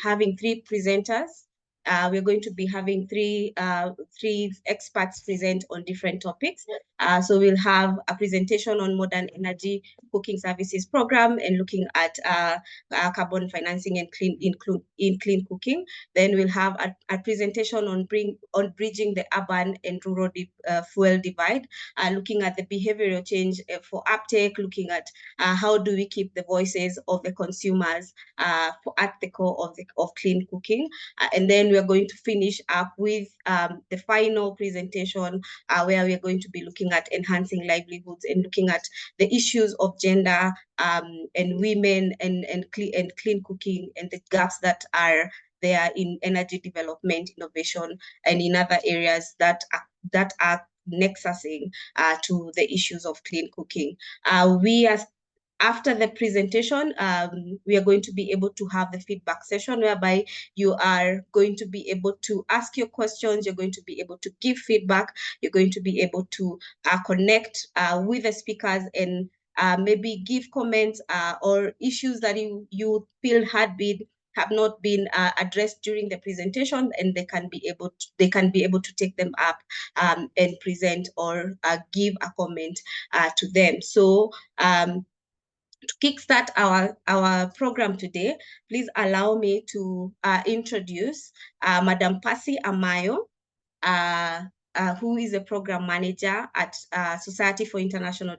having three presenters. We're going to be having three experts present on different topics. So we'll have a presentation on modern energy cooking services program and looking at carbon financing and clean cooking. Then we'll have a presentation on bridging the urban and rural fuel divide, looking at the behavioral change for uptake, looking at how do we keep the voices of the consumers at the core of clean cooking. And then we're going to finish up with the final presentation where we're going to be looking at enhancing livelihoods and looking at the issues of gender and women and clean cooking and the gaps that are there in energy development, innovation, and in other areas that are nexusing to the issues of clean cooking. After the presentation, we are going to be able to have the feedback session whereby you are going to be able to ask your questions, you're going to be able to give feedback, you're going to be able to connect with the speakers and maybe give comments or issues that you feel have not been addressed during the presentation, and they can be able to take them up and present or give a comment to them. So to kickstart our program today, please allow me to introduce Madam Percy Amayo, who is a program manager at Society for International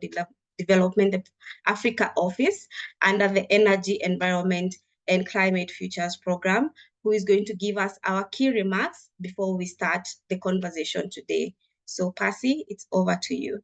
Development, the Africa office, under the Energy, Environment, and Climate Futures program, who is going to give us our key remarks before we start the conversation today. So Percy, it's over to you.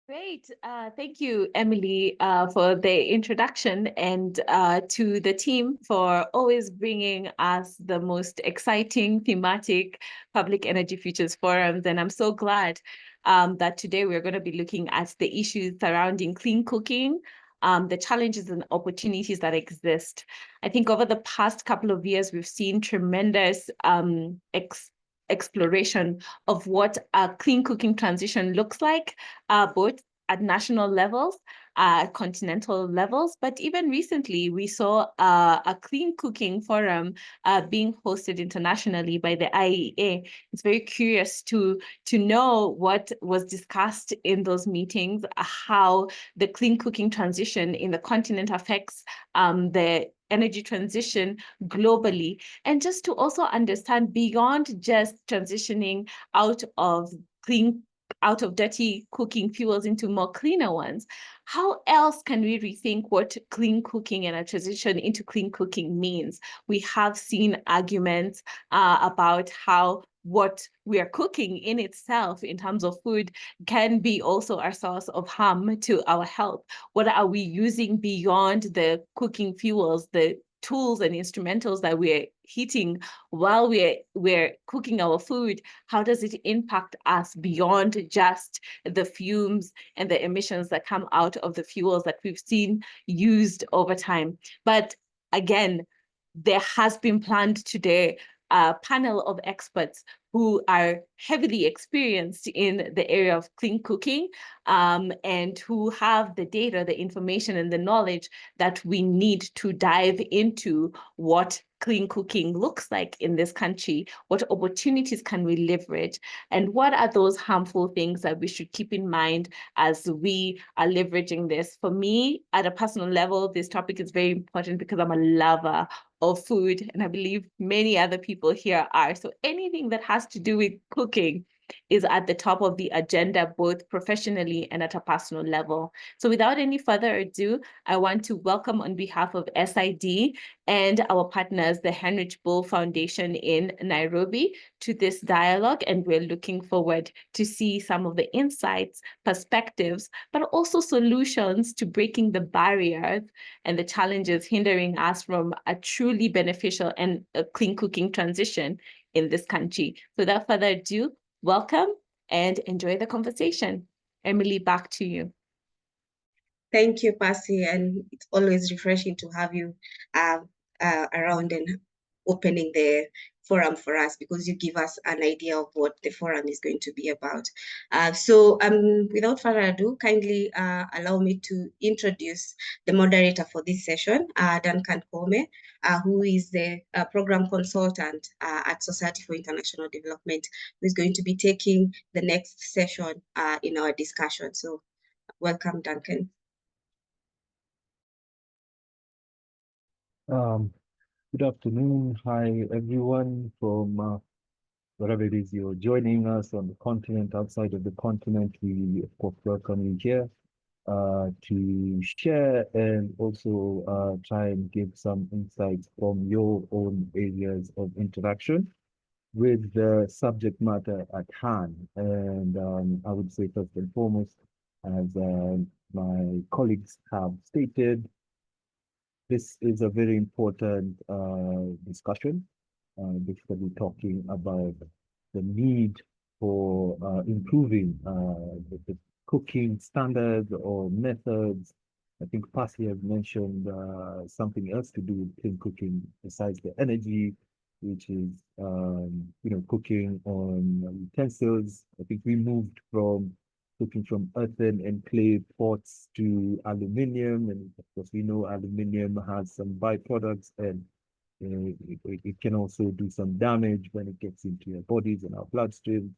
Great. Thank you, Emily, for the introduction, and to the team for always bringing us the most exciting thematic public energy futures forums. And I'm so glad that today we're going to be looking at the issues surrounding clean cooking, the challenges and opportunities that exist. I think over the past couple of years, we've seen tremendous exploration of what a clean cooking transition looks like, both at national levels, continental levels, but even recently we saw a clean cooking forum being hosted internationally by the IEA. It's very curious to know what was discussed in those meetings, how the clean cooking transition in the continent affects the energy transition globally, and just to also understand beyond just transitioning out of dirty cooking fuels into more cleaner ones, how else can we rethink what clean cooking and a transition into clean cooking means? We have seen arguments about how what we are cooking in itself in terms of food can be also a source of harm to our health. What are we using beyond the cooking fuels, the tools and instrumentals that we're heating while we're cooking our food? How does it impact us beyond just the fumes and the emissions that come out of the fuels that we've seen used over time? But again, there has been planned today a panel of experts who are heavily experienced in the area of clean cooking, and who have the data, the information, and the knowledge that we need to dive into what clean cooking looks like in this country, what opportunities can we leverage, and what are those harmful things that we should keep in mind as we are leveraging this. For me, at a personal level, this topic is very important because I'm a lover of food, and I believe many other people here are. So anything that has to do with cooking is at the top of the agenda, both professionally and at a personal level. So without any further ado, I want to welcome on behalf of SID and our partners, the Heinrich Boll Foundation in Nairobi, to this dialogue. And we're looking forward to see some of the insights, perspectives, but also solutions to breaking the barriers and the challenges hindering us from a truly beneficial and a clean cooking transition in this country. So without further ado, welcome and enjoy the conversation. Emily, back to you. Thank you, Percy, and it's always refreshing to have you around and opening the forum for us, because you give us an idea of what the forum is going to be about. So without further ado, kindly allow me to introduce the moderator for this session, Duncan Kome, who is the program consultant at Society for International Development, who is going to be taking the next session in our discussion. So welcome, Duncan. Good afternoon. Hi, everyone from wherever it is you're joining us on the continent, outside of the continent. We, of course, welcome you here to share and also try and give some insights from your own areas of interaction with the subject matter at hand. And I would say, first and foremost, as my colleagues have stated, this is a very important discussion, basically talking about the need for improving the cooking standards or methods. I think Pasi has mentioned something else to do with clean cooking besides the energy, which is cooking on utensils. I think we moved from cooking from earthen and clay pots to aluminium, and of course we know aluminium has some byproducts, and it can also do some damage when it gets into your bodies and our bloodstream.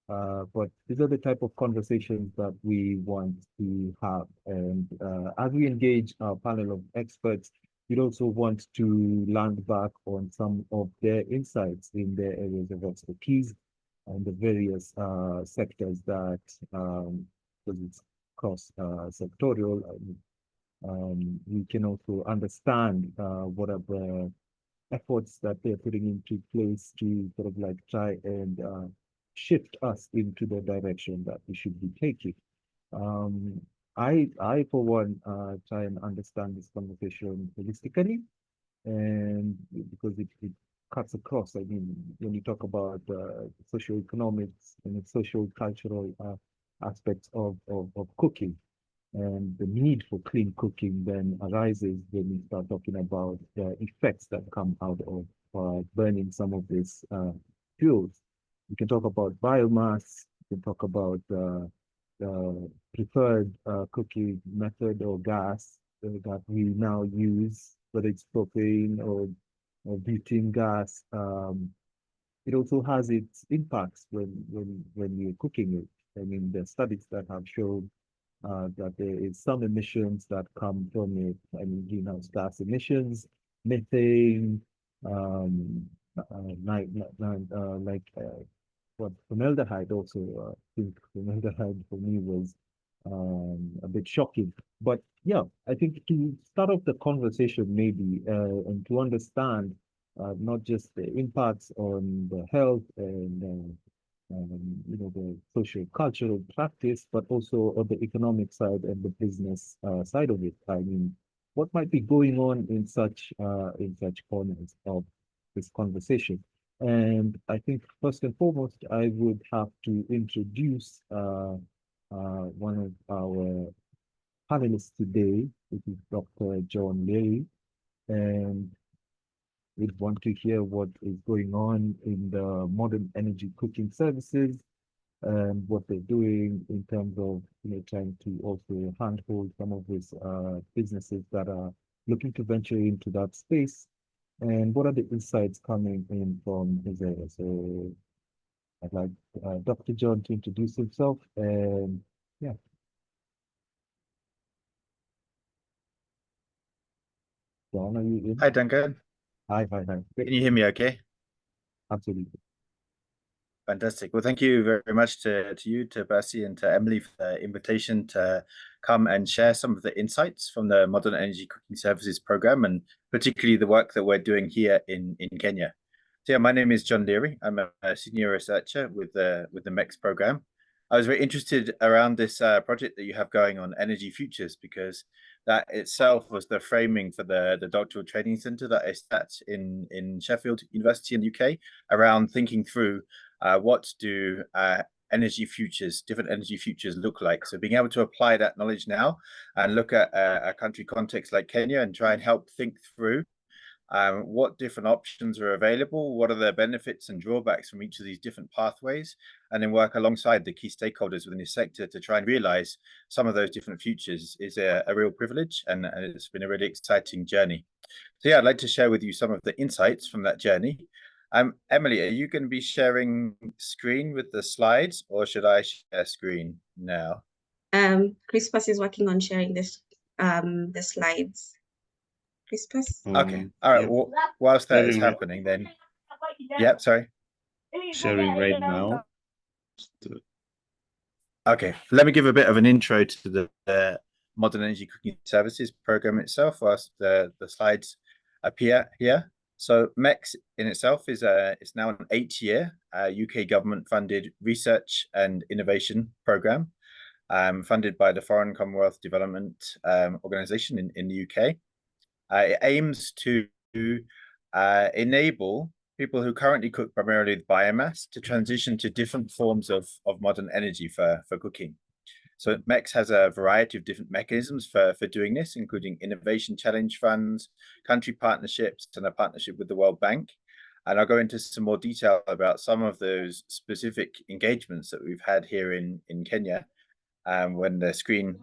But these are the type of conversations that we want to have. And as we engage our panel of experts, we'd also want to land back on some of their insights in their areas of expertise and the various sectors that, because it's cross-sectorial, we can also understand what are the efforts that they're putting into place to sort of like try and shift us into the direction that we should be taking. I for one, try and understand this conversation holistically, and because it cuts across. I mean, when you talk about socioeconomics and social-cultural aspects of cooking, and the need for clean cooking then arises when we start talking about the effects that come out of burning some of these fuels. We can talk about biomass, we can talk about the preferred cooking method or gas that we now use, whether it's propane or butane gas. It also has its impacts when you're cooking it. I mean, the studies that have shown that there is some emissions that come from it. I mean, greenhouse gas emissions, methane, what formaldehyde also. I think formaldehyde for me was a bit shocking. But yeah, I think to start off the conversation maybe and to understand not just the impacts on the health and the social cultural practice, but also on the economic side and the business side of it. I mean, what might be going on in such corners of this conversation? And I think first and foremost, I would have to introduce one of our panelists today, which is Dr. John Leary, and we'd want to hear what is going on in the modern energy cooking services and what they're doing in terms of trying to also handhold some of these businesses that are looking to venture into that space, and what are the insights coming in from his area. So I'd like Dr. John to introduce himself, and yeah. John, are you in? Hi, Duncan. Hi. Can you hear me okay? Absolutely. Fantastic. Well, thank you very much to you, to Basi, and to Emily for the invitation to come and share some of the insights from the Modern Energy Cooking Services Program, and particularly the work that we're doing here in Kenya. So yeah, my name is John Leary. I'm a senior researcher with the MEX program. I was very interested around this project that you have going on energy futures, because that itself was the framing for the doctoral training centre that I sat in Sheffield University in the UK, around thinking through what do energy futures, different energy futures look like. So being able to apply that knowledge now and look at a country context like Kenya and try and help think through what different options are available, what are the benefits and drawbacks from each of these different pathways, and then work alongside the key stakeholders within this sector to try and realize some of those different futures is a real privilege, and it's been a really exciting journey. So yeah, I'd like to share with you some of the insights from that journey. Emily, are you going to be sharing screen with the slides, or should I share screen now? Crispus is working on sharing this the slides. Crispus? Okay, all right. Yeah. Well, whilst that is Sharing right- happening, then yep, sorry. Sharing right now. Okay, let me give a bit of an intro to the Modern Energy Cooking Services program itself whilst the slides appear here. So MEX in itself is now an 8-year UK government-funded research and innovation program, funded by the Foreign Commonwealth Development Organization in the UK. It aims to enable people who currently cook primarily with biomass to transition to different forms of modern energy for cooking. So MEX has a variety of different mechanisms for doing this, including innovation challenge funds, country partnerships, and a partnership with the World Bank. And I'll go into some more detail about some of those specific engagements that we've had here in Kenya when the screen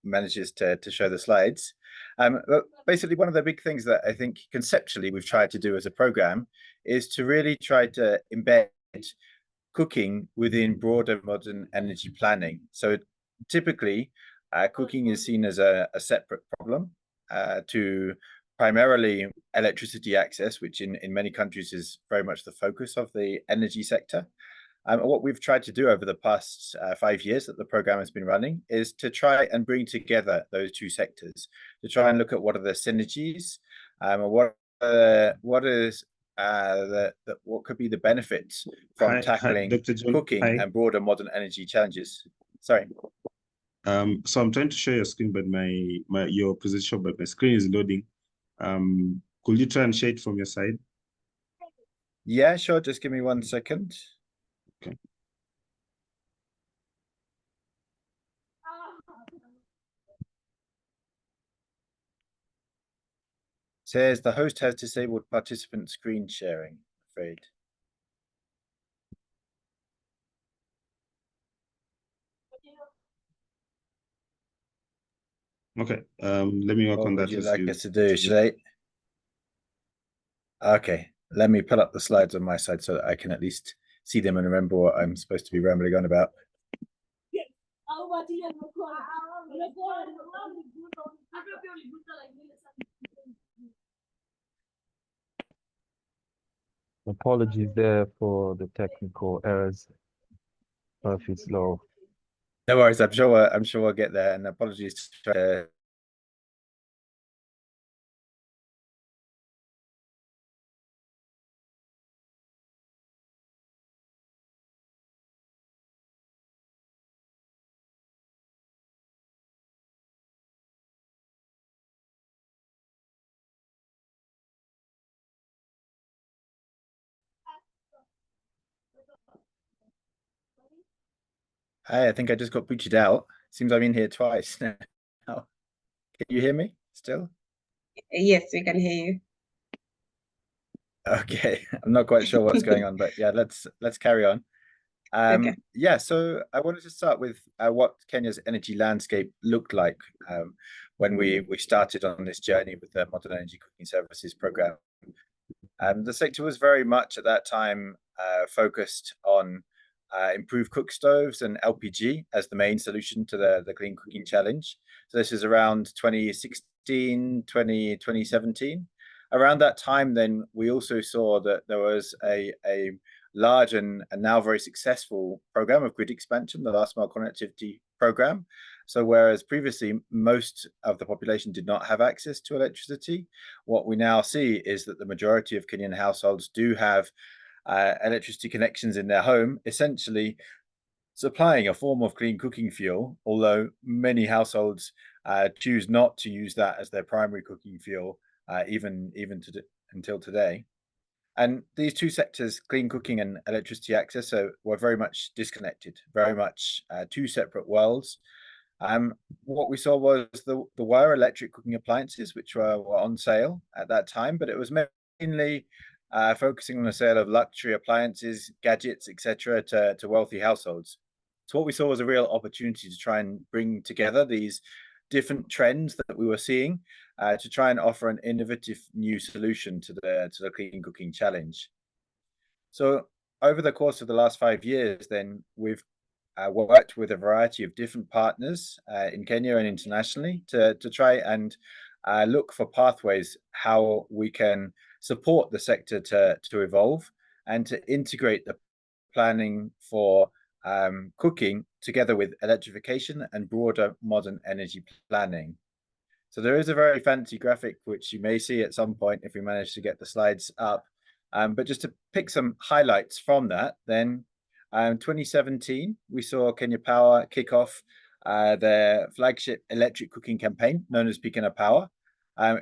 manages to show the slides. But basically, one of the big things that I think conceptually we've tried to do as a program is to really try to embed cooking within broader modern energy planning. So typically, cooking is seen as a separate problem to primarily electricity access, which in many countries is very much the focus of the energy sector. What we've tried to do over the past 5 years that the program has been running is to try and bring together those two sectors, to try and look at what are the synergies, what could be the benefits from tackling Dr. John, cooking and broader modern energy challenges. Sorry. So I'm trying to share your screen, but your presentation, but my screen is loading. Could you try and share it from your side? Yeah, sure. Just give me 1 second. Okay. Says the host has disabled participant screen sharing, I'm afraid. Okay. Let me work What on would that. you As like you, us to do? Should I? Okay, let me pull up the slides on my side so that I can at least see them and remember what I'm supposed to be rambling on about. Apologies there for the technical errors. PEFF is slow. No worries. I'm sure we'll get there. And apologies to Hi, I think I just got booted out. Seems I'm in here twice now. Can you hear me still? Yes, we can hear you. Okay, I'm not quite sure what's going on, but yeah, let's carry on. Okay. Yeah, so I wanted to start with what Kenya's energy landscape looked like when we started on this journey with the Modern Energy Cooking Services program. The sector was very much at that time focused on improved cook stoves and LPG as the main solution to the clean cooking challenge. So this is around 2016, 2017. Around that time, then we also saw that there was a large and now very successful program of grid expansion, the last mile connectivity program. So whereas previously most of the population did not have access to electricity, what we now see is that the majority of Kenyan households do have electricity connections in their home, essentially supplying a form of clean cooking fuel, although many households choose not to use that as their primary cooking fuel, even until today. And these two sectors, clean cooking and electricity access, were very much disconnected, very much two separate worlds. What we saw was there were electric cooking appliances which were on sale at that time, but it was mainly focusing on the sale of luxury appliances, gadgets, etc., to wealthy households. So what we saw was a real opportunity to try and bring together these different trends that we were seeing to try and offer an innovative new solution to the clean cooking challenge. So over the course of the last 5 years, then we've worked with a variety of different partners in Kenya and internationally to try and look for pathways how we can support the sector to evolve and to integrate the planning for cooking together with electrification and broader modern energy planning. So there is a very fancy graphic which you may see at some point if we manage to get the slides up. But just to pick some highlights from that, then 2017, we saw Kenya Power kick off their flagship electric cooking campaign known as Pikana Power.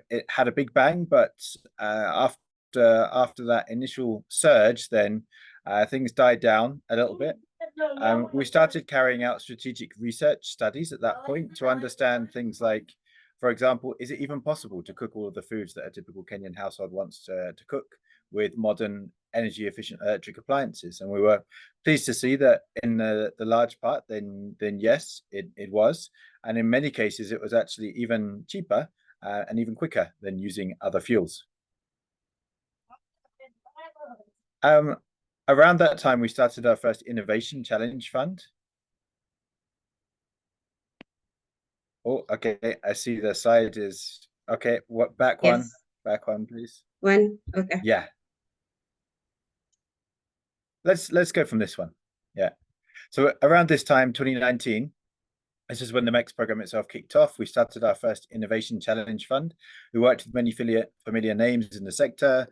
It had a big bang, but after that initial surge, then things died down a little bit. We started carrying out strategic research studies at that point to understand things like, for example, is it even possible to cook all of the foods that a typical Kenyan household wants to cook with modern energy efficient electric appliances? And we were pleased to see that in the large part, then yes, it was. And in many cases, it was actually even cheaper and even quicker than using other fuels. Around that time, we started our first Innovation Challenge Fund. Oh, okay. I see the slide is okay. What back one? Yes. Back one, please. One. Okay. Yeah. Let's go from this one. Yeah. So around this time, 2019, this is when the MEX program itself kicked off. We started our first Innovation Challenge Fund. We worked with many familiar names in the sector,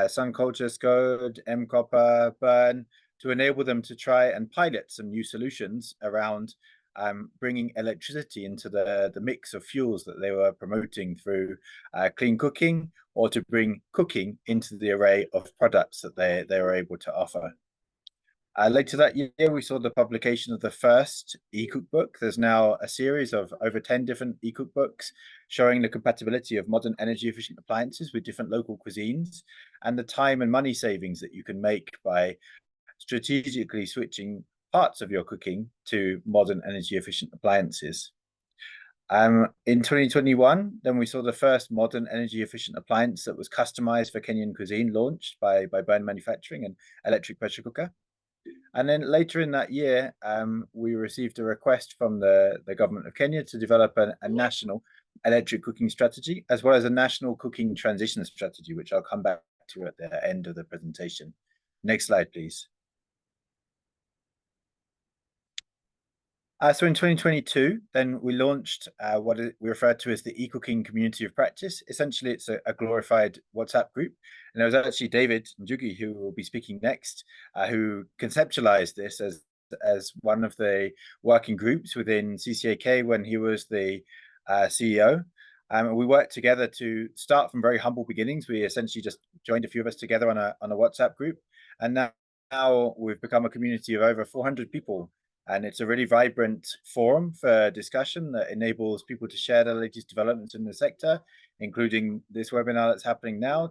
Sun Culture, Scode, M Copper, Burn, to enable them to try and pilot some new solutions around bringing electricity into the mix of fuels that they were promoting through clean cooking, or to bring cooking into the array of products that they were able to offer. Later that year, we saw the publication of the first e-cookbook. There's now a series of over 10 different e-cookbooks showing the compatibility of modern energy efficient appliances with different local cuisines and the time and money savings that you can make by strategically switching parts of your cooking to modern energy efficient appliances. In 2021, then we saw the first modern energy efficient appliance that was customized for Kenyan cuisine launched by Burn Manufacturing, an electric pressure cooker. And then later in that year, we received a request from the government of Kenya to develop a national electric cooking strategy, as well as a national cooking transition strategy, which I'll come back to at the end of the presentation. Next slide, please. So in 2022, then we launched what we referred to as the e-cooking community of practice. Essentially, it's a glorified WhatsApp group. And it was actually David Njugi, who will be speaking next, who conceptualized this as one of the working groups within CCAK when he was the CEO. We worked together to start from very humble beginnings. We essentially just joined a few of us together on a WhatsApp group. And now we've become a community of over 400 people. And it's a really vibrant forum for discussion that enables people to share the latest developments in the sector, including this webinar that's happening now,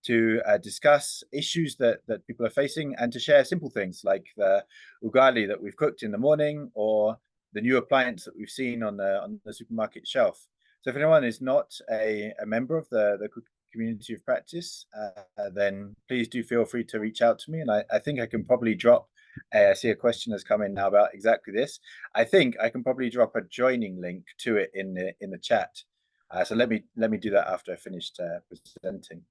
to discuss issues that people are facing and to share simple things like the ugali that we've cooked in the morning or the new appliance that we've seen on the supermarket shelf. So if anyone is not a member of the community of practice, then please do feel free to reach out to me. And I think I can probably drop I see a question has come in now about exactly this. I think I can probably drop a joining link to it in the chat. So let me do that after I finished presenting.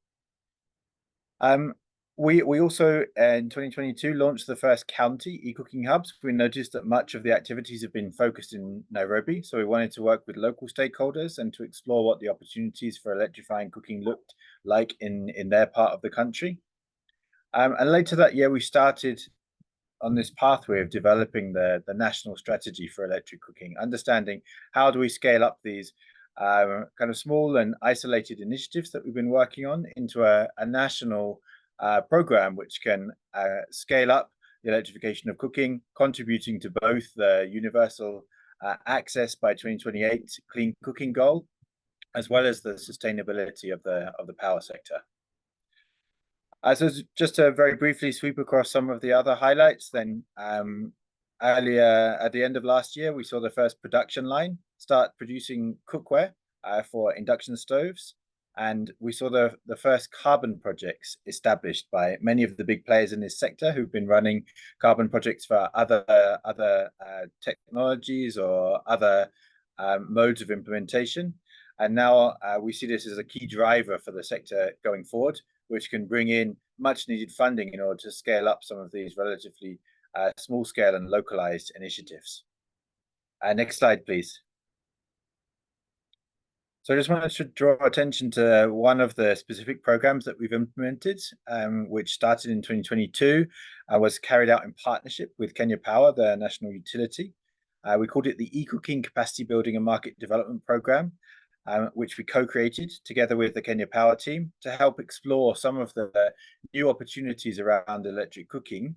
We also in 2022 launched the first county e-cooking hubs. We noticed that much of the activities have been focused in Nairobi, so we wanted to work with local stakeholders and to explore what the opportunities for electrifying cooking looked like in their part of the country. And later that year, we started on this pathway of developing the national strategy for electric cooking, understanding how do we scale up these kind of small and isolated initiatives that we've been working on into a national program which can scale up the electrification of cooking, contributing to both the universal access by 2028 clean cooking goal, as well as the sustainability of the power sector. So just to very briefly sweep across some of the other highlights, then earlier at the end of last year, we saw the first production line start producing cookware for induction stoves. And we saw the first carbon projects established by many of the big players in this sector who've been running carbon projects for other technologies or other modes of implementation. And now we see this as a key driver for the sector going forward, which can bring in much needed funding in order to scale up some of these relatively small scale and localized initiatives. Next slide, please. So I just wanted to draw attention to one of the specific programs that we've implemented, which started in 2022, was carried out in partnership with Kenya Power, the national utility. We called it the E-Cooking Capacity Building and Market Development Program, which we co-created together with the Kenya Power team to help explore some of the new opportunities around electric cooking,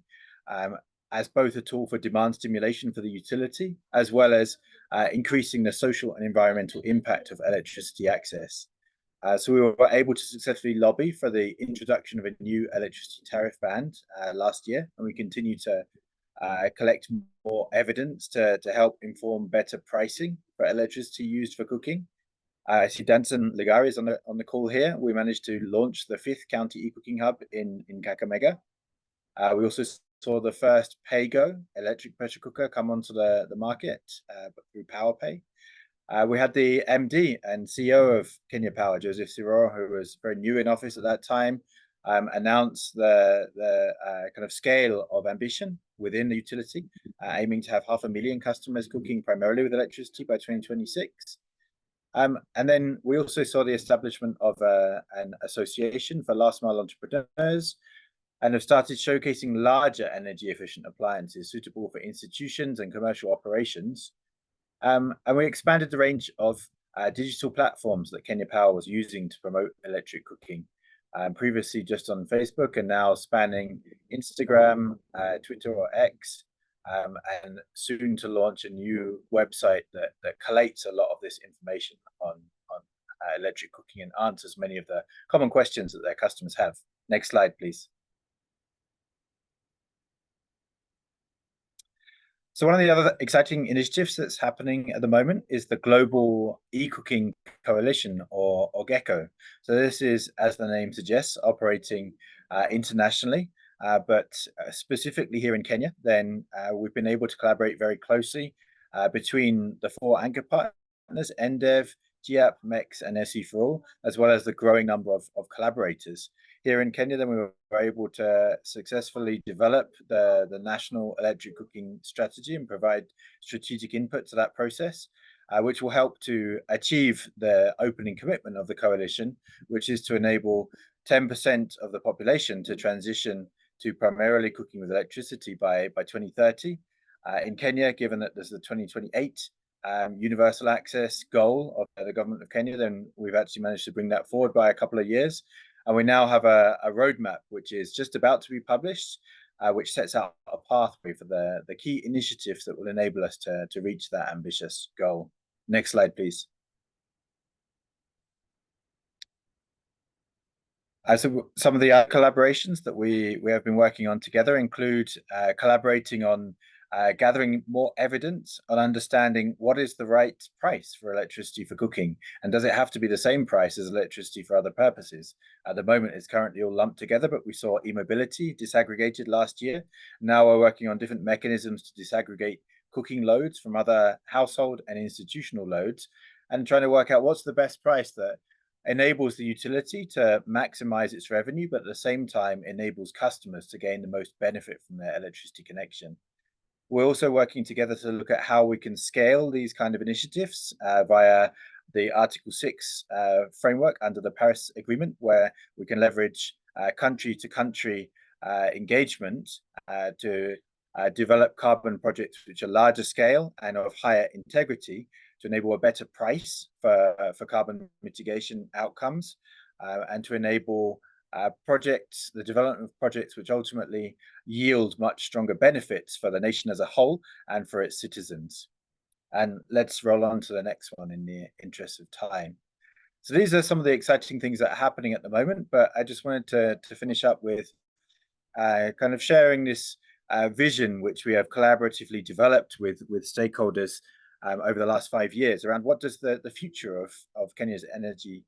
as both a tool for demand stimulation for the utility, as well as increasing the social and environmental impact of electricity access. So we were able to successfully lobby for the introduction of a new electricity tariff band last year, and we continue to collect more evidence to help inform better pricing for electricity used for cooking. I see Danson Ligari is on the call here. We managed to launch the 5th county e-cooking hub in Kakamega. We also saw the first PayGo electric pressure cooker come onto the market through PowerPay. We had the MD and CEO of Kenya Power, Joseph Sirora, who was very new in office at that time, announce the kind of scale of ambition within the utility, aiming to have 500,000 customers cooking primarily with electricity by 2026. And then we also saw the establishment of an association for last mile entrepreneurs, and have started showcasing larger energy efficient appliances suitable for institutions and commercial operations. And we expanded the range of digital platforms that Kenya Power was using to promote electric cooking, previously just on Facebook and now spanning Instagram, Twitter or X, and soon to launch a new website that collates a lot of this information on electric cooking and answers many of the common questions that their customers have. Next slide, please. So one of the other exciting initiatives that's happening at the moment is the Global E-Cooking Coalition, or GECO. So this is, as the name suggests, operating internationally, but specifically here in Kenya, then we've been able to collaborate very closely between the 4 anchor partners, NDEV, GIAP, MEX, and SE4All, as well as the growing number of collaborators. Here in Kenya, then we were able to successfully develop the national electric cooking strategy and provide strategic input to that process, which will help to achieve the opening commitment of the coalition, which is to enable 10% of the population to transition to primarily cooking with electricity by 2030. In Kenya, given that there's the 2028 universal access goal of the government of Kenya, then we've actually managed to bring that forward by a couple of years. And we now have a roadmap, which is just about to be published, which sets out a pathway for the key initiatives that will enable us to reach that ambitious goal. Next slide, please. So some of the collaborations that we have been working on together include collaborating on gathering more evidence on understanding what is the right price for electricity for cooking, and does it have to be the same price as electricity for other purposes? At the moment, it's currently all lumped together, but we saw e-mobility disaggregated last year. Now we're working on different mechanisms to disaggregate cooking loads from other household and institutional loads, and trying to work out what's the best price that enables the utility to maximize its revenue, but at the same time enables customers to gain the most benefit from their electricity connection. We're also working together to look at how we can scale these kind of initiatives via the Article 6 framework under the Paris Agreement, where we can leverage country-to-country engagement to develop carbon projects which are larger scale and of higher integrity to enable a better price for carbon mitigation outcomes, and to enable the development of projects which ultimately yield much stronger benefits for the nation as a whole and for its citizens. And let's roll on to the next one in the interest of time. So these are some of the exciting things that are happening at the moment, but I just wanted to finish up with kind of sharing this vision which we have collaboratively developed with stakeholders over the last 5 years around what does the future of Kenya's energy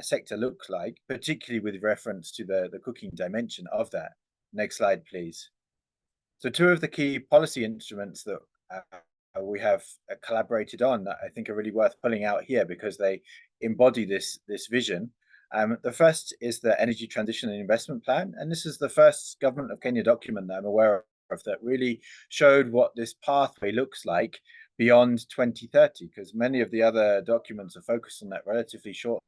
sector look like, particularly with reference to the cooking dimension of that. Next slide, please. So two of the key policy instruments that we have collaborated on that I think are really worth pulling out here because they embody this vision. The first is the Energy Transition and Investment Plan, and this is the first Government of Kenya document that I'm aware of that really showed what this pathway looks like beyond 2030, because many of the other documents are focused on that relatively short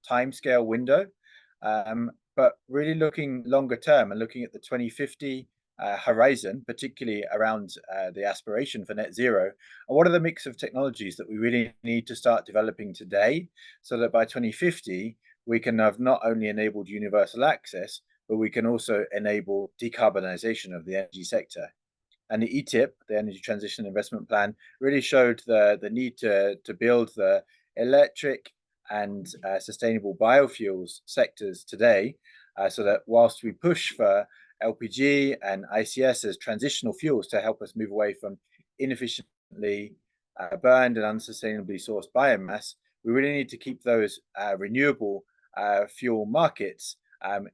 timescale window, but really looking longer term and looking at the 2050 horizon, particularly around the aspiration for net zero, and what are the mix of technologies that we really need to start developing today so that by 2050 we can have not only enabled universal access, but we can also enable decarbonization of the energy sector. And the ETIP, the Energy Transition Investment Plan, really showed the need to build the electric and sustainable biofuels sectors today, so that whilst we push for LPG and ICS as transitional fuels to help us move away from inefficiently burned and unsustainably sourced biomass, we really need to keep those renewable fuel markets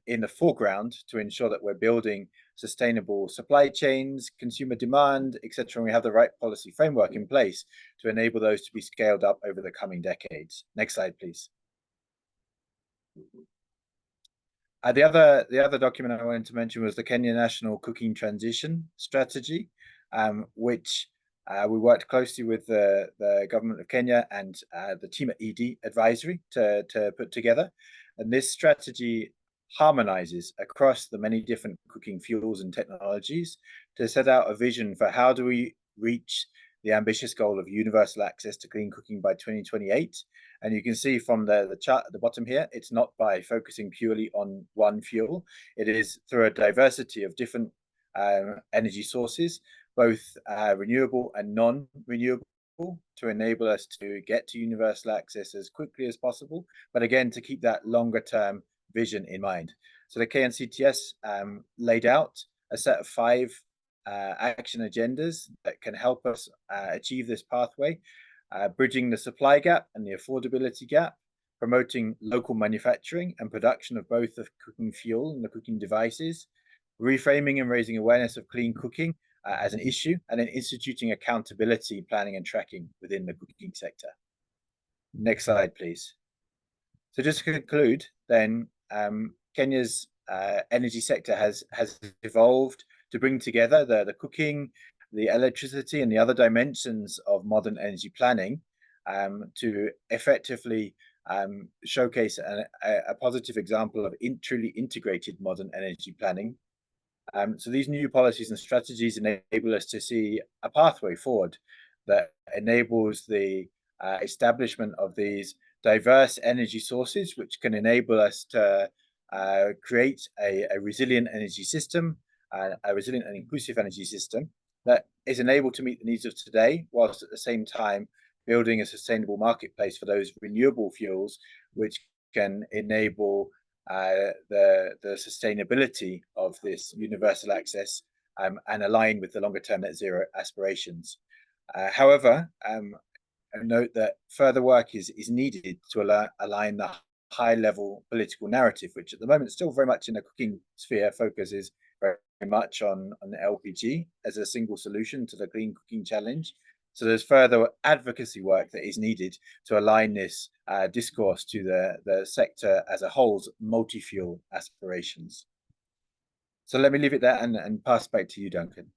in the foreground to ensure that we're building sustainable supply chains, consumer demand, etc. And we have the right policy framework in place to enable those to be scaled up over the coming decades. Next slide, please. The other document I wanted to mention was the Kenya National Cooking Transition Strategy, which we worked closely with the government of Kenya and the team at ED Advisory to put together. And this strategy harmonizes across the many different cooking fuels and technologies to set out a vision for how do we reach the ambitious goal of universal access to clean cooking by 2028. And you can see from the chart at the bottom here, it's not by focusing purely on one fuel. It is through a diversity of different energy sources, both renewable and non-renewable, to enable us to get to universal access as quickly as possible, but again, to keep that longer term vision in mind. So the KNCTS laid out a set of 5 action agendas that can help us achieve this pathway, bridging the supply gap and the affordability gap, promoting local manufacturing and production of both the cooking fuel and the cooking devices, reframing and raising awareness of clean cooking as an issue, and then instituting accountability, planning and tracking within the cooking sector. Next slide, please. So just to conclude, then, Kenya's energy sector has evolved to bring together the cooking, the electricity, and the other dimensions of modern energy planning to effectively showcase a positive example of truly integrated modern energy planning. So these new policies and strategies enable us to see a pathway forward that enables the establishment of these diverse energy sources, which can enable us to create a resilient energy system, a resilient and inclusive energy system that is enabled to meet the needs of today, whilst at the same time building a sustainable marketplace for those renewable fuels, which can enable the sustainability of this universal access and align with the longer term net zero aspirations. However, I note that further work is needed to align the high level political narrative, which at the moment still very much in the cooking sphere focuses very much on the LPG as a single solution to the clean cooking challenge. So there's further advocacy work that is needed to align this discourse to the sector as a whole's multi-fuel aspirations. So let me leave it there and pass back to you, Duncan.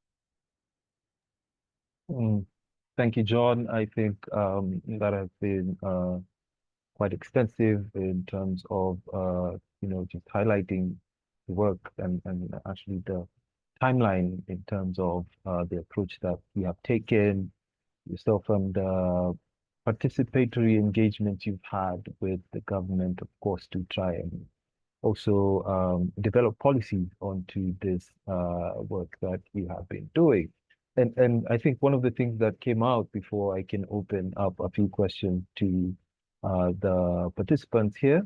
Thank you, John. I think that has been quite extensive in terms of just highlighting the work and actually the timeline in terms of the approach that we have taken, yourself and the participatory engagement you've had with the government, of course, to try and also develop policies onto this work that we have been doing. And I think one of the things that came out before I can open up a few questions to the participants here,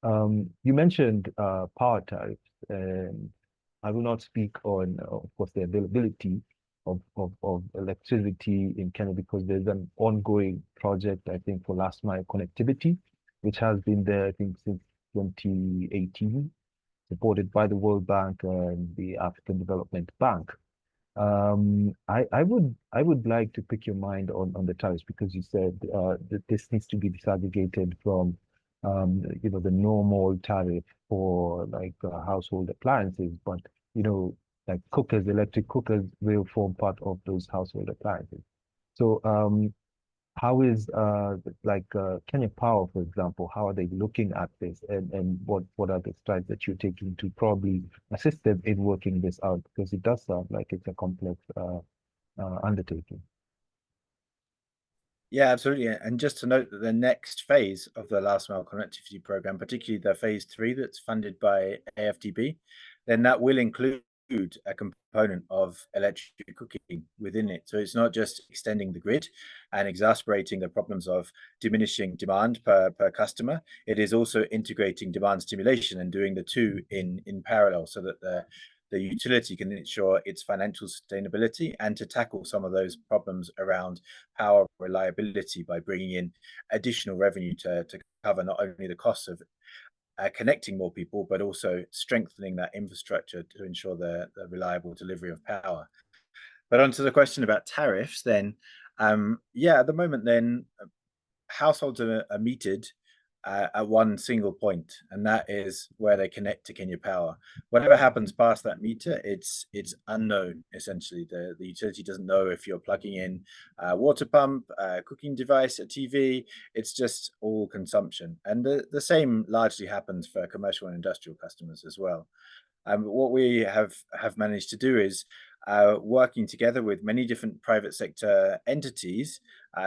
you mentioned power tariffs, and I will not speak on, of course, the availability of electricity in Kenya, because there's an ongoing project, I think, for last mile connectivity, which has been there, I think, since 2018, supported by the World Bank and the African Development Bank. I would like to pick your mind on the tariffs, because you said that this needs to be disaggregated from the normal tariff for like household appliances, but like cookers, electric cookers will form part of those household appliances. So how is Kenya Power, for example, how are they looking at this, and what are the strides that you're taking to probably assist them in working this out, because it does sound like it's a complex undertaking. Yeah, absolutely. And just to note that the next phase of the last mile connectivity program, particularly the phase 3 that's funded by AFDB, then that will include a component of electric cooking within it. So it's not just extending the grid and exacerbating the problems of diminishing demand per customer. It is also integrating demand stimulation and doing the two in parallel, so that the utility can ensure its financial sustainability and to tackle some of those problems around power reliability by bringing in additional revenue to cover not only the costs of connecting more people, but also strengthening that infrastructure to ensure the reliable delivery of power. But onto the question about tariffs, then, at the moment, then households are metered at one single point, and that is where they connect to Kenya Power. Whatever happens past that meter, it's unknown. Essentially, the utility doesn't know if you're plugging in a water pump, a cooking device, a TV. It's just all consumption, and the same largely happens for commercial and industrial customers as well. What we have managed to do is working together with many different private sector entities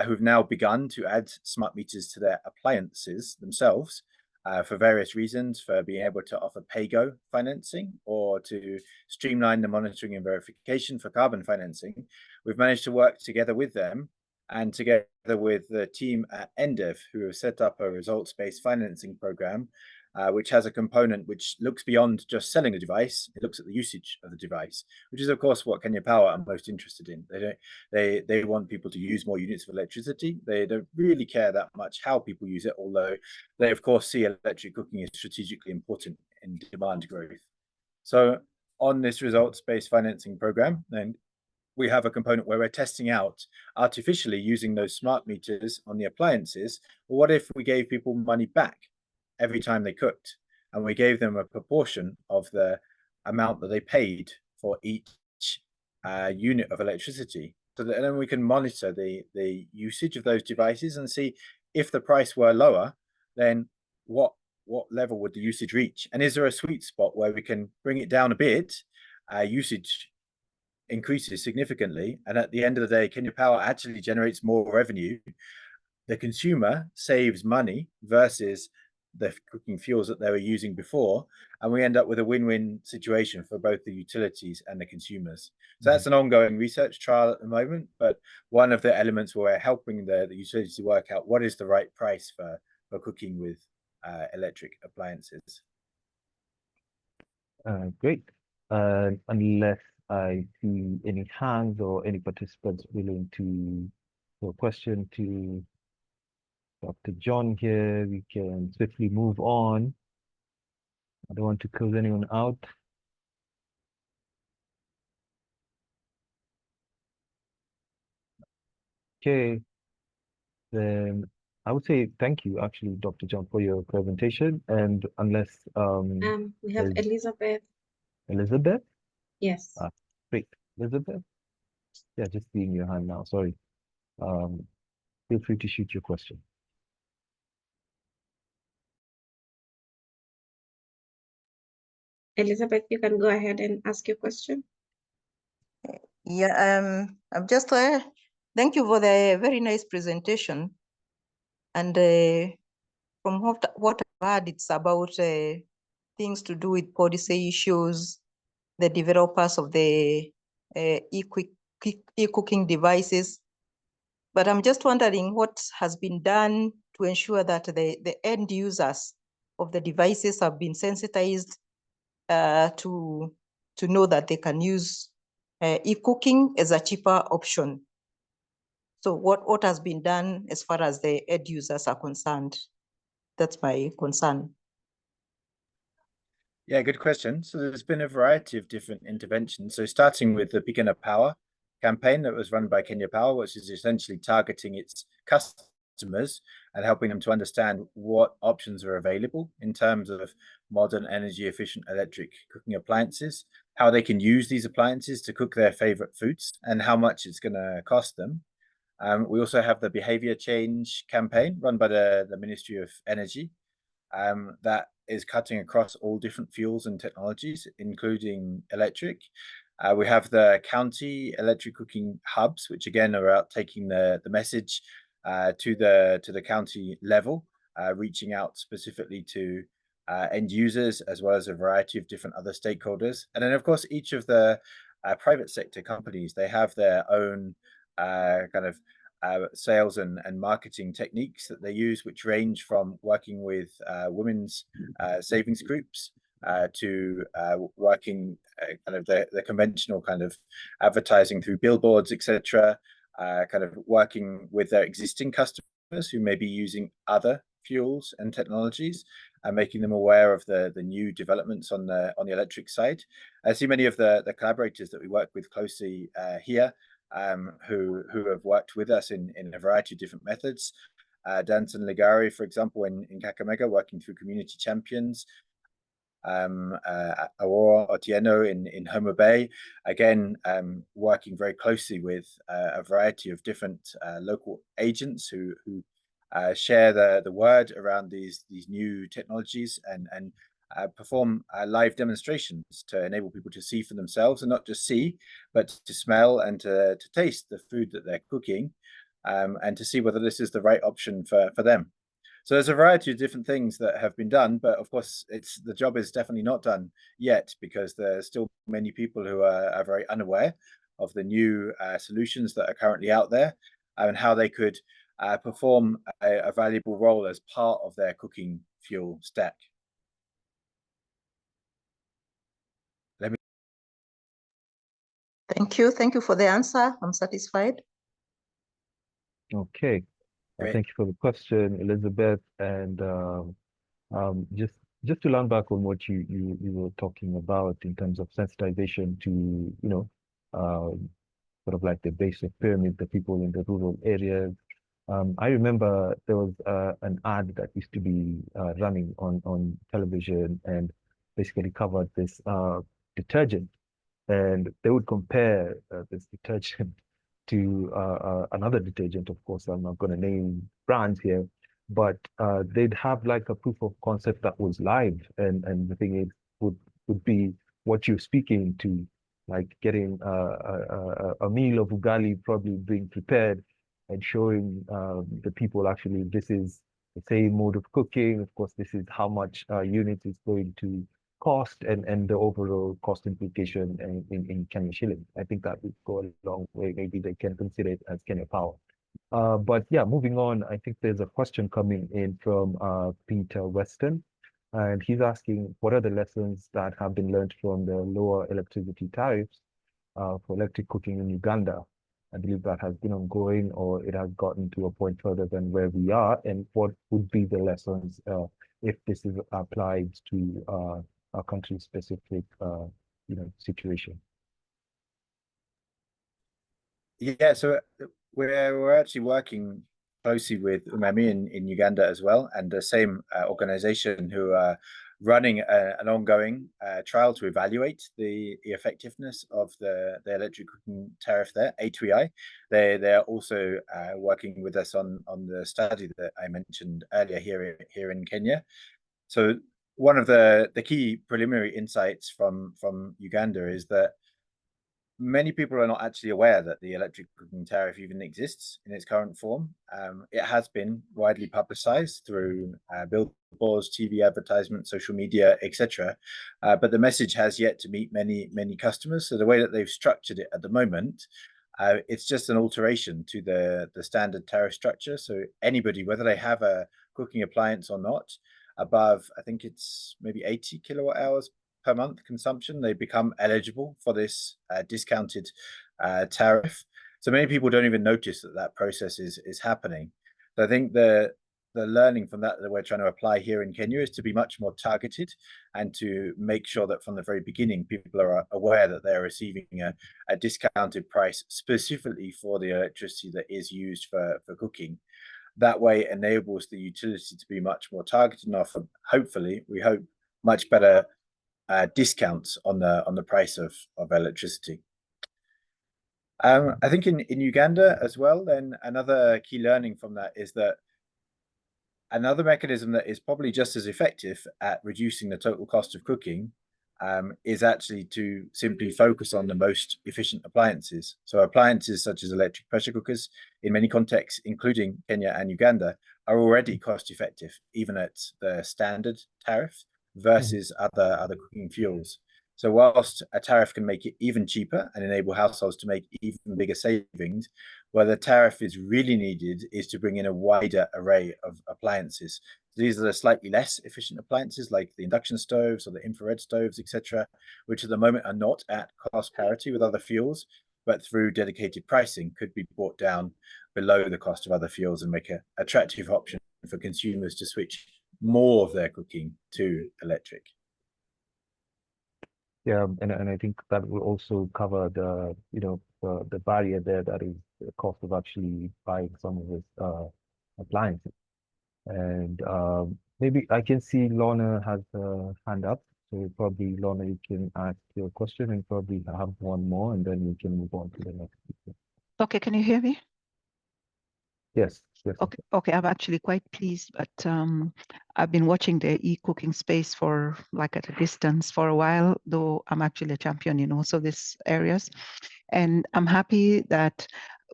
who've now begun to add smart meters to their appliances themselves for various reasons, for being able to offer pay-go financing or to streamline the monitoring and verification for carbon financing. We've managed to work together with them and together with the team at NDEV, who have set up a results-based financing program which has a component which looks beyond just selling a device. It looks at the usage of the device, which is, of course, what Kenya Power are most interested in. They want people to use more units of electricity. They don't really care that much how people use it, although they, of course, see electric cooking as strategically important in demand growth. So on this results-based financing program, then we have a component where we're testing out artificially using those smart meters on the appliances. Well, what if we gave people money back every time they cooked, and we gave them a proportion of the amount that they paid for each unit of electricity, so that then we can monitor the usage of those devices and see if the price were lower, then what level would the usage reach, and is there a sweet spot where we can bring it down a bit, usage increases significantly, and at the end of the day, Kenya Power actually generates more revenue. The consumer saves money versus the cooking fuels that they were using before, and we end up with a win-win situation for both the utilities and the consumers. So that's an ongoing research trial at the moment, but one of the elements where we're helping the utilities to work out what is the right price for cooking with electric appliances. Great. Unless I see any hands or any participants willing to for a question to Dr. John here, we can swiftly move on. I don't want to close anyone out. Okay, then I would say thank you, actually, Dr. John, for your presentation. And unless we have Elizabeth. Elizabeth? Yes. Great. Elizabeth? Yeah, just seeing your hand now. Sorry. Feel free to shoot your question. Elizabeth, you can go ahead and ask your question. Yeah, I'm just thank you for the very nice presentation. And from what I've heard, it's about things to do with policy issues, the developers of the e-quick e-cooking devices. But I'm just wondering what has been done to ensure that the end users of the devices have been sensitized to know that they can use e-cooking as a cheaper option. So what has been done as far as the end users are concerned? That's my concern. Yeah, good question. So there's been a variety of different interventions. So starting with the Beginner Power campaign that was run by Kenya Power, which is essentially targeting its customers and helping them to understand what options are available in terms of modern energy efficient electric cooking appliances, how they can use these appliances to cook their favorite foods, and how much it's going to cost them. We also have the Behavior Change campaign run by the Ministry of Energy, that is cutting across all different fuels and technologies, including electric. We have the county electric cooking hubs, which again are out taking the message to the county level, reaching out specifically to end users, as well as a variety of different other stakeholders. And then, of course, each of the private sector companies, they have their own kind of sales and marketing techniques that they use, which range from working with women's savings groups to working kind of the conventional kind of advertising through billboards, etc., kind of working with their existing customers who may be using other fuels and technologies, and making them aware of the new developments on the electric side. I see many of the collaborators that we work with closely here, who have worked with us in a variety of different methods. Danton Ligari, for example, in Kakamega, working through community champions. Aurora Otieno in Homer Bay, again, working very closely with a variety of different local agents who share the word around these new technologies and perform live demonstrations to enable people to see for themselves, and not just see, but to smell and to taste the food that they're cooking, and to see whether this is the right option for them. So there's a variety of different things that have been done, but of course, the job is definitely not done yet, because there's still many people who are very unaware of the new solutions that are currently out there, and how they could perform a valuable role as part of their cooking fuel stack. Thank you for the answer. I'm satisfied. Okay. Thank you for the question, Elizabeth. And just to learn back on what you were talking about in terms of sensitization to, sort of like the base of pyramid, the people in the rural areas. I remember there was an ad that used to be running on television, and basically covered this detergent, and they would compare this detergent to another detergent. Of course, I'm not going to name brands here, but they'd have like a proof of concept that was live, and the thing is would be what you're speaking to, like getting a meal of ugali probably being prepared and showing the people actually this is the same mode of cooking. Of course, this is how much units is going to cost, and the overall cost implication in Kenya shilling. I think that would go a long way. Maybe they can consider it as Kenya power. But yeah, moving on, I think there's a question coming in from Peter Weston, and he's asking, what are the lessons that have been learned from the lower electricity tariffs for electric cooking in Uganda? I believe that has been ongoing, or it has gotten to a point further than where we are, and what would be the lessons if this is applied to a country-specific situation? Yeah, so we're actually working closely with Umami in Uganda as well, and the same organization who are running an ongoing trial to evaluate the effectiveness of the electric cooking tariff there, A2EI. They're also working with us on the study that I mentioned earlier here in Kenya. So one of the key preliminary insights from Uganda is that many people are not actually aware that the electric cooking tariff even exists in its current form. It has been widely publicized through billboards, TV advertisements, social media, etc. But the message has yet to meet many customers. So the way that they've structured it at the moment It's just an alteration to the standard tariff structure. So anybody, whether they have a cooking appliance or not, above, I think it's maybe 80 kilowatt hours per month consumption, they become eligible for this discounted tariff. So many people don't even notice that that process is happening. So I think the learning from that we're trying to apply here in Kenya is to be much more targeted and to make sure that from the very beginning, people are aware that they're receiving a discounted price specifically for the electricity that is used for cooking. That way enables the utility to be much more targeted and offer, hopefully, we hope, much better discounts on the price of electricity. I think in Uganda as well, then another key learning from that is that another mechanism that is probably just as effective at reducing the total cost of cooking is actually to simply focus on the most efficient appliances. So appliances such as electric pressure cookers, in many contexts, including Kenya and Uganda, are already cost effective, even at the standard tariff versus other cooking fuels. So whilst a tariff can make it even cheaper and enable households to make even bigger savings, where the tariff is really needed is to bring in a wider array of appliances. These are the slightly less efficient appliances like the induction stoves or the infrared stoves, etc., which at the moment are not at cost parity with other fuels, but through dedicated pricing could be brought down below the cost of other fuels and make an attractive option for consumers to switch more of their cooking to electric. Yeah, and I think that will also cover the the barrier there, that is the cost of actually buying some of this appliances. And maybe I can see Lorna has a hand up, so probably Lorna, you can ask your question and probably have one more, and then we can move on to the next speaker. Okay, can you hear me? Yes. Okay, I'm actually quite pleased, but I've been watching the e-cooking space for like at a distance for a while, though I'm actually a champion in also these areas. And I'm happy that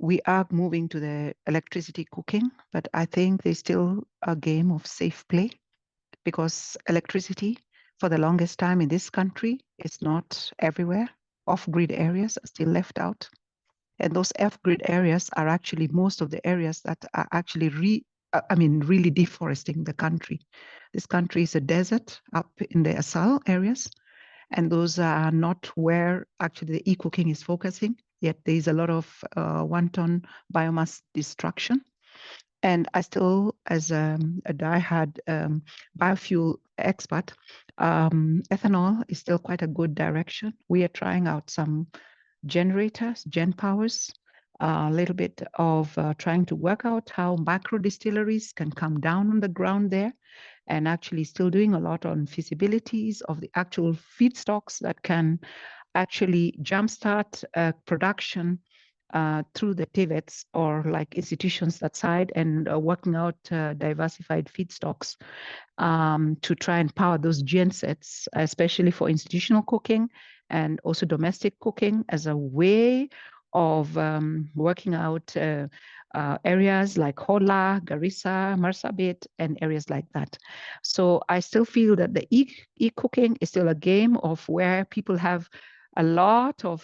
we are moving to the electricity cooking, but I think there's still a game of safe play, because electricity for the longest time in this country is not everywhere. Off-grid areas are still left out. And those off-grid areas are actually most of the areas that are actually really deforesting the country. This country is a desert up in the Assal areas, and those are not where actually the e-cooking is focusing, yet there is a lot of wanton biomass destruction. And I still, as a die-hard biofuel expert, ethanol is still quite a good direction. We are trying out some generators, gen powers, a little bit of trying to work out how macro distilleries can come down on the ground there, and actually still doing a lot on feasibilities of the actual feedstocks that can actually jumpstart production through the TVETs or like institutions that side, and working out diversified feedstocks to try and power those gensets, especially for institutional cooking and also domestic cooking, as a way of working out areas like Hola, Garissa, Marsabit, and areas like that. So I still feel that the e-cooking is still a game of where people have a lot of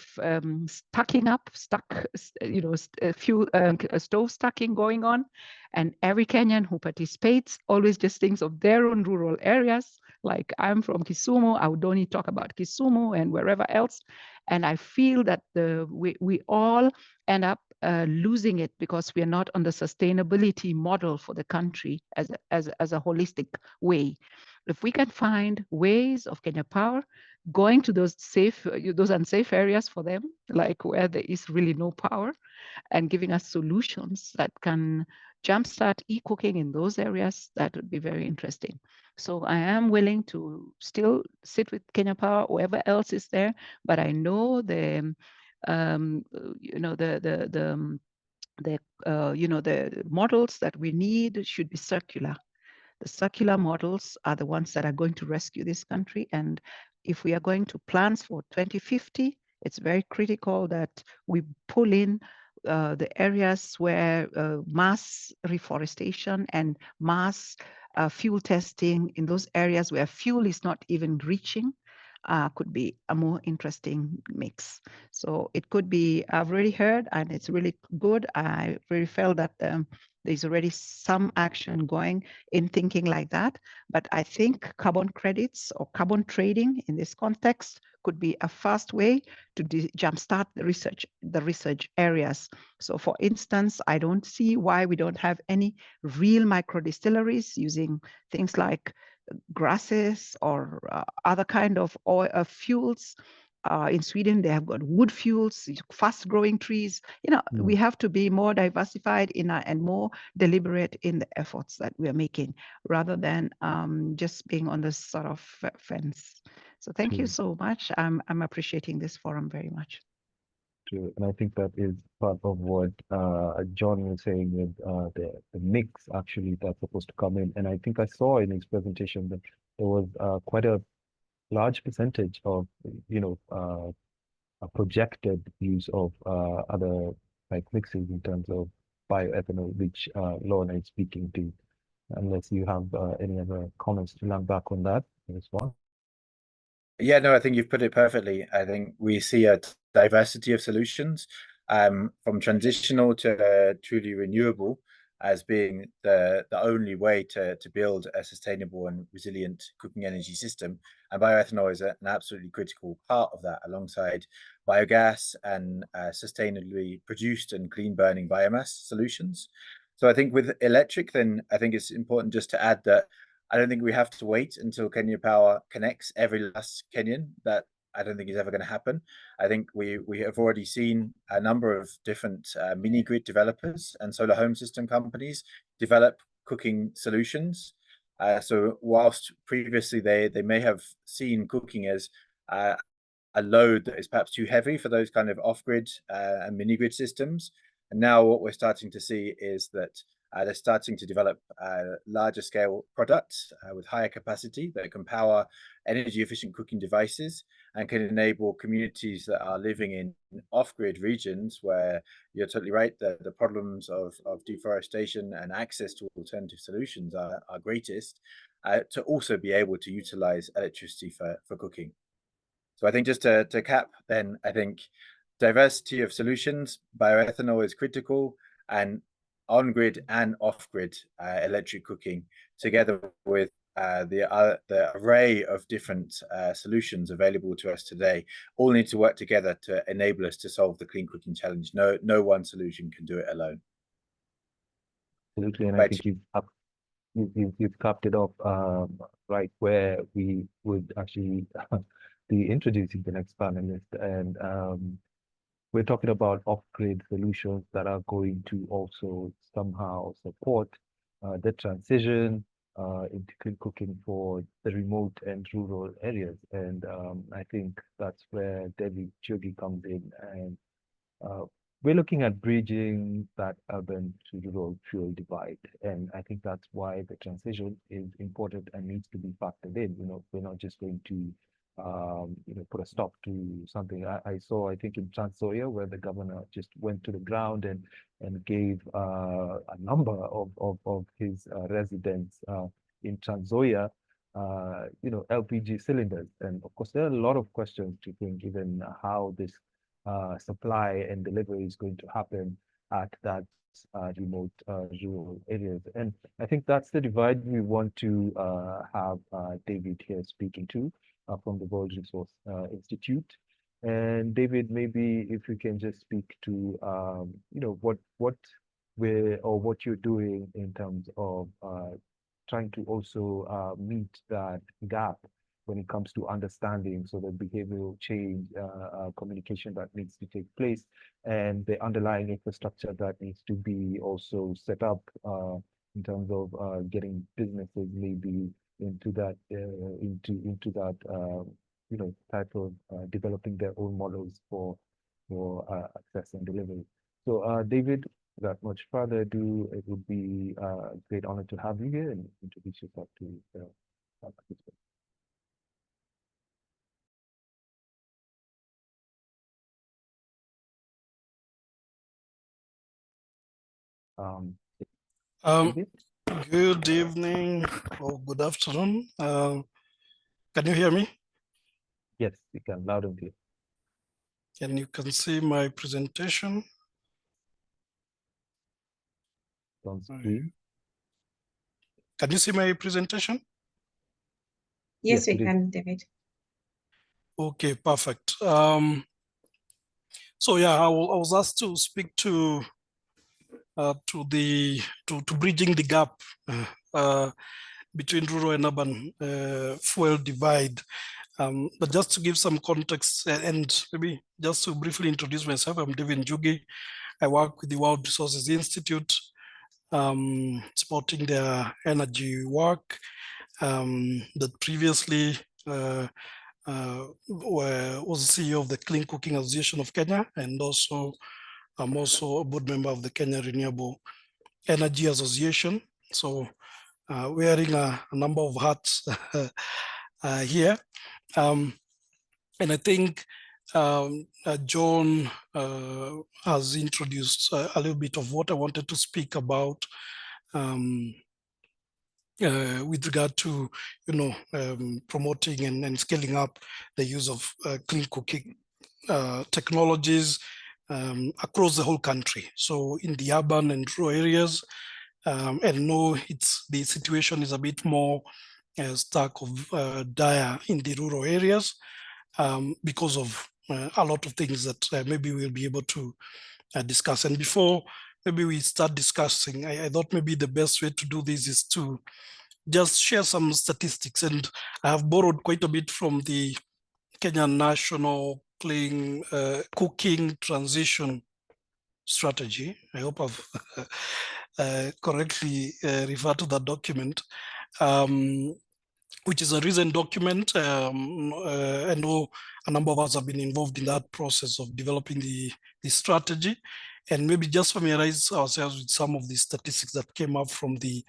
stove stacking going on, and every Kenyan who participates always just thinks of their own rural areas. Like, I'm from Kisumu, I would only talk about Kisumu and wherever else, and I feel that we all end up losing it because we are not on the sustainability model for the country as a holistic way. If we can find ways of Kenya Power going to those unsafe areas for them, like where there is really no power, and giving us solutions that can jumpstart e-cooking in those areas, that would be very interesting. So I am willing to still sit with Kenya Power, whoever else is there, but I know the models that we need should be circular. The circular models are the ones that are going to rescue this country. And if we are going to plans for 2050, it's very critical that we pull in the areas where mass reforestation and mass fuel testing in those areas where fuel is not even reaching could be a more interesting mix. So it could be, I've already heard, and it's really good. I really felt that there's already some action going in thinking like that. But I think carbon credits or carbon trading in this context could be a fast way to jumpstart the research areas. So for instance, I don't see why we don't have any real micro distilleries using things like grasses or other kind of oil fuels. In Sweden, they have got wood fuels, fast-growing trees. You know, we have to be more diversified and more deliberate in the efforts that we are making, rather than just being on this sort of fence. So thank you so much. I'm appreciating this forum very much. True. And I think that is part of what John was saying with the mix actually that's supposed to come in. And I think I saw in his presentation that there was quite a large percentage of, a projected use of other like mixes in terms of bioethanol, which Lorna is speaking to. Unless you have any other comments to land back on that as well. Yeah, no, I think you've put it perfectly. I think we see a diversity of solutions, from transitional to truly renewable, as being the only way to build a sustainable and resilient cooking energy system. And bioethanol is an absolutely critical part of that, alongside biogas and sustainably produced and clean burning biomass solutions. So I think with electric, then I think it's important just to add that I don't think we have to wait until Kenya Power connects every last Kenyan. That I don't think is ever going to happen. I think we have already seen a number of different mini grid developers and solar home system companies develop cooking solutions. So whilst previously they may have seen cooking as a load that is perhaps too heavy for those kind of off-grid and mini-grid systems, and now what we're starting to see is that they're starting to develop larger scale products with higher capacity that can power energy efficient cooking devices and can enable communities that are living in off-grid regions, where you're totally right, the problems of deforestation and access to alternative solutions are greatest, to also be able to utilize electricity for cooking. So I think just to cap, then I think diversity of solutions, bioethanol is critical, and on-grid and off-grid electric cooking, together with the array of different solutions available to us today, all need to work together to enable us to solve the clean cooking challenge. No one solution can do it alone. Absolutely, and I think you've capped it off right where we would actually be introducing the next panelist, and we're talking about off-grid solutions that are going to also somehow support the transition into clean cooking for the remote and rural areas. And I think that's where David Chogi comes in, and we're looking at bridging that urban to rural fuel divide. And I think that's why the transition is important and needs to be factored in. We're not just going to put a stop to something. I saw, I think in Trans Nzoia, where the governor just went to the ground and gave a number of his residents in Trans Nzoia, LPG cylinders. And of course, there are a lot of questions to think, even how this supply and delivery is going to happen at that remote rural areas. And I think that's the divide we want to have David here speaking to from the World Resource Institute. And David, maybe if you can just speak to what you're doing in terms of trying to also meet that gap when it comes to understanding, so the behavioral change, communication that needs to take place, and the underlying infrastructure that needs to be also set up in terms of getting businesses maybe into that type of developing their own models for access and delivery. So David, without much further ado, it would be a great honor to have you here and introduce yourself to the participants. Good evening or good afternoon. Can you hear me? Yes, you can, loud and clear. And you can see my presentation. On screen. Can you see my presentation? Yes, Yes, we it is. can, David. Okay, perfect. So yeah, I was asked to speak to bridging the gap between rural and urban fuel divide. But just to give some context and maybe just to briefly introduce myself, I'm David Njugi. I work with the World Resources Institute, supporting their energy work. That previously was CEO of the Clean Cooking Association of Kenya, and also I'm also a board member of the Kenya Renewable Energy Association. So wearing a number of hats here. And I think John has introduced a little bit of what I wanted to speak about with regard to, promoting and scaling up the use of clean cooking technologies across the whole country. So in the urban and rural areas, and no, the situation is a bit more stark of dire in the rural areas because of a lot of things that maybe we'll be able to discuss. And before maybe we start discussing, I thought maybe the best way to do this is to just share some statistics. And I have borrowed quite a bit from the Kenya National Clean Cooking Transition Strategy. I hope I've correctly referred to that document, which is a recent document. I know a number of us have been involved in that process of developing the strategy, and maybe just familiarize ourselves with some of the statistics that came up from the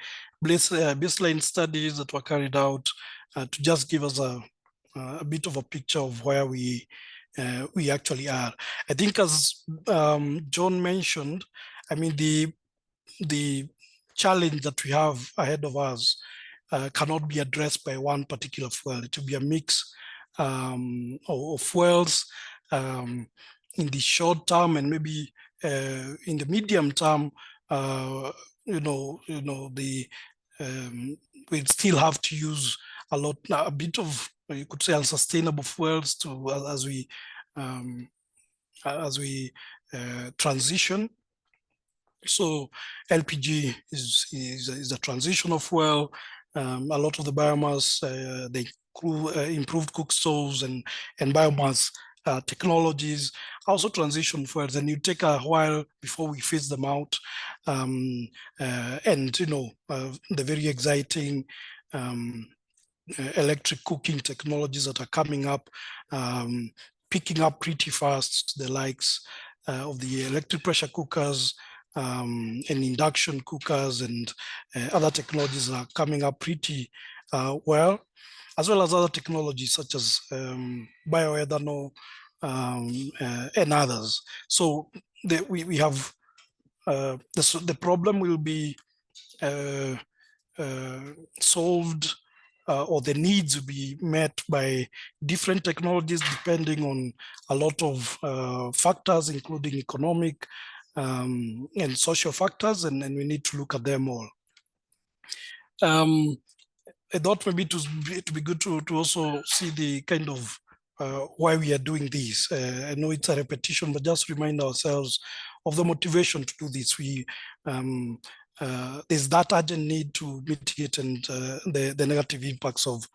baseline studies that were carried out to just give us a bit of a picture of where we actually are. I think, as John mentioned, I mean, the challenge that we have ahead of us cannot be addressed by one particular fuel. It will be a mix of fuels in the short term, and maybe in the medium term. We still have to use a bit of, you could say, unsustainable fuels to as we transition. So LPG is a transitional fuel. A lot of the biomass, they improved cook stoves and biomass technologies, also transition fuels, and you take a while before we phase them out. And the very exciting electric cooking technologies that are coming up, picking up pretty fast, the likes of the electric pressure cookers, and induction cookers, and other technologies are coming up pretty well, as well as other technologies such as bioethanol and others. So we have the problem will be solved, or the needs will be met by different technologies depending on a lot of factors, including economic and social factors, and we need to look at them all. I thought maybe to be good to also see the kind of why we are doing this. I know it's a repetition, but just remind ourselves of the motivation to do this. There's that urgent need to mitigate and the negative impacts of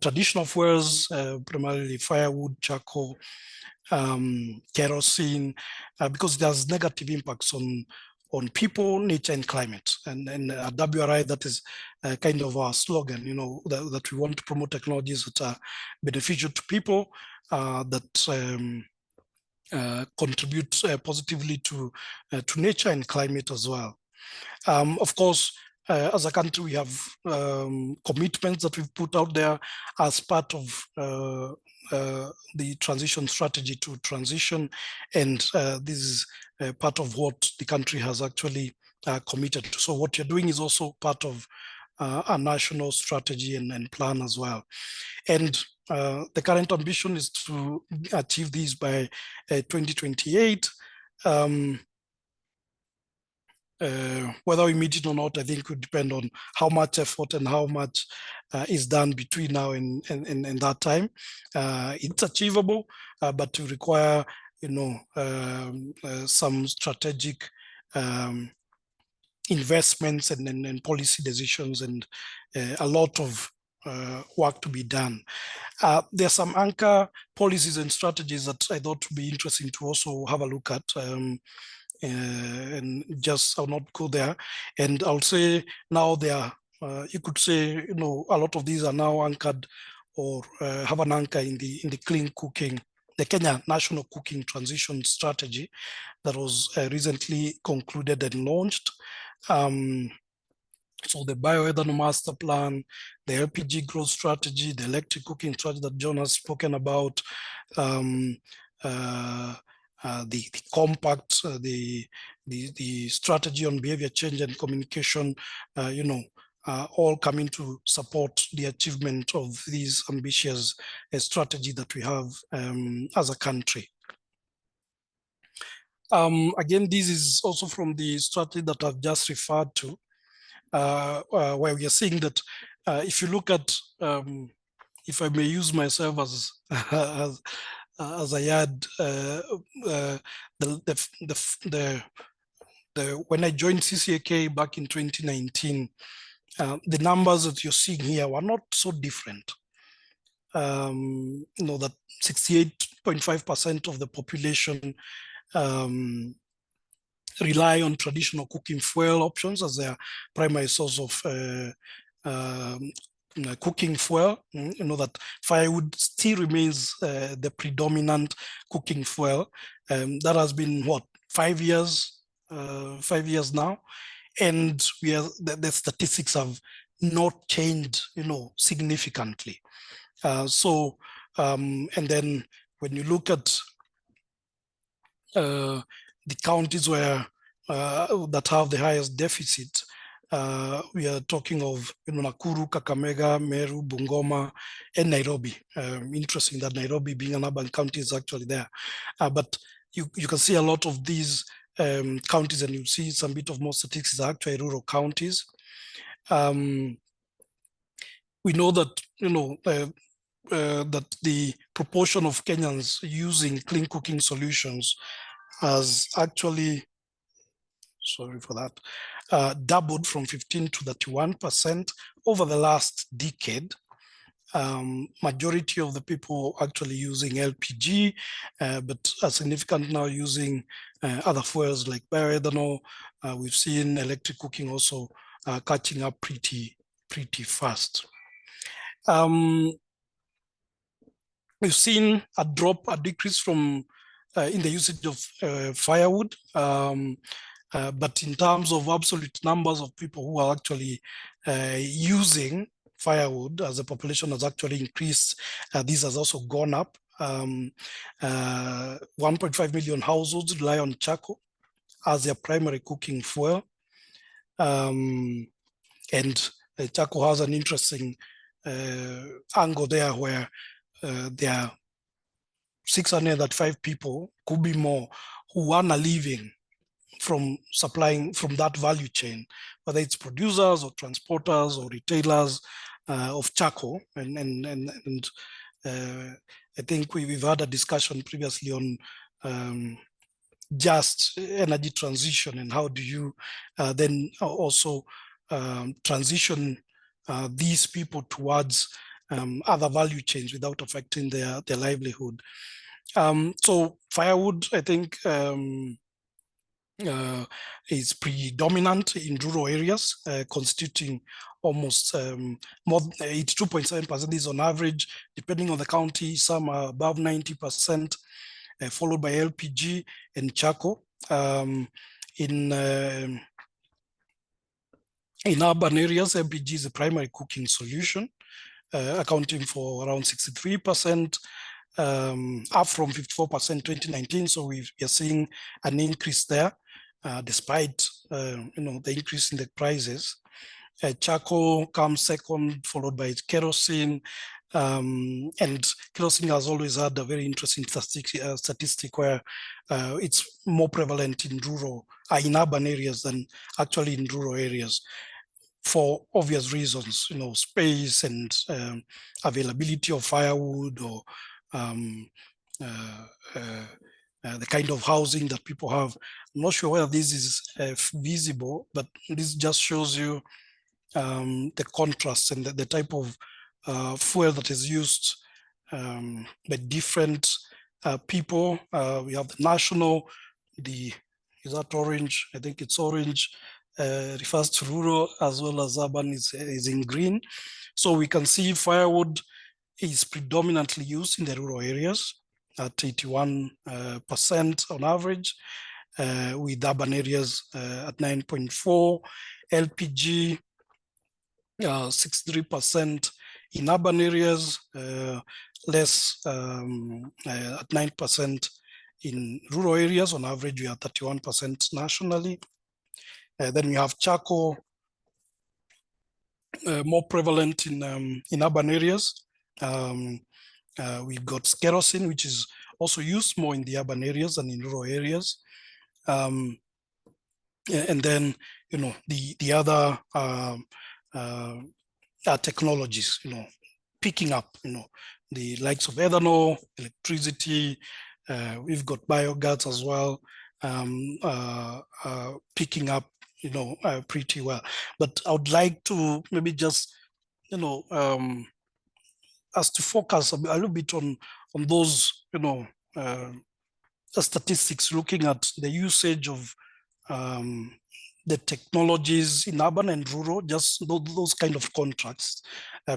traditional fuels, primarily firewood, charcoal, kerosene, because it has negative impacts on people, nature, and climate. And at WRI, that is kind of our slogan, that we want to promote technologies that are beneficial to people, that contribute positively to nature and climate as well. Of course, as a country, we have commitments that we've put out there as part of the transition strategy to transition, and this is part of what the country has actually committed to. So what you're doing is also part of a national strategy and plan as well. And The current ambition is to achieve these by 2028. Whether we meet it or not, I think would depend on how much effort and how much is done between now and that time. It's achievable, but to require, some strategic investments and policy decisions, and a lot of work to be done. There are some anchor policies and strategies that I thought would be interesting to also have a look at. And just I'll not go there. And I'll say now you could say, a lot of these are now anchored or have an anchor in the clean cooking, the Kenya National Cooking Transition Strategy that was recently concluded and launched. So the bioethanol master plan, the LPG growth strategy, the electric cooking strategy that John has spoken about, the compact, the strategy on behavior change and communication, all coming to support the achievement of these ambitious strategy that we have as a country. Again, this is also from the strategy that I've just referred to, where we are seeing that if you look at, if I may use myself as as a yard, when I joined CCAK back in 2019, the numbers that you're seeing here were not so different. That 68.5% of the population rely on traditional cooking fuel options as their primary source of cooking fuel. That firewood still remains the predominant cooking fuel. That has been 5 years now, and the statistics have not changed significantly. And then when you look at the counties where that have the highest deficit, we are talking of Nakuru, Kakamega, Meru, Bungoma, and Nairobi. Interesting that Nairobi, being an urban county, is actually there. But you can see a lot of these counties, and you see some bit of more statistics are actually rural counties. We know that that the proportion of Kenyans using clean cooking solutions has actually, sorry for that, doubled from 15 to 31% over the last decade. Majority of the people actually using LPG, but a significant now using other fuels like bioethanol. We've seen electric cooking also catching up pretty fast. We've seen a decrease from in the usage of firewood, but in terms of absolute numbers of people who are actually using firewood, as the population has actually increased, this has also gone up. 1.5 million households rely on charcoal as their primary cooking fuel. And charcoal has an interesting angle there, where there are 605 people, could be more, who earn a living from supplying from that value chain, whether it's producers or transporters or retailers of charcoal. And I think we've had a discussion previously on just energy transition, and how do you then also transition these people towards other value chains without affecting their livelihood. So firewood, I think, is predominant in rural areas, constituting almost more 82.7% is on average, depending on the county. Some are above 90%, followed by LPG and charcoal. In urban areas, LPG is the primary cooking solution, accounting for around 63%, up from 54% in 2019. So we are seeing an increase there, despite the increase in the prices. Charcoal comes second, followed by kerosene, And kerosene has always had a very interesting statistic where it's more prevalent in in urban areas than actually in rural areas, for obvious reasons, space and availability of firewood, or the kind of housing that people have. I'm not sure whether this is visible, but this just shows you the contrast and the type of fuel that is used by different people. We have the national, is that orange? I think it's orange. Refers to rural as well as urban is in green. So we can see firewood is predominantly used in the rural areas at 81% on average, with urban areas at 9.4, LPG 63% in urban areas, less at 9% in rural areas. On average, we are 31% nationally. Then we have charcoal, more prevalent in urban areas. We've got kerosene, which is also used more in the urban areas than in rural areas. And then, the other technologies, picking up, the likes of ethanol, electricity. We've got biogas as well, picking up, pretty well. But I would like to maybe just, us to focus a little bit on those, statistics, looking at the usage of the technologies in urban and rural, just those kind of contracts,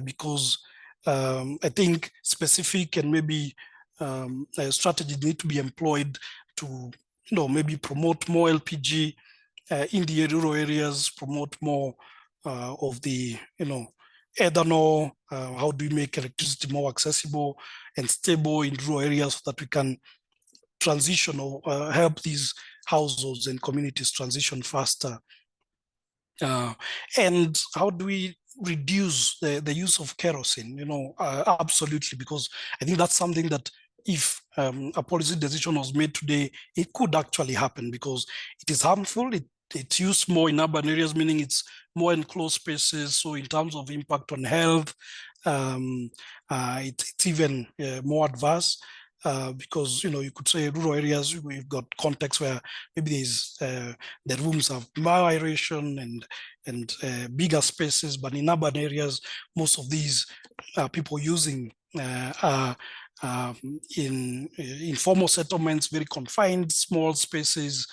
because I think specific and maybe strategies need to be employed to, maybe promote more LPG in the rural areas, promote more of the, ethanol. How do we make electricity more accessible and stable in rural areas so that we can transition or help these households and communities transition faster? And how do we reduce the use of kerosene? Absolutely, because I think that's something that if a policy decision was made today, it could actually happen, because it is harmful. It's used more in urban areas, meaning it's more enclosed spaces. So in terms of impact on health, it's even more adverse. Because you could say rural areas, we've got contexts where maybe there's the rooms have more aeration and bigger spaces, but in urban areas, most of these people using are in informal settlements, very confined small spaces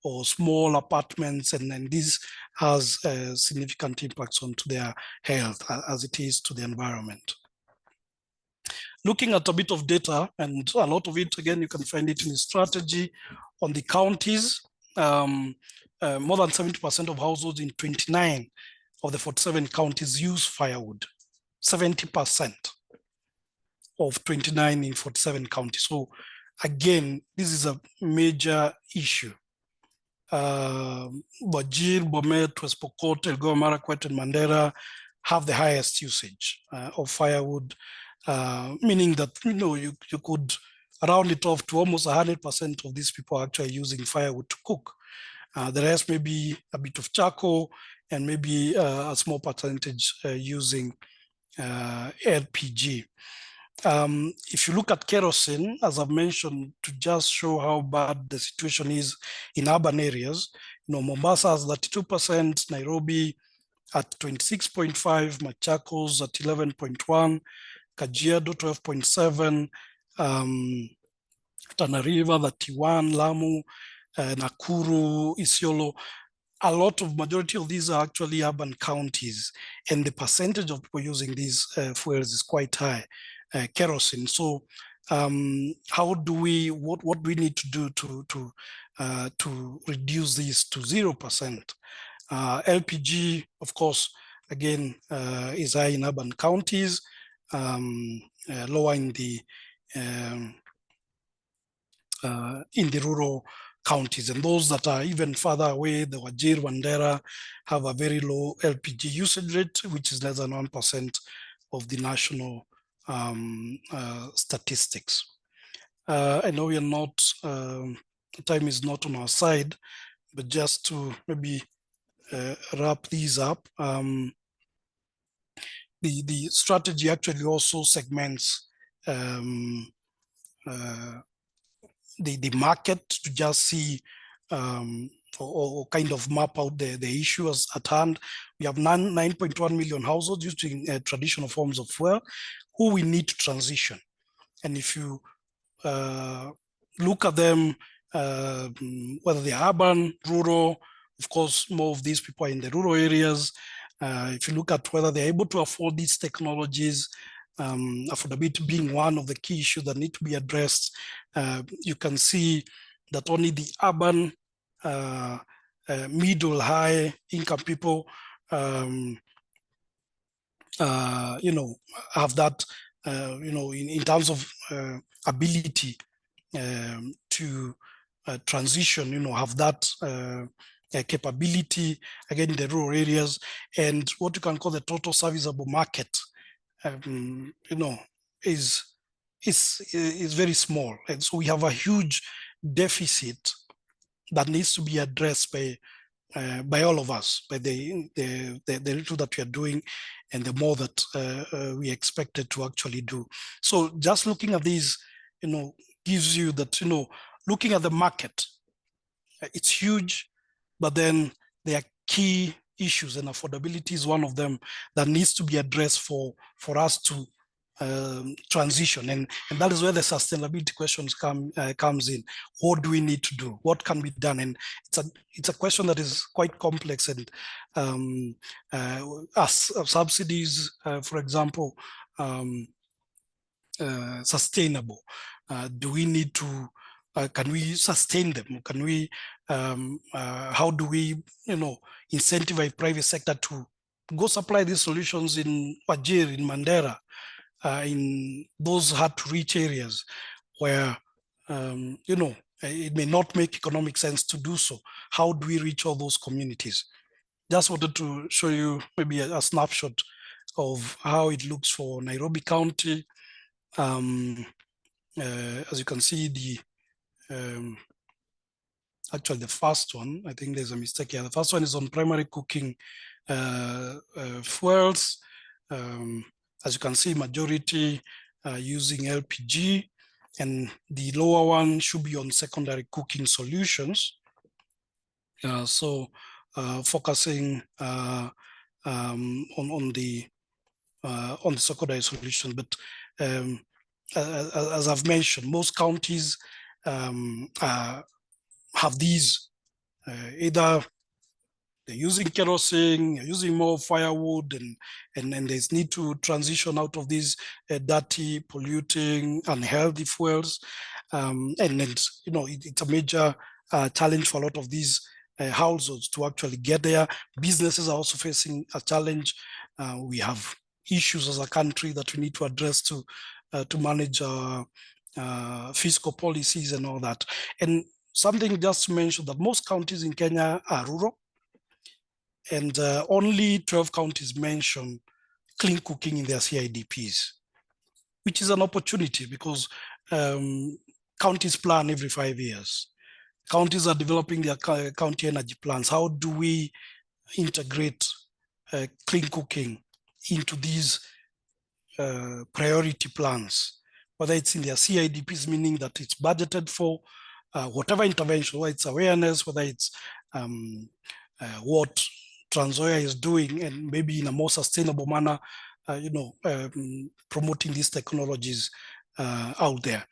or small apartments, and this has significant impacts onto their health as it is to the environment. Looking at a bit of data, and a lot of it, again, you can find it in the strategy on the counties. More than 70% of households in 29 of the 47 counties use firewood. 70% of 29 in 47 counties. So again, this is a major issue. Wajir, Bomet, West Pokot, Elgeyo Marakwet, and Mandera have the highest usage of firewood, meaning that you could round it off to almost 100% of these people are actually using firewood to cook. The rest may be a bit of charcoal, and maybe a small percentage using LPG. If you look at kerosene, as I've mentioned, to just show how bad the situation is in urban areas, Mombasa has 32%, Nairobi at 26.5, Machakos at 11.1, Kajiado 12.7, Tana River 31, Lamu, Nakuru, Isiolo. A lot of majority of these are actually urban counties, and the percentage of people using these fuels is quite high, kerosene. So how do we, what do we need to do to reduce this to 0%? LPG, of course, again, is high in urban counties, lower in the rural counties, and those that are even further away, the Wajir, Mandera, have a very low LPG usage rate, which is less than 1% of the national statistics. I know we are not, time is not on our side, but just to maybe wrap these up, the strategy actually also segments the market to just see or kind of map out the issues at hand. We have 9.1 million households using traditional forms of fuel who we need to transition. And if you look at them, whether they're urban, rural, of course, more of these people are in the rural areas. If you look at whether they're able to afford these technologies, affordability being one of the key issues that need to be addressed, you can see that only the urban, middle, high income people, have that, in terms of ability to transition, have that capability, again, in the rural areas, and what you can call the total serviceable market, is very small. And so we have a huge deficit that needs to be addressed by all of us, by the little that we are doing and the more that we expected to actually do. So just looking at these, gives you that, looking at the market, it's huge, but then there are key issues, and affordability is one of them that needs to be addressed for us to transition, and that is where the sustainability questions comes in. What do we need to do? What can be done? And it's a question that is quite complex. And as subsidies, for example, sustainable? Do we need to? Can we sustain them? Can we? How do we, incentivize private sector to go supply these solutions in Wajir, in Mandera, in those hard to reach areas where, it may not make economic sense to do so? How do we reach all those communities? Just wanted to show you maybe a snapshot of how it looks for Nairobi County. As you can see, actually the first one, I think there's a mistake here. The first one is on primary cooking fuels. As you can see, majority using LPG, and the lower one should be on secondary cooking solutions. So focusing on the secondary solutions. But as I've mentioned, most counties have these, either they're using kerosene, they're using more firewood, and there's need to transition out of these dirty, polluting, unhealthy fuels. And it's a major challenge for a lot of these households to actually get there. Businesses are also facing a challenge. We have issues as a country that we need to address to manage fiscal policies and all that. And something just to mention that most counties in Kenya are rural, and only 12 counties mention clean cooking in their CIDPs, which is an opportunity because counties plan every 5 years. Counties are developing their county energy plans. How do we integrate clean cooking into these priority plans, whether it's in their CIDPs, meaning that it's budgeted for whatever intervention, whether it's awareness, whether it's what Trans Nzoia is doing, and maybe in a more sustainable manner, promoting these technologies out there.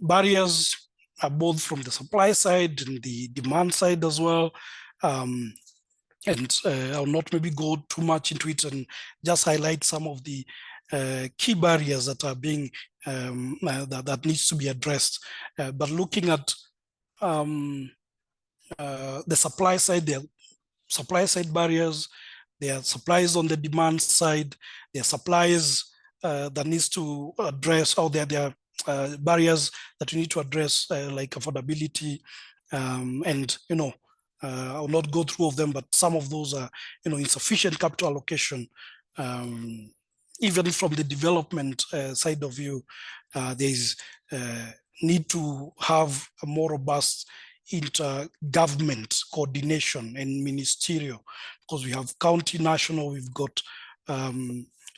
Barriers are both from the supply side and the demand side as well. And I'll not maybe go too much into it, and just highlight some of the key barriers that are being that needs to be addressed. But looking at the supply side, there are supply side barriers, there are supplies on the demand side, there are supplies that needs to address, or there are barriers that we need to address, like affordability, and I'll not go through all of them, but some of those are insufficient capital allocation even from the development side of view, there is need to have a more robust inter-government coordination and ministerial, because we have county, national, we've got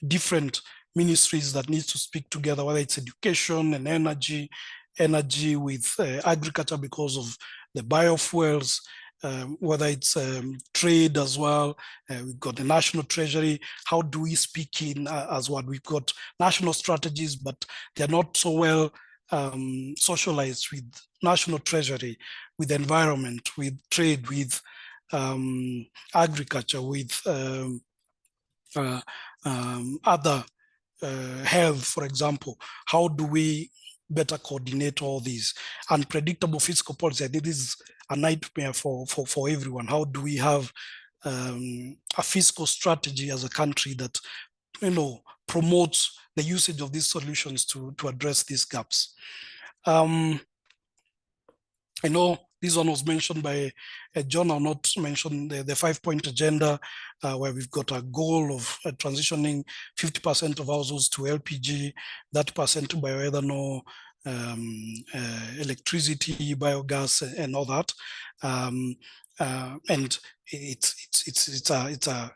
different ministries that need to speak together, whether it's education and energy with agriculture because of the biofuels, whether it's trade as well. We've got the national treasury. How do we speak in as what? We've got national strategies, but they're not so well socialized with national treasury, with environment, with trade, with agriculture, with other health, for example. How do we better coordinate all these? Unpredictable fiscal policy, I think this is a nightmare for everyone. How do we have a fiscal strategy as a country that, you know, promotes the usage of these solutions to address these gaps? I know this one was mentioned by John. I'll not mention the 5-point agenda, where we've got a goal of transitioning 50% of households to LPG, 30% to bioethanol, electricity, biogas, and all that. And it's a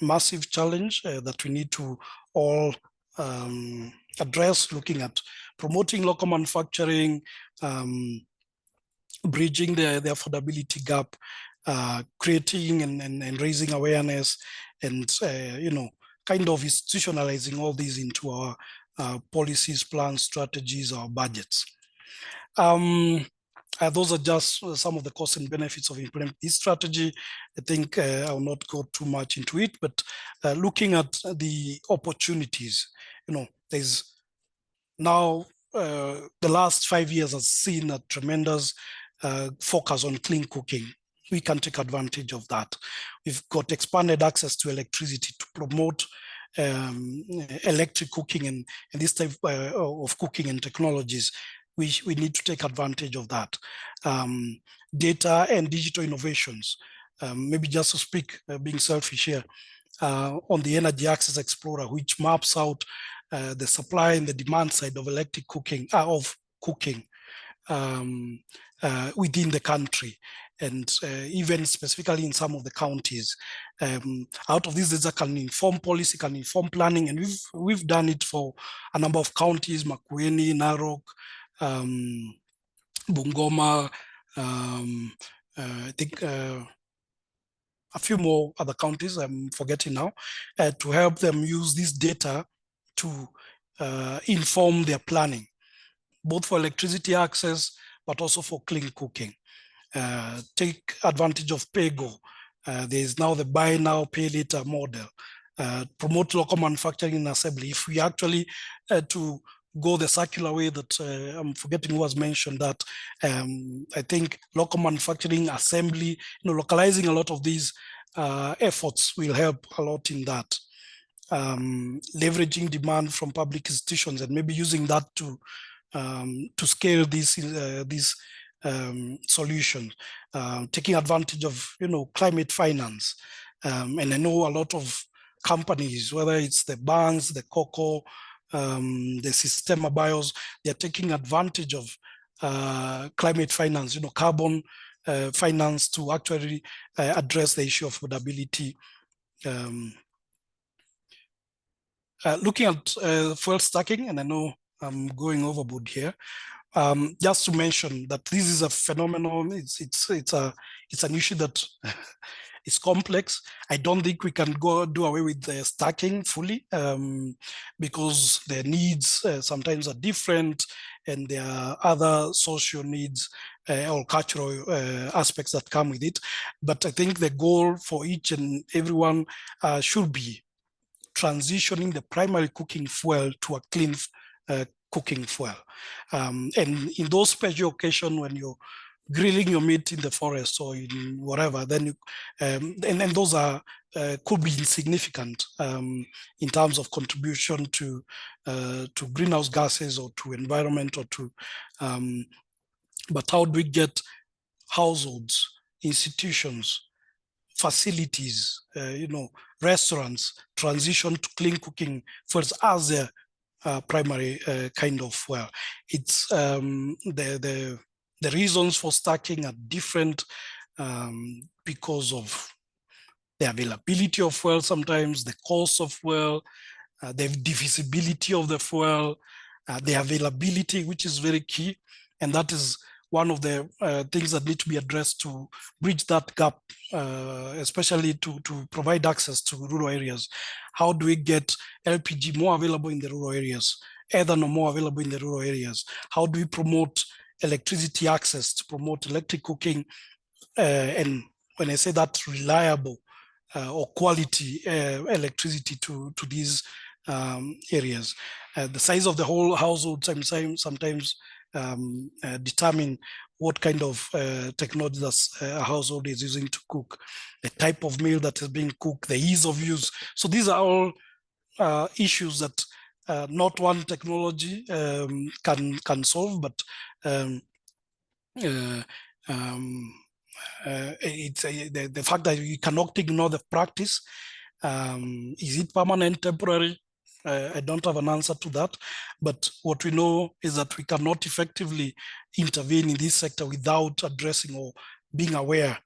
massive challenge that we need to all address, looking at promoting local manufacturing, bridging the affordability gap, creating and raising awareness, and you know, kind of institutionalizing all these into our policies, plans, strategies, our budgets. Those are just some of the costs and benefits of implementing this strategy. I think I will not go too much into it, but looking at the opportunities, you know, there's now the last 5 years has seen a tremendous focus on clean cooking. We can take advantage of that. We've got expanded access to electricity to promote electric cooking and this type of cooking and technologies. We need to take advantage of that. Data and digital innovations. Maybe just to speak, being selfish here, on the Energy Access Explorer, which maps out the supply and the demand side of electric cooking, within the country, and even specifically in some of the counties. Out of this data can inform policy, can inform planning, and we've done it for a number of counties: Makueni, Narok, Bungoma, I think a few more other counties I'm forgetting now, to help them use this data to inform their planning, both for electricity access, but also for clean cooking. Take advantage of PEGO. There is now the buy now, pay later model. Promote local manufacturing and assembly. If we actually to go the circular way that I'm forgetting who was mentioned that, I think local manufacturing, assembly, you know, localizing a lot of these efforts will help a lot in that. Leveraging demand from public institutions and maybe using that to scale these solutions, taking advantage of, you know, climate finance. And I know a lot of companies, whether it's the banks, the cocoa, the Sistema Bios, they're taking advantage of climate finance, you know, carbon finance to actually address the issue of affordability. Looking at fuel stacking, and I know I'm going overboard here. Just to mention that this is a phenomenon. It's an issue that is complex. I don't think we can go do away with the stacking fully, because the needs sometimes are different, and there are other social needs or cultural aspects that come with it. But I think the goal for each and everyone should be transitioning the primary cooking fuel to a clean cooking fuel. And in those special occasions when you're grilling your meat in the forest or in whatever, then you, and those are could be insignificant in terms of contribution to greenhouse gases or to environment or to, but how do we get households, institutions, facilities, you know, restaurants transition to clean cooking fuels as their primary kind of fuel. It's the reasons for stacking are different because of the availability of fuel, sometimes the cost of fuel, the divisibility of the fuel, the availability, which is very key. And that is one of the things that need to be addressed to bridge that gap, especially to provide access to rural areas. How do we get LPG more available in the rural areas, ethanol more available in the rural areas? How do we promote electricity access to promote electric cooking? And when I say that, reliable or quality electricity to these areas. The size of the whole household sometimes determine what kind of technology that a household is using to cook, the type of meal that is being cooked, the ease of use. So these are all issues that not one technology can solve, but it's the fact that you cannot ignore the practice. Is it permanent, temporary? I don't have an answer to that. But what we know is that we cannot effectively intervene in this sector without addressing or being aware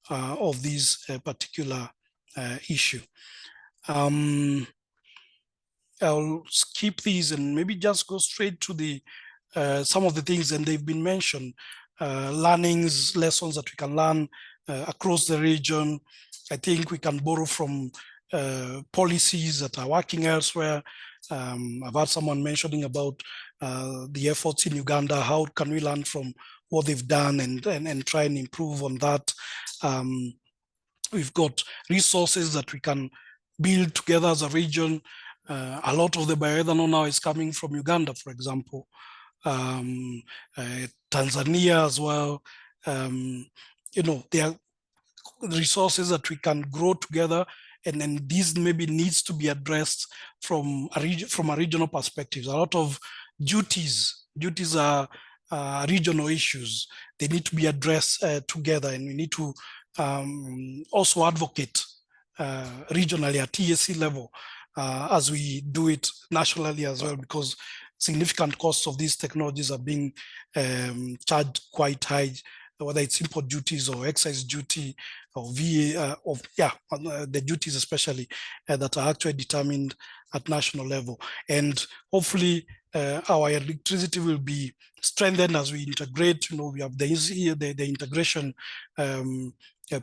of this particular issue. I'll skip these and maybe just go straight to the some of the things, and they've been mentioned. Learnings, lessons that we can learn across the region. I think we can borrow from policies that are working elsewhere. I've heard someone mentioning about the efforts in Uganda. How can we learn from what they've done and try and improve on that? We've got resources that we can build together as a region. A lot of the bioethanol now is coming from Uganda, for example. Tanzania as well. There are resources that we can grow together, and then these maybe needs to be addressed from a regional perspective. A lot of duties are regional issues. They need to be addressed together, and we need to also advocate regionally at TSC level as we do it nationally as well, because significant costs of these technologies are being charged quite high, whether it's import duties or excise duty or VA, the duties especially that are actually determined at national level. And hopefully our electricity will be strengthened as we integrate. We have the integration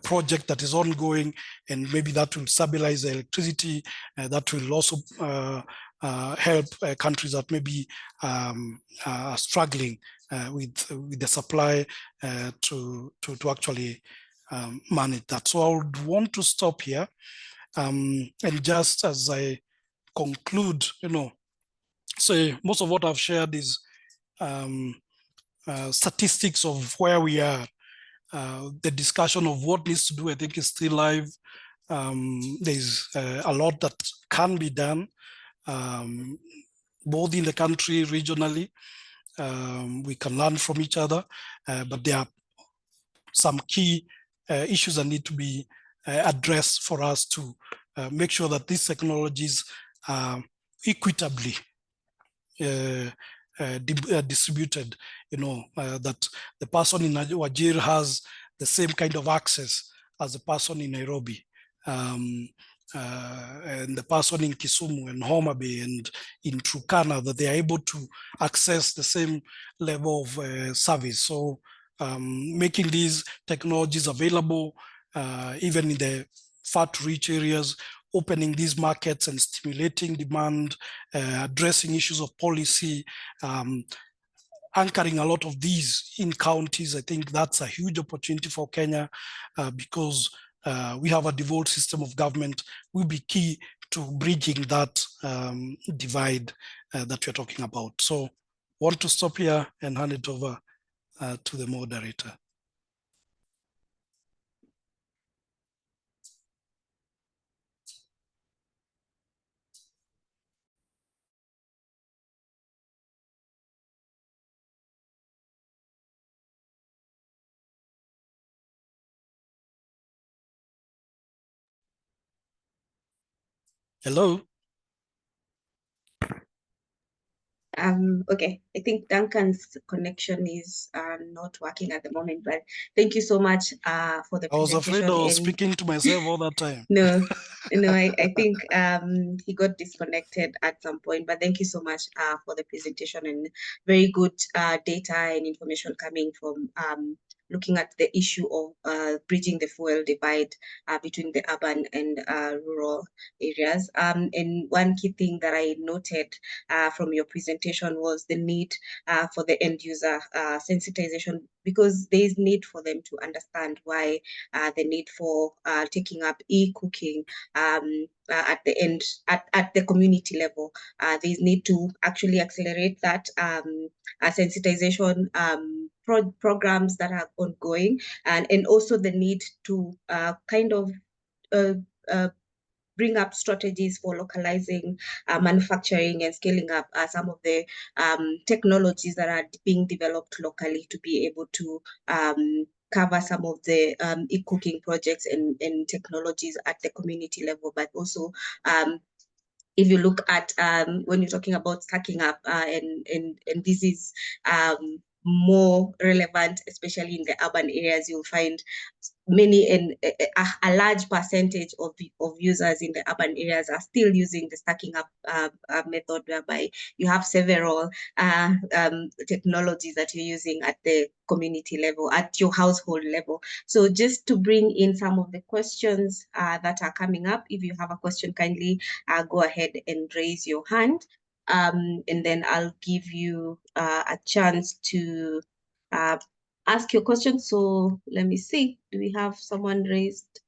project that is ongoing, and maybe that will stabilize the electricity. That will also help countries that maybe are struggling with the supply to actually manage that. So I would want to stop here, and just as I conclude, say most of what I've shared is statistics of where we are. The discussion of what needs to do, I think, is still live. There's a lot that can be done, both in the country, regionally. We can learn from each other, but there are some key issues that need to be addressed for us to make sure that these technologies are equitably distributed, that the person in Wajir has the same kind of access as the person in Nairobi, and the person in Kisumu and Homa Bay and in Turkana, that they are able to access the same level of service. So making these technologies available, even in the far-to-reach areas, opening these markets and stimulating demand, addressing issues of policy, anchoring a lot of these in counties. I think that's a huge opportunity for Kenya because we have a devolved system of government, will be key to bridging that divide that we're talking about. So I want to stop here and hand it over to the moderator. Hello? Okay, I think Duncan's connection is not working at the moment, but thank you so much for the I was afraid presentation. I was And speaking to myself all that time. no, I think he got disconnected at some point, but thank you so much for the presentation and very good data and information coming from looking at the issue of bridging the fuel divide between the urban and rural areas. And one key thing that I noted from your presentation was the need for the end user sensitization, because there is need for them to understand why the need for taking up e-cooking at the end, at the community level. There's need to actually accelerate that sensitization programs that are ongoing, and also the need to kind of bring up strategies for localizing manufacturing and scaling up some of the technologies that are being developed locally to be able to cover some of the e-cooking projects and technologies at the community level, but also if you look at when you're talking about stacking up, and this is more relevant, especially in the urban areas, you'll find many and a large percentage of users in the urban areas are still using the stacking up method, whereby you have several technologies that you're using at the community level, at your household level. So just to bring in some of the questions that are coming up, if you have a question, kindly go ahead and raise your hand, and then I'll give you a chance to ask your question. So let me see. Do we have someone raised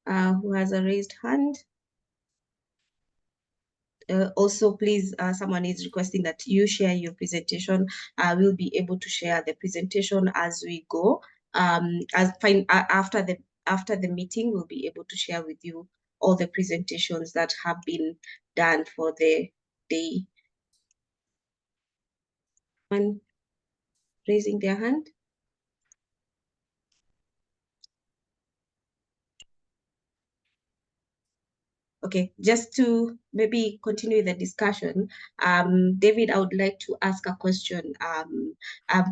who has a raised hand? Also, please, someone is requesting that you share your presentation. We'll be able to share the presentation as we go. After the meeting, we'll be able to share with you all the presentations that have been done for the day. One raising their hand. Okay, just to maybe continue the discussion, David, I would like to ask a question.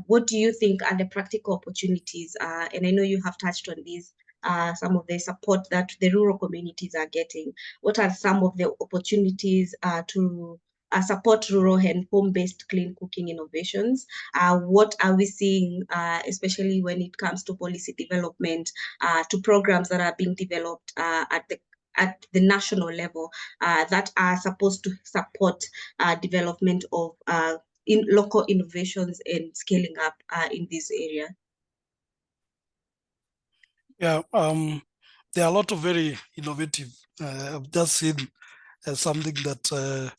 What do you think are the practical opportunities? And I know you have touched on these, some of the support that the rural communities are getting. What are some of the opportunities to support rural and home-based clean cooking innovations? What are we seeing, especially when it comes to policy development, to programs that are being developed at the national level that are supposed to support development of in local innovations and scaling up in this area? Yeah, there are a lot of very innovative. I've just seen something that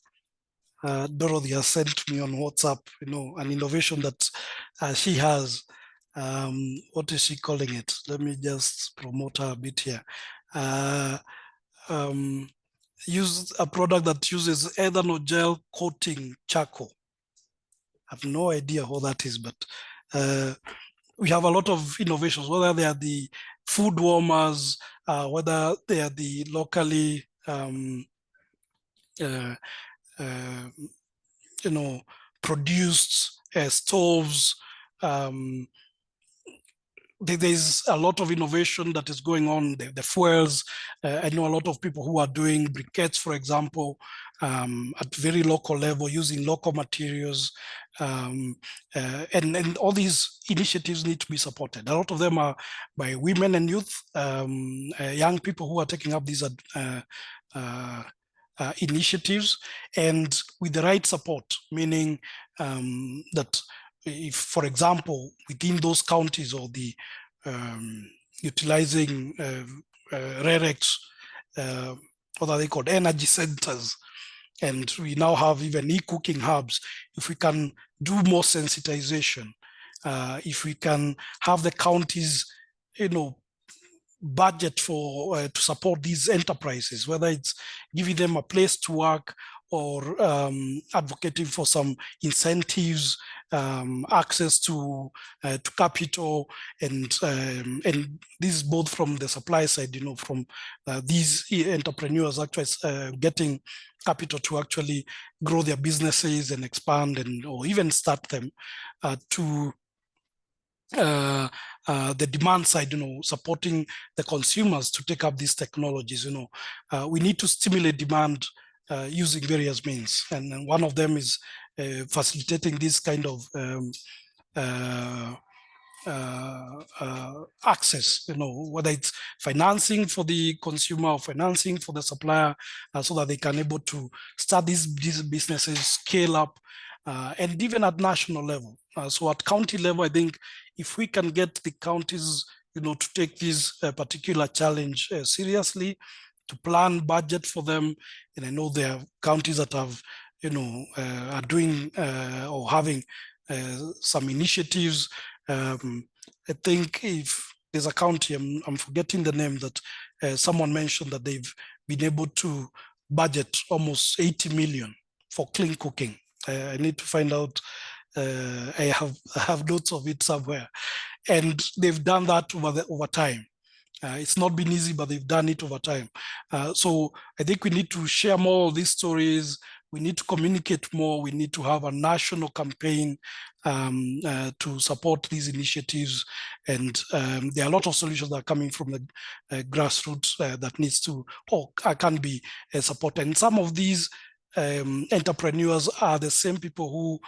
Dorothy has sent me on WhatsApp, an innovation that she has. What is she calling it? Let me just promote her a bit here. Use a product that uses ethanol gel coating charcoal. I have no idea what that is, but we have a lot of innovations, whether they are the food warmers, whether they are the locally produced stoves. There's a lot of innovation that is going on, the fuels. I know a lot of people who are doing briquettes, for example, at very local level, using local materials. And all these initiatives need to be supported. A lot of them are by women and youth, young people who are taking up these initiatives, and with the right support, meaning that if, for example, within those counties or the utilizing REREX, what are they called, energy centers, and we now have even e-cooking hubs, if we can do more sensitization, if we can have the counties, budget for to support these enterprises, whether it's giving them a place to work or advocating for some incentives access to capital, and this is both from the supply side, from these entrepreneurs actually getting capital to actually grow their businesses and expand or even start them, to the demand side, supporting the consumers to take up these technologies. We need to stimulate demand using various means, and one of them is facilitating this kind of access, whether it's financing for the consumer or financing for the supplier, so that they can able to start these businesses, scale up, and even at national level. So at county level, I think if we can get the counties, to take this particular challenge seriously, to plan budget for them, and I know there are counties that have, are doing or having some initiatives. I think if there's a county, I'm forgetting the name, that someone mentioned that they've been able to budget almost 80 million for clean cooking. I need to find out. I have notes of it somewhere, and they've done that over time. It's not been easy, but they've done it over time. So I think we need to share more of these stories. We need to communicate more. We need to have a national campaign to support these initiatives. And there are a lot of solutions that are coming from the grassroots that needs to, or can be supported. And some of these entrepreneurs are the same people who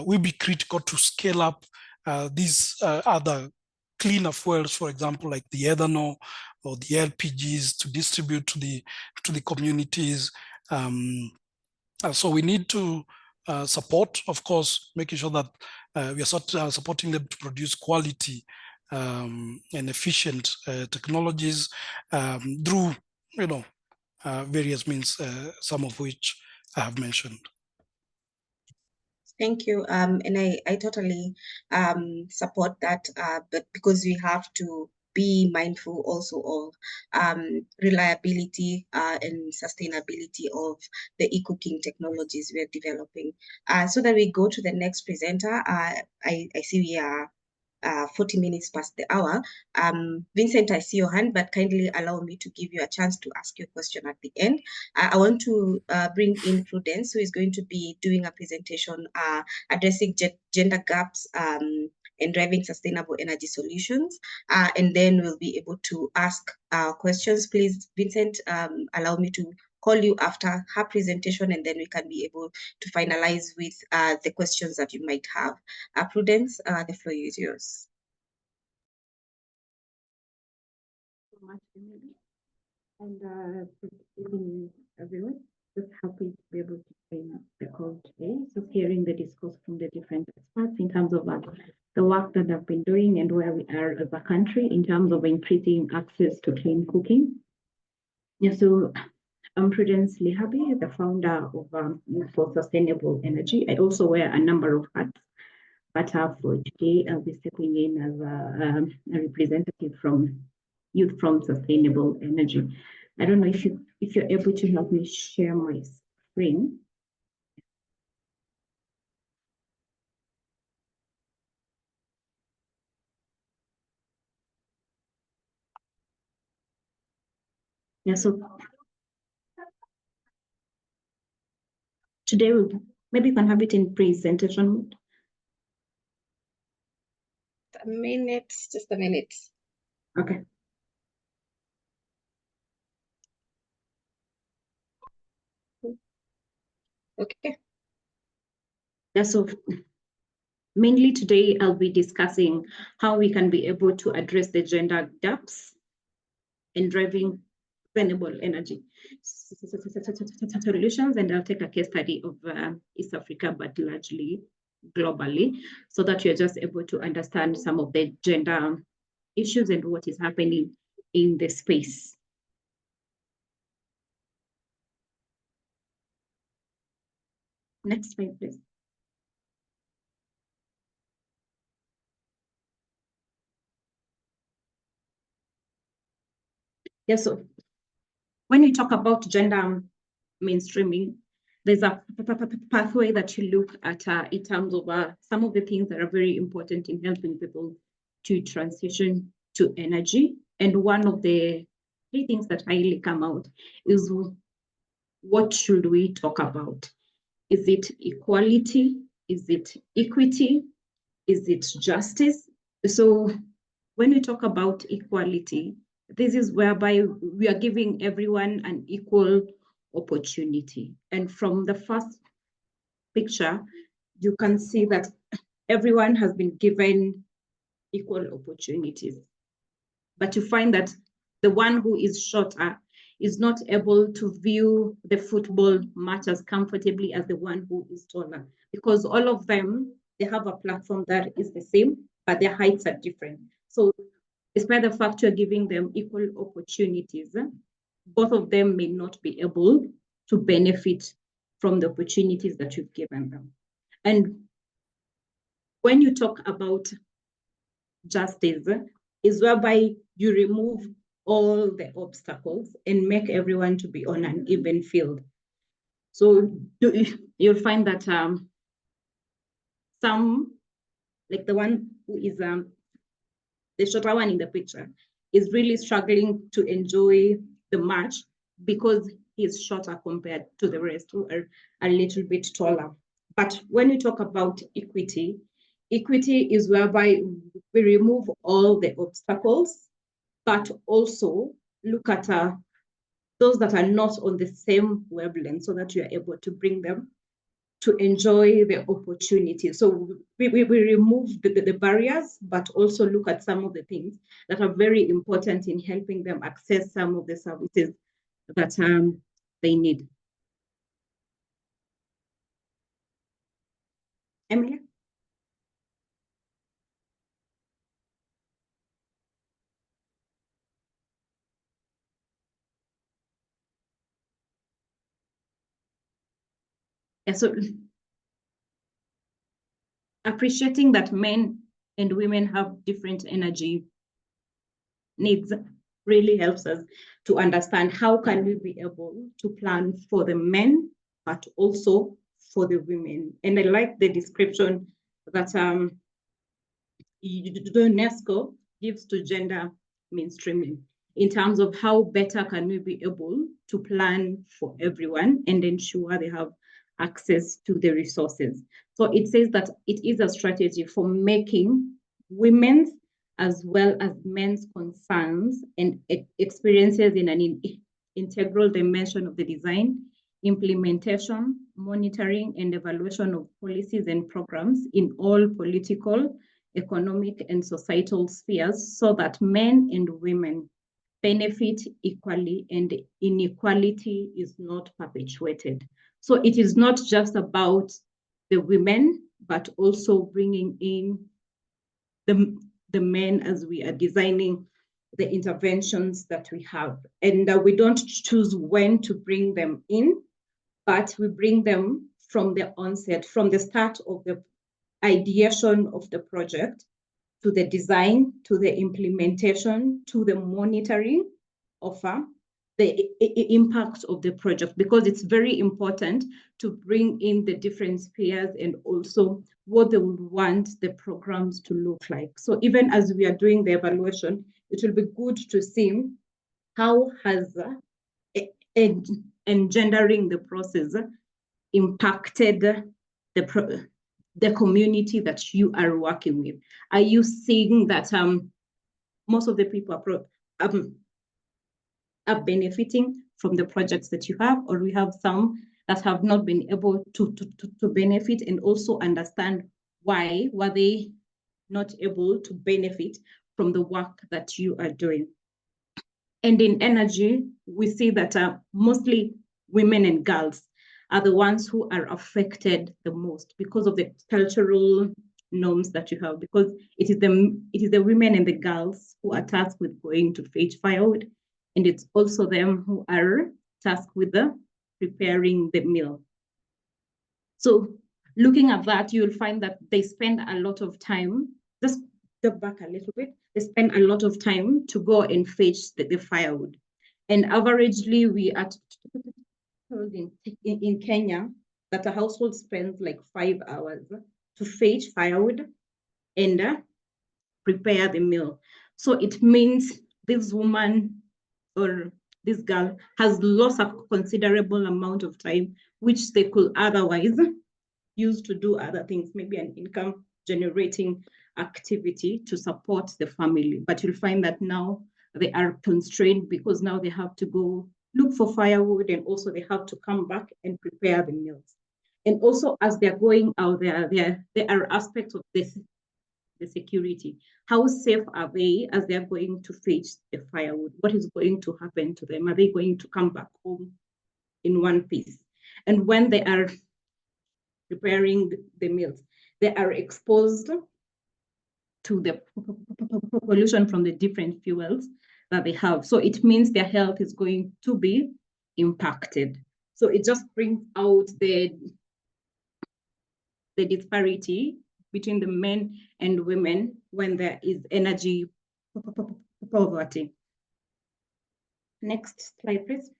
will be critical to scale up these other cleaner fuels, for example, like the ethanol or the LPGs, to distribute to the communities. So we need to support, of course, making sure that we are supporting them to produce quality and efficient technologies through, various means, some of which I have mentioned. Thank you. And I totally support that, but because we have to be mindful also of reliability and sustainability of the e-cooking technologies we're developing. So that we go to the next presenter, I see we are 40 minutes past the hour. Vincent, I see your hand, but kindly allow me to give you a chance to ask your question at the end. I want to bring in Prudence, who is going to be doing a presentation addressing gender gaps and driving sustainable energy solutions. And then we'll be able to ask questions. Please, Vincent, allow me to call you after her presentation, and then we can be able to finalize with the questions that you might have. Prudence, the floor is yours. So much, Emily. And good evening, everyone. Just happy to be able to join the call today. So hearing the discourse from the different experts in terms of the work that they've been doing and where we are as a country in terms of increasing access to clean cooking. Yeah, so I'm Prudence Lihabi, the founder of Youth for Sustainable Energy. I also wear a number of hats, but for today, I'll be stepping in as a representative from Youth from Sustainable Energy. I don't know if you're able to help me share my screen. Yeah, so today maybe you can have it in presentation mode. Just a minute. Okay. Okay. Yeah, so mainly today I'll be discussing how we can be able to address the gender gaps in driving sustainable energy solutions, and I'll take a case study of East Africa, but largely globally, so that you're just able to understand some of the gender issues and what is happening in the space. Next slide, please. Yeah, so when we talk about gender mainstreaming, there's a pathway that you look at in terms of some of the things that are very important in helping people to transition to energy. And one of the three things that highly come out is, what should we talk about? Is it equality? Is it equity? Is it justice? So when we talk about equality, this is whereby we are giving everyone an equal opportunity. And from the first picture, you can see that everyone has been given equal opportunities. But you find that the one who is shorter is not able to view the football match as comfortably as the one who is taller, because all of them, they have a platform that is the same, but their heights are different. So despite the fact you're giving them equal opportunities, both of them may not be able to benefit from the opportunities that you've given them. And when you talk about justice, is whereby you remove all the obstacles and make everyone to be on an even field. So you'll find that some, like the one who is the shorter one in the picture, is really struggling to enjoy the match because he's shorter compared to the rest who are a little bit taller. But when you talk about equity, equity is whereby we remove all the obstacles, but also look at those that are not on the same wavelength so that you are able to bring them to enjoy the opportunity. So we remove the barriers, but also look at some of the things that are very important in helping them access some of the services that they need. Emilia? Yeah, so appreciating that men and women have different energy needs really helps us to understand how can we be able to plan for the men, but also for the women. And I like the description that UNESCO gives to gender mainstreaming in terms of how better can we be able to plan for everyone and ensure they have access to the resources. So it says that it is a strategy for making women's as well as men's concerns and experiences in an integral dimension of the design, implementation, monitoring, and evaluation of policies and programs in all political, economic, and societal spheres so that men and women benefit equally and inequality is not perpetuated. So it is not just about the women, but also bringing in the men as we are designing the interventions that we have. And we don't choose when to bring them in, but we bring them from the onset, from the start of the ideation of the project, to the design, to the implementation, to the monitoring of the impact of the project, because it's very important to bring in the different spheres and also what they would want the programs to look like. So even as we are doing the evaluation, it will be good to see how has engendering the process impacted the community that you are working with. Are you seeing that most of the people are benefiting from the projects that you have, or we have some that have not been able to benefit, and also understand why were they not able to benefit from the work that you are doing? And in energy, we see that mostly women and girls are the ones who are affected the most because of the cultural norms that you have, because it is the women and the girls who are tasked with going to fetch firewood, and it's also them who are tasked with preparing the meal. So looking at that, you'll find that they spend a lot of time, just step back a little bit, they spend a lot of time to go and fetch the firewood. And averagely, we are told in Kenya that a household spends like 5 hours to fetch firewood and prepare the meal. So it means this woman or this girl has lost a considerable amount of time, which they could otherwise use to do other things, maybe an income generating activity to support the family. But you'll find that now they are constrained because now they have to go look for firewood, and also they have to come back and prepare the meals. And also as they're going out there are aspects of this, the security. How safe are they as they're going to fetch the firewood? What is going to happen to them? Are they going to come back home in one piece? And when they are preparing the meals, they are exposed to the pollution from the different fuels that they have. So it means their health is going to be impacted. So it just brings out the disparity between the men and women when there is energy poverty. Next slide, please.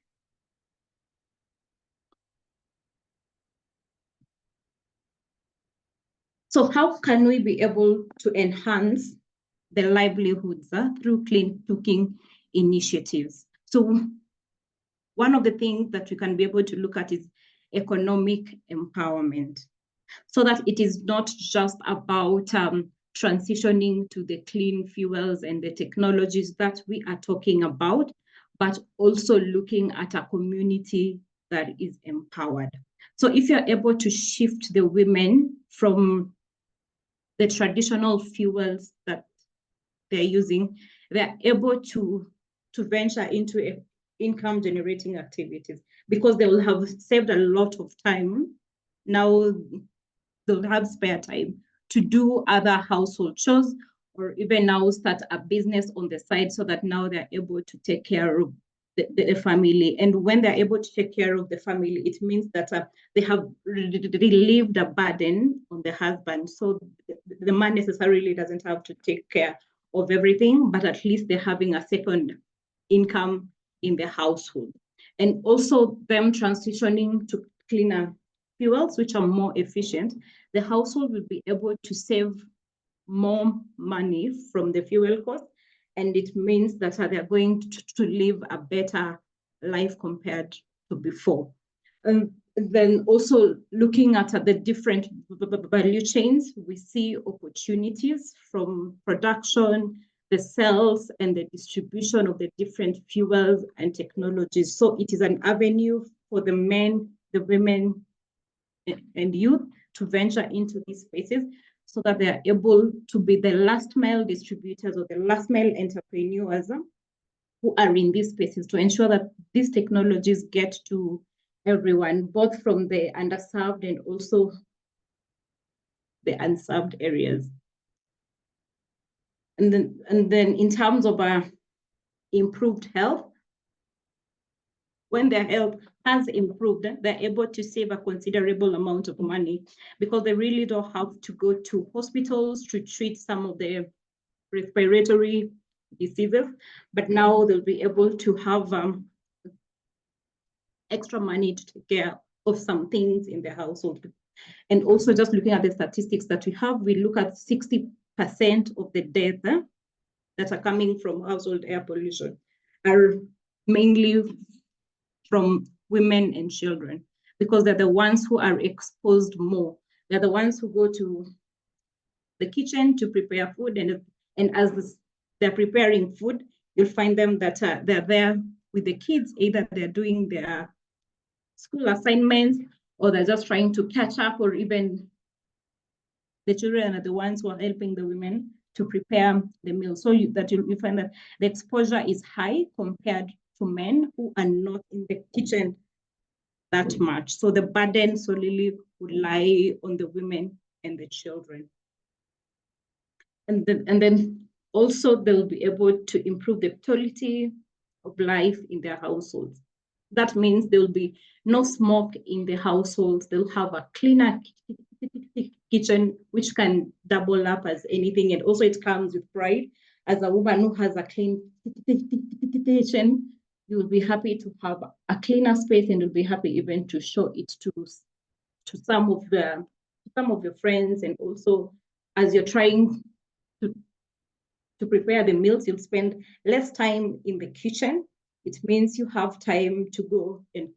So how can we be able to enhance the livelihoods through clean cooking initiatives? So one of the things that we can be able to look at is economic empowerment, so that it is not just about transitioning to the clean fuels and the technologies that we are talking about, but also looking at a community that is empowered. So if you're able to shift the women from the traditional fuels that they're using, they're able to venture into income generating activities, because they will have saved a lot of time. Now they'll have spare time to do other household chores, or even now start a business on the side, so that now they're able to take care of the family. And when they're able to take care of the family, it means that they have relieved a burden on the husband. So the man necessarily doesn't have to take care of everything, but at least they're having a second income in the household. And also them transitioning to cleaner fuels, which are more efficient, the household will be able to save more money from the fuel cost. And it means that they're going to live a better life compared to before. And then also looking at the different value chains, we see opportunities from production, the sales, and the distribution of the different fuels and technologies. So it is an avenue for the men, the women, and youth to venture into these spaces, so that they are able to be the last mile distributors or the last mile entrepreneurs who are in these spaces, to ensure that these technologies get to everyone, both from the underserved and also the unserved areas. And then in terms of improved health, when their health has improved, they're able to save a considerable amount of money, because they really don't have to go to hospitals to treat some of the respiratory diseases, but now they'll be able to have extra money to take care of some things in the household. And also just looking at the statistics that we have, we look at 60% of the deaths that are coming from household air pollution are mainly from women and children, because they're the ones who are exposed more. They're the ones who go to the kitchen to prepare food, and as they're preparing food, you'll find them that they're there with the kids, either they're doing their school assignments, or they're just trying to catch up, or even the children are the ones who are helping the women to prepare the meal. So you find that the exposure is high compared to men who are not in the kitchen that much. So the burden solely would lie on the women and the children. And then also they'll be able to improve the quality of life in their households. That means there will be no smoke in the households. They'll have a cleaner kitchen, which can double up as anything. And also it comes with pride. As a woman who has a clean kitchen, you will be happy to have a cleaner space, and you'll be happy even to show it to some of your friends. And also, as you're trying to prepare the meals, you'll spend less time in the kitchen. It means you have time to go and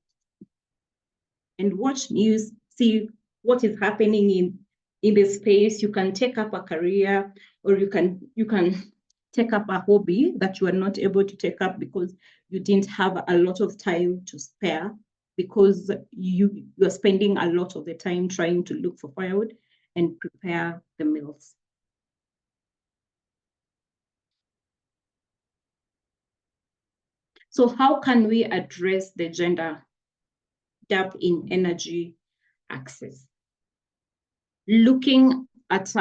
watch news, see what is happening in the space. You can take up a career, or you can take up a hobby that you are not able to take up because you didn't have a lot of time to spare, because you're spending a lot of the time trying to look for firewood and prepare the meals. So how can we address the gender gap in energy access? Looking at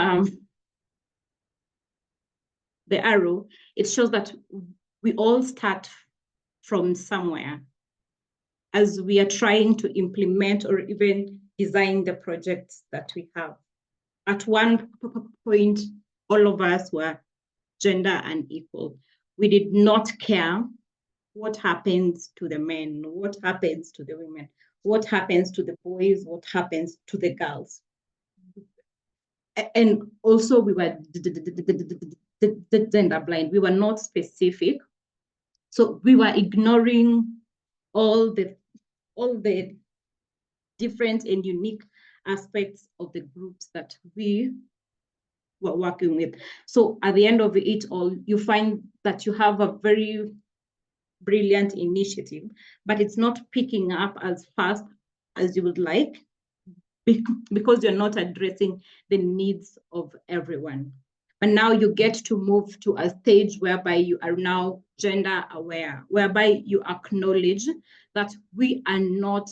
the arrow, it shows that we all start from somewhere as we are trying to implement or even design the projects that we have. At one point, all of us were gender unequal. We did not care what happens to the men, what happens to the women, what happens to the boys, what happens to the girls. And also we were gender blind. We were not specific. So we were ignoring all the different and unique aspects of the groups that we were working with. So at the end of it all, you find that you have a very brilliant initiative, but it's not picking up as fast as you would like, because you're not addressing the needs of everyone. But now you get to move to a stage whereby you are now gender aware, whereby you acknowledge that we are not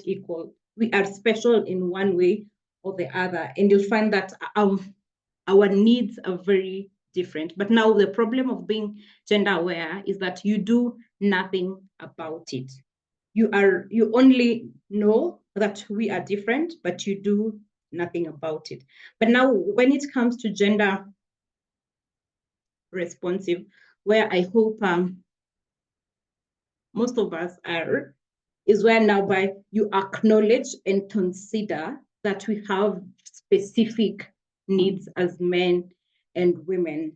equal. We are special in one way or the other. And you'll find that our needs are very different. But now the problem of being gender aware is that you do nothing about it. You only know that we are different, but you do nothing about it. But now when it comes to gender responsive, where I hope most of us are, is where now by you acknowledge and consider that we have specific needs as men and women,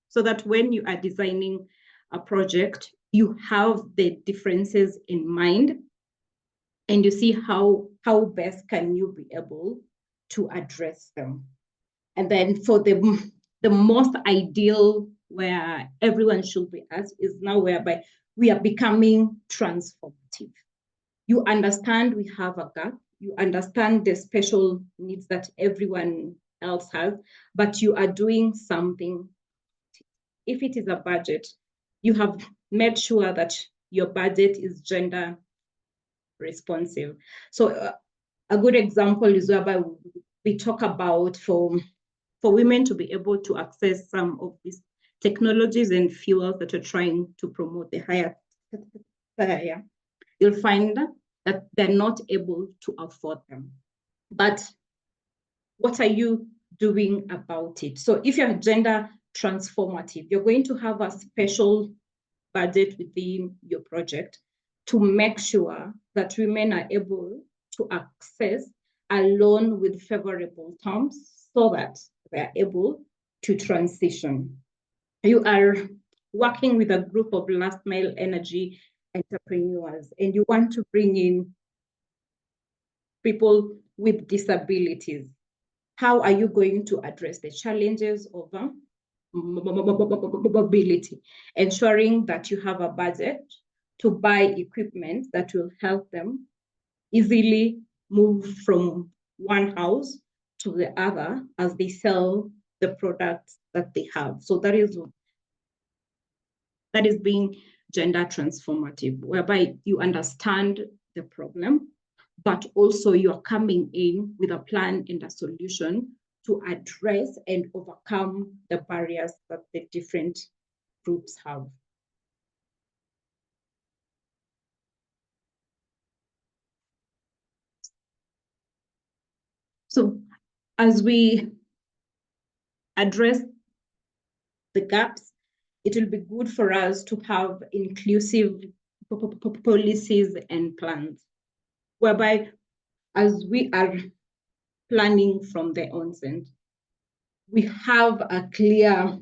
so that when you are designing a project, you have the differences in mind, and you see how best can you be able to address them. And then for the most ideal where everyone should be at is now whereby we are becoming transformative. You understand we have a gap, you understand the special needs that everyone else has, but you are doing something. If it is a budget, you have made sure that your budget is gender responsive. So a good example is whereby we talk about for women to be able to access some of these technologies and fuels that are trying to promote the higher. You'll find that they're not able to afford them. But what are you doing about it? So if you're gender transformative, you're going to have a special budget within your project to make sure that women are able to access a loan with favorable terms so that they're able to transition. You are working with a group of last mile energy entrepreneurs, and you want to bring in people with disabilities. How are you going to address the challenges of mobility, ensuring that you have a budget to buy equipment that will help them easily move from one house to the other as they sell the products that they have? So that is being gender transformative, whereby you understand the problem, but also you're coming in with a plan and a solution to address and overcome the barriers that the different groups have. So as we address the gaps it will be good for us to have inclusive policies and plans, whereby as we are planning from the onset, we have a clear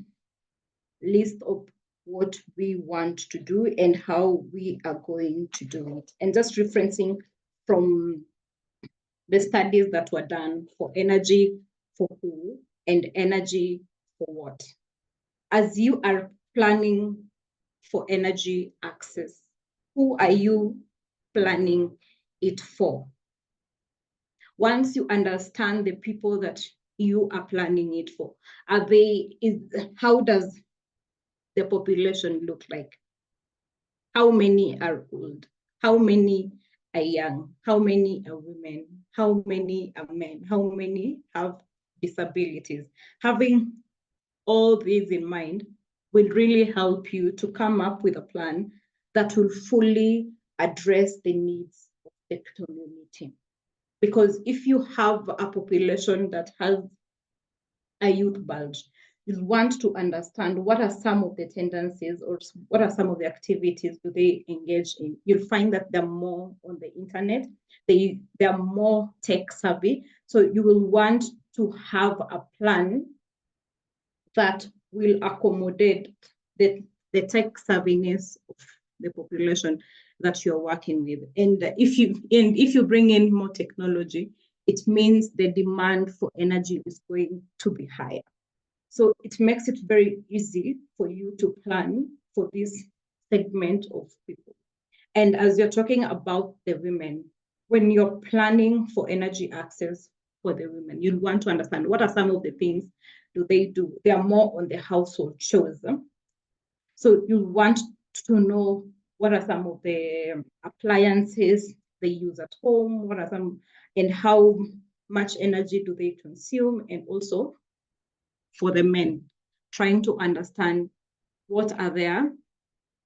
list of what we want to do and how we are going to do it. And just referencing from the studies that were done for energy for who and energy for what. As you are planning for energy access, who are you planning it for? Once you understand the people that you are planning it for, how does the population look like? How many are old? How many are young? How many are women? How many are men? How many have disabilities? Having all these in mind will really help you to come up with a plan that will fully address the needs of the community. Because if you have a population that has a youth bulge, you want to understand what are some of the tendencies or what are some of the activities do they engage in. You'll find that they're more on the internet, they're more tech savvy. So you will want to have a plan that will accommodate the tech savviness of the population that you're working with. And if you bring in more technology, it means the demand for energy is going to be higher. So it makes it very easy for you to plan for this segment of people. And as you're talking about the women, when you're planning for energy access for the women, you'll want to understand what are some of the things do they do. They are more on the household chores. So you want to know what are some of the appliances they use at home, what are some, and how much energy do they consume, and also for the men, trying to understand what are their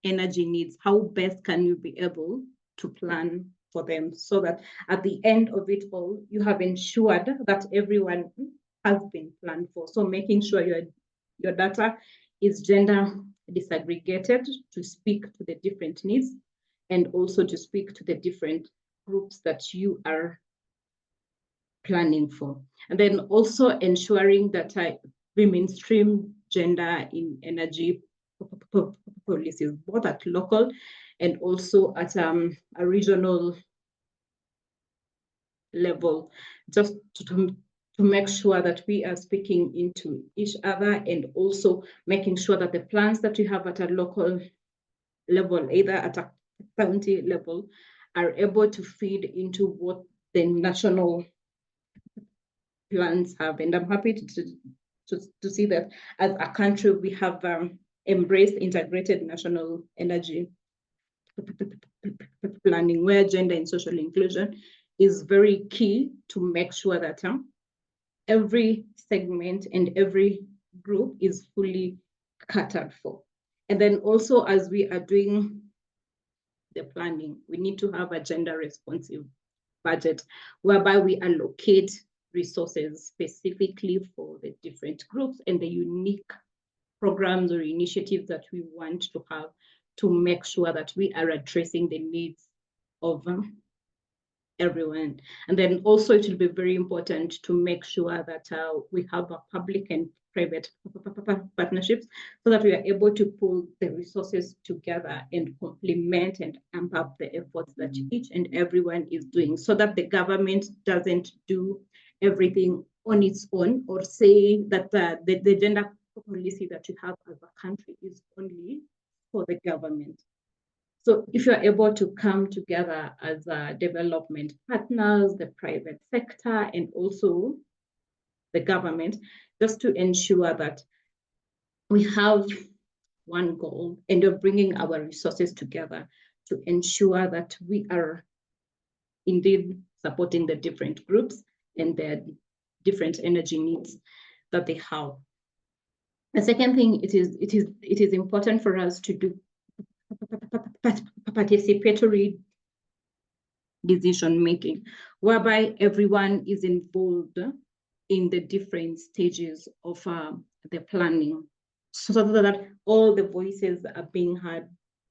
energy needs, how best can you be able to plan for them, so that at the end of it all, you have ensured that everyone has been planned for. So making sure your data is gender disaggregated to speak to the different needs and also to speak to the different groups that you are planning for. And then also ensuring that we mainstream gender in energy policies, both at local and also at a regional level, just to make sure that we are speaking into each other, and also making sure that the plans that we have at a local level, either at a county level, are able to feed into what the national plans have. And I'm happy to see that as a country, we have embraced integrated national energy planning, where gender and social inclusion is very key to make sure that every segment and every group is fully catered for. And then also, as we are doing the planning, we need to have a gender responsive budget, whereby we allocate resources specifically for the different groups and the unique programs or initiatives that we want to have to make sure that we are addressing the needs of everyone. And then also it will be very important to make sure that we have a public and private partnerships, so that we are able to pull the resources together and complement and amp up the efforts that each and everyone is doing, so that the government doesn't do everything on its own, or say that the gender policy that you have as a country is only for the government. So if you're able to come together as development partners, the private sector, and also the government, just to ensure that we have one goal and you're bringing our resources together to ensure that we are indeed supporting the different groups and their different energy needs that they have. The second thing, it is important for us to do participatory decision making, whereby everyone is involved in the different stages of the planning. so that all the voices are being heard,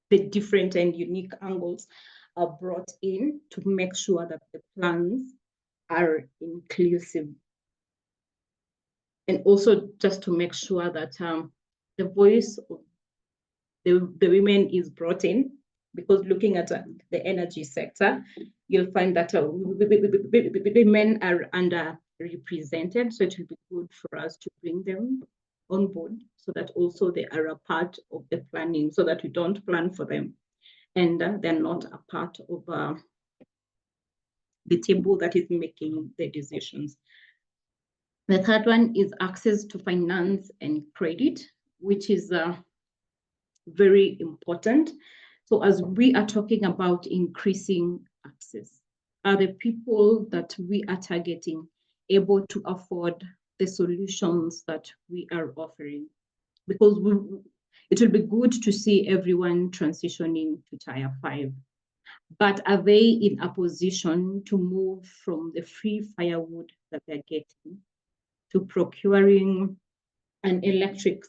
the different and unique angles are brought in to make sure that the plans are inclusive. And also just to make sure that the voice of the women is brought in, because looking at the energy sector, you'll find that women are underrepresented. So it will be good for us to bring them on board so that also they are a part of the planning, so that we don't plan for them and they're not a part of the table that is making the decisions. The third one is access to finance and credit, which is very important. So as we are talking about increasing access, are the people that we are targeting able to afford the solutions that we are offering? Because it will be good to see everyone transitioning to Tier 5. But are they in a position to move from the free firewood that they're getting to procuring an electric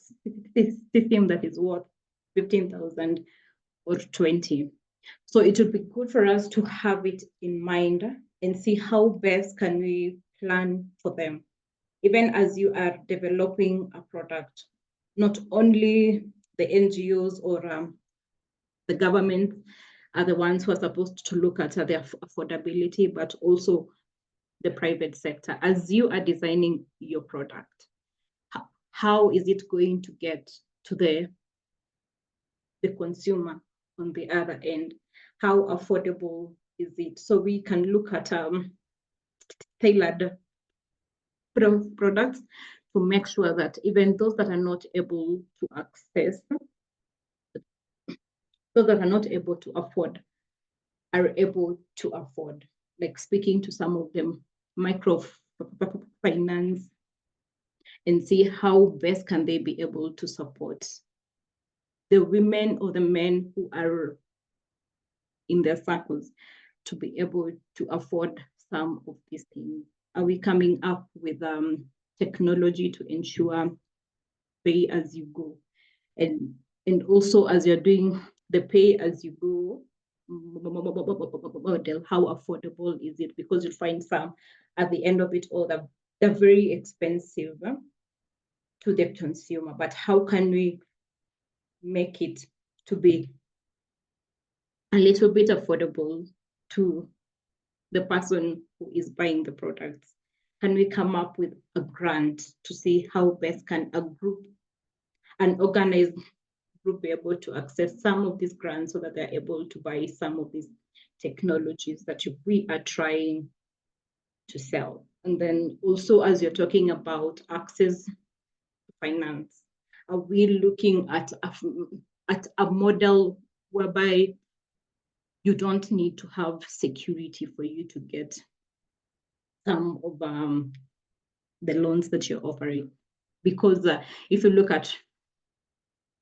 system that is worth 15,000 or 20? So it would be good for us to have it in mind and see how best can we plan for them. Even as you are developing a product, not only the NGOs or the government are the ones who are supposed to look at their affordability, but also the private sector. As you are designing your product, how is it going to get to the consumer on the other end? How affordable is it? So we can look at tailored products to make sure that even those that are not able to access, those that are not able to afford, are able to afford. Like speaking to some of them, microfinance, and see how best can they be able to support the women or the men who are in their circles to be able to afford some of these things. Are we coming up with technology to ensure pay as you go? And also as you're doing the pay as you go model, how affordable is it? Because you find some at the end of it all that they're very expensive to the consumer, but how can we make it to be a little bit affordable to the person who is buying the products? Can we come up with a grant to see how best can a group, an organized group, be able to access some of these grants so that they're able to buy some of these technologies that we are trying to sell? And then also, as you're talking about access to finance, are we looking at a model whereby you don't need to have security for you to get some of the loans that you're offering? Because if you look at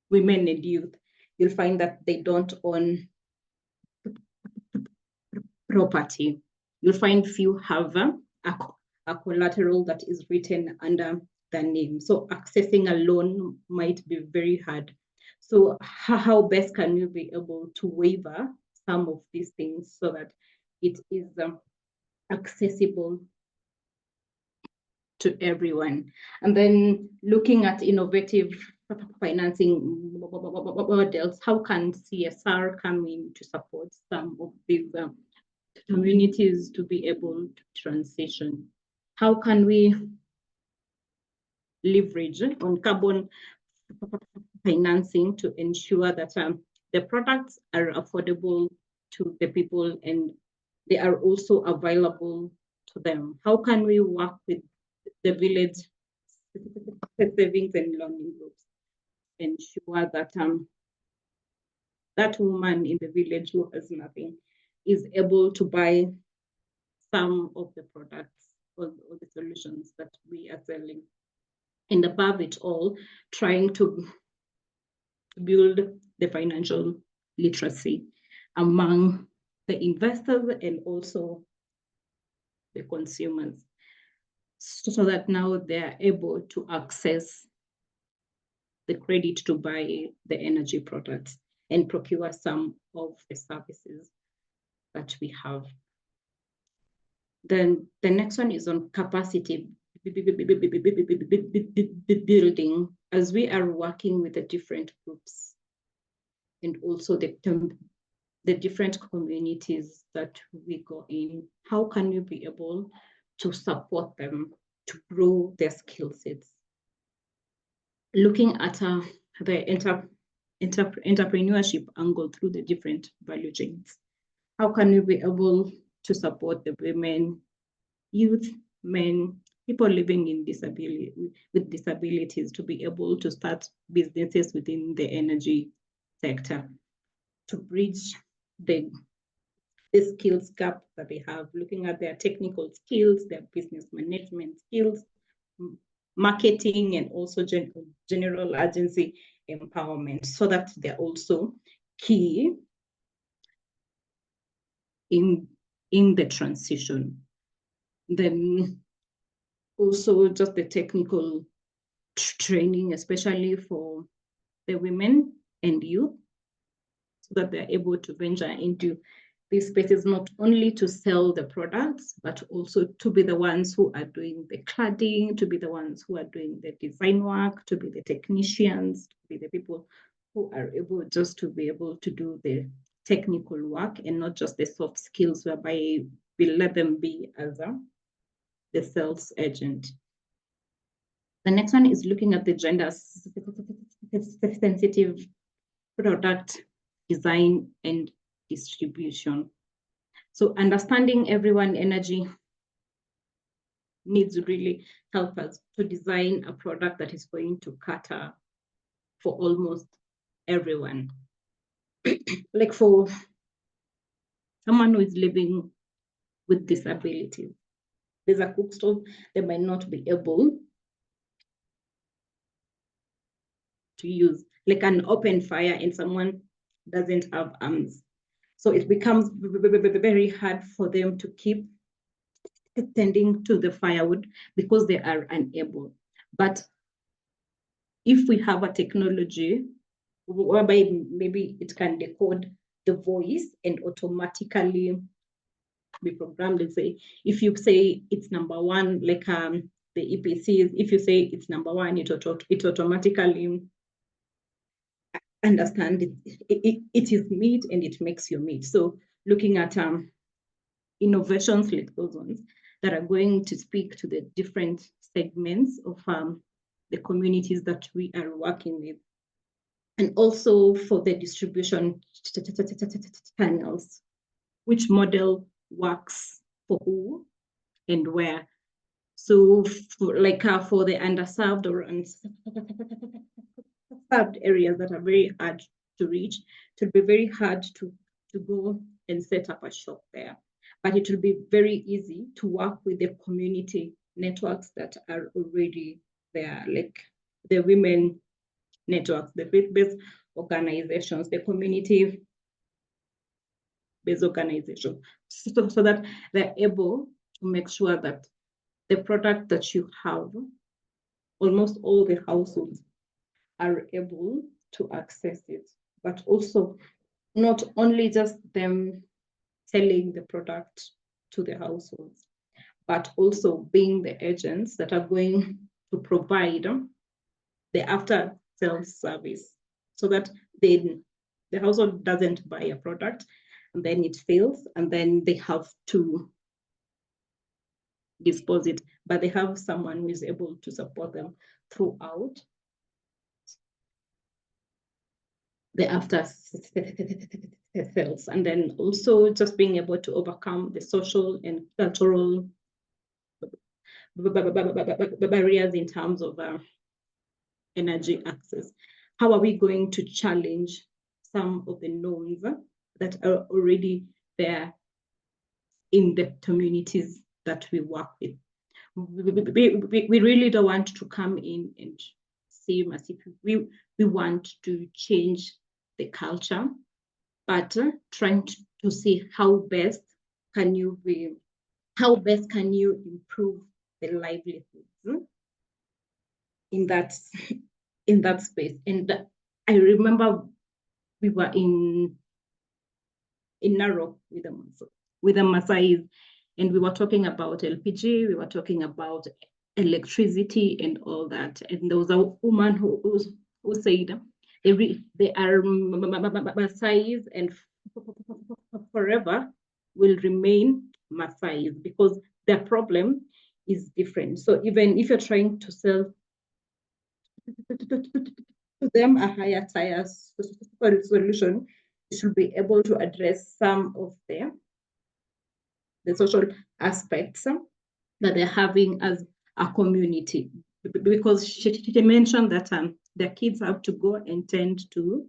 women and youth, you'll find that they don't own property. You'll find few have a collateral that is written under their name. So accessing a loan might be very hard. So how best can you be able to waiver some of these things so that it is accessible to everyone? And then looking at innovative financing models, how can CSR come in to support some of these communities to be able to transition? How can we leverage on carbon financing to ensure that the products are affordable to the people and they are also available to them? How can we work with the village savings and loaning groups, ensure that that woman in the village who has nothing is able to buy some of the products or the solutions that we are selling? And above it all, trying to build the financial literacy among the investors and also the consumers, so that now they're able to access the credit to buy the energy products and procure some of the services that we have. Then the next one is on capacity building, as we are working with the different groups and also the different communities that we go in. How can we be able to support them to grow their skill sets? Looking at the entrepreneurship angle through the different value chains. How can we be able to support the women, youth, men, people living with disabilities to be able to start businesses within the energy sector, to bridge the skills gap that they have, looking at their technical skills, their business management skills, marketing, and also general agency empowerment, so that they're also key in the transition. Then also just the technical training, especially for the women and youth, so that they're able to venture into these spaces, not only to sell the products, but also to be the ones who are doing the cladding, to be the ones who are doing the design work, to be the technicians, to be the people who are able just to be able to do the technical work and not just the soft skills, whereby we let them be as the sales agent. The next one is looking at the gender sensitive product design and distribution. So understanding everyone energy needs really help us to design a product that is going to cater for almost everyone. Like for someone who is living with disabilities, there's a cook stove, they might not be able to use, like an open fire, and someone doesn't have arms. So it becomes very hard for them to keep tending to the firewood because they are unable. But if we have a technology whereby maybe it can decode the voice and automatically be programmed, let's say, if you say it's number one, like the EPCs, if you say it's number one, it automatically understand it is meat and it makes your meat. So looking at innovations like those ones that are going to speak to the different segments of the communities that we are working with. And also for the distribution channels, which model works for who and where. So for the underserved or served areas that are very hard to reach, it will be very hard to go and set up a shop there. But it will be very easy to work with the community networks that are already there, like the women networks, the faith-based organizations, the community-based organizations, so that they're able to make sure that the product that you have, almost all the households are able to access it, but also not only just them selling the product to the households, but also being the agents that are going to provide the after sales service, so that the household doesn't buy a product and then it fails and then they have to dispose it, but they have someone who is able to support them throughout the after sales, and then also just being able to overcome the social and cultural barriers in terms of energy access. How are we going to challenge some of the norms that are already there in the communities that we work with? We really don't want to come in and seem as if we want to change the culture, but trying to see how best can you improve the livelihoods in that in that space. And I remember we were in Narok with the Maasais, and we were talking about LPG, we were talking about electricity and all that. And there was a woman who said they are Maasais and forever will remain Maasais because their problem is different. So even if you're trying to sell to them a higher tier solution, you should be able to address some of the social aspects that they're having as a community. Because she mentioned that their kids have to go and tend to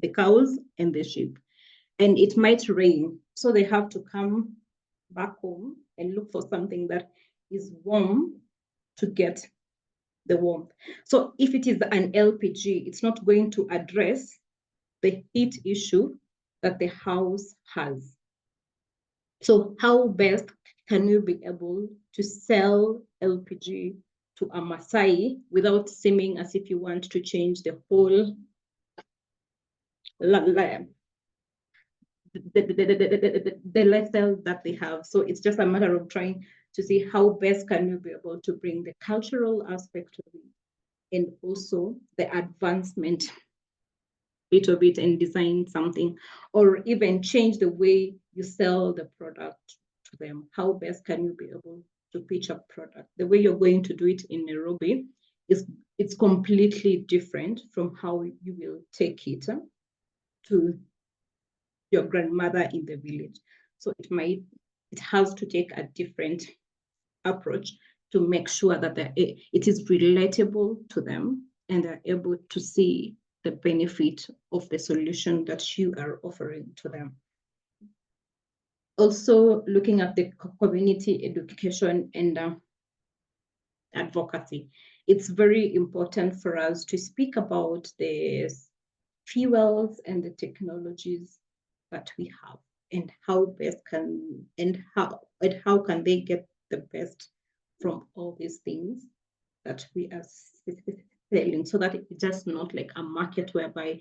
the cows and the sheep, and it might rain, so they have to come back home and look for something that is warm to get the warmth. So if it is an LPG, it's not going to address the heat issue that the house has. So how best can you be able to sell LPG to a Maasai without seeming as if you want to change the whole the lifestyle that they have? So it's just a matter of trying to see how best can you be able to bring the cultural aspect of it and also the advancement bit of it and design something, or even change the way you sell the product to them. How best can you be able to pitch a product? The way you're going to do it in Nairobi it's completely different from how you will take it to your grandmother in the village. So it has to take a different approach to make sure that it is relatable to them and they're able to see the benefit of the solution that you are offering to them. Also, looking at the community education and advocacy, it's very important for us to speak about the fuels and the technologies that we have and how best can how can they get the best from all these things that we are selling, so that it's just not like a market whereby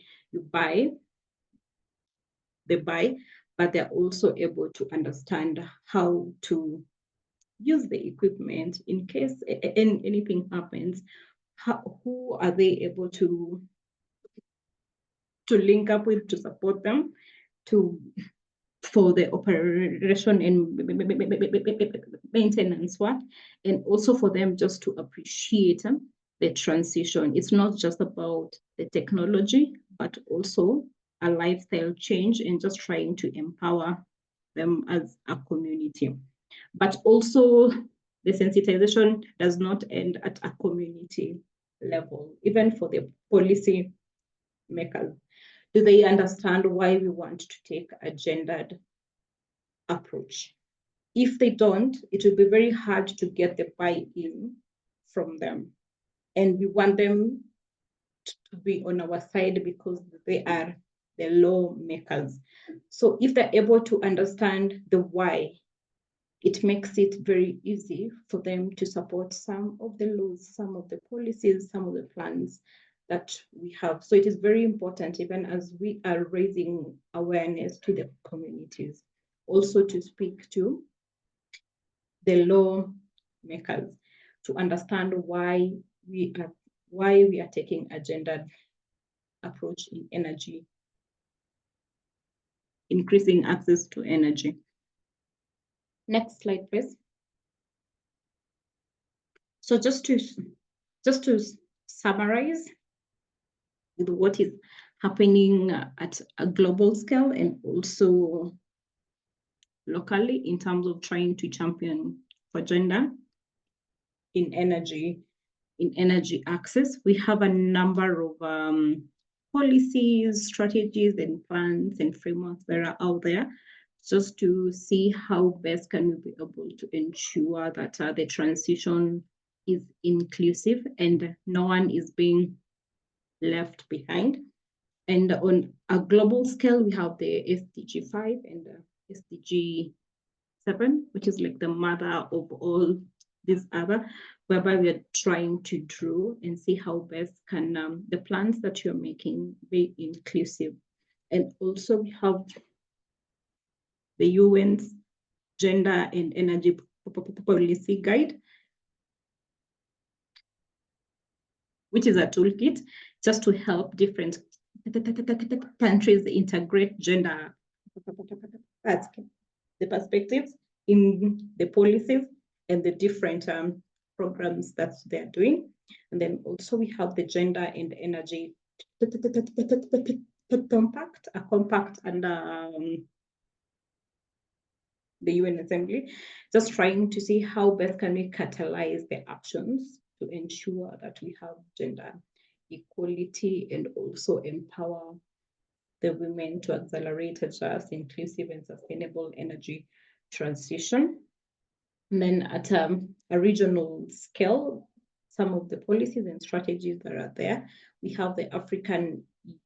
they buy, but they're also able to understand how to use the equipment in case anything happens. Who are they able to link up with to support them for the operation and maintenance work, and also for them just to appreciate the transition. It's not just about the technology, but also a lifestyle change and just trying to empower them as a community. But also the sensitization does not end at a community level, even for the policy makers. Do they understand why we want to take a gendered approach? If they don't, it will be very hard to get the buy-in from them. And we want them to be on our side because they are the lawmakers. So if they're able to understand the why, it makes it very easy for them to support some of the laws, some of the policies, some of the plans that we have. So it is very important, even as we are raising awareness to the communities, also to speak to the lawmakers to understand why we are taking a gendered approach in energy, increasing access to energy. Next slide, please. So just to summarize with what is happening at a global scale and also locally in terms of trying to champion for gender in energy access, we have a number of policies, strategies, and plans and frameworks that are out there, just to see how best can we be able to ensure that the transition is inclusive and no one is being left behind. And on a global scale, we have the SDG 5 and the SDG 7, which is like the mother of all this other, whereby we are trying to draw and see how best can the plans that you're making be inclusive. And also we have the UN's Gender and Energy Policy Guide, which is a toolkit just to help different countries integrate gender the perspectives in the policies and the different programs that they're doing. And then also we have the Gender and Energy Compact, a compact under the UN Assembly, just trying to see how best can we catalyze the actions to ensure that we have gender equality and also empower the women to accelerate a just, inclusive, and sustainable energy transition. And then at a regional scale, some of the policies and strategies that are there, we have the African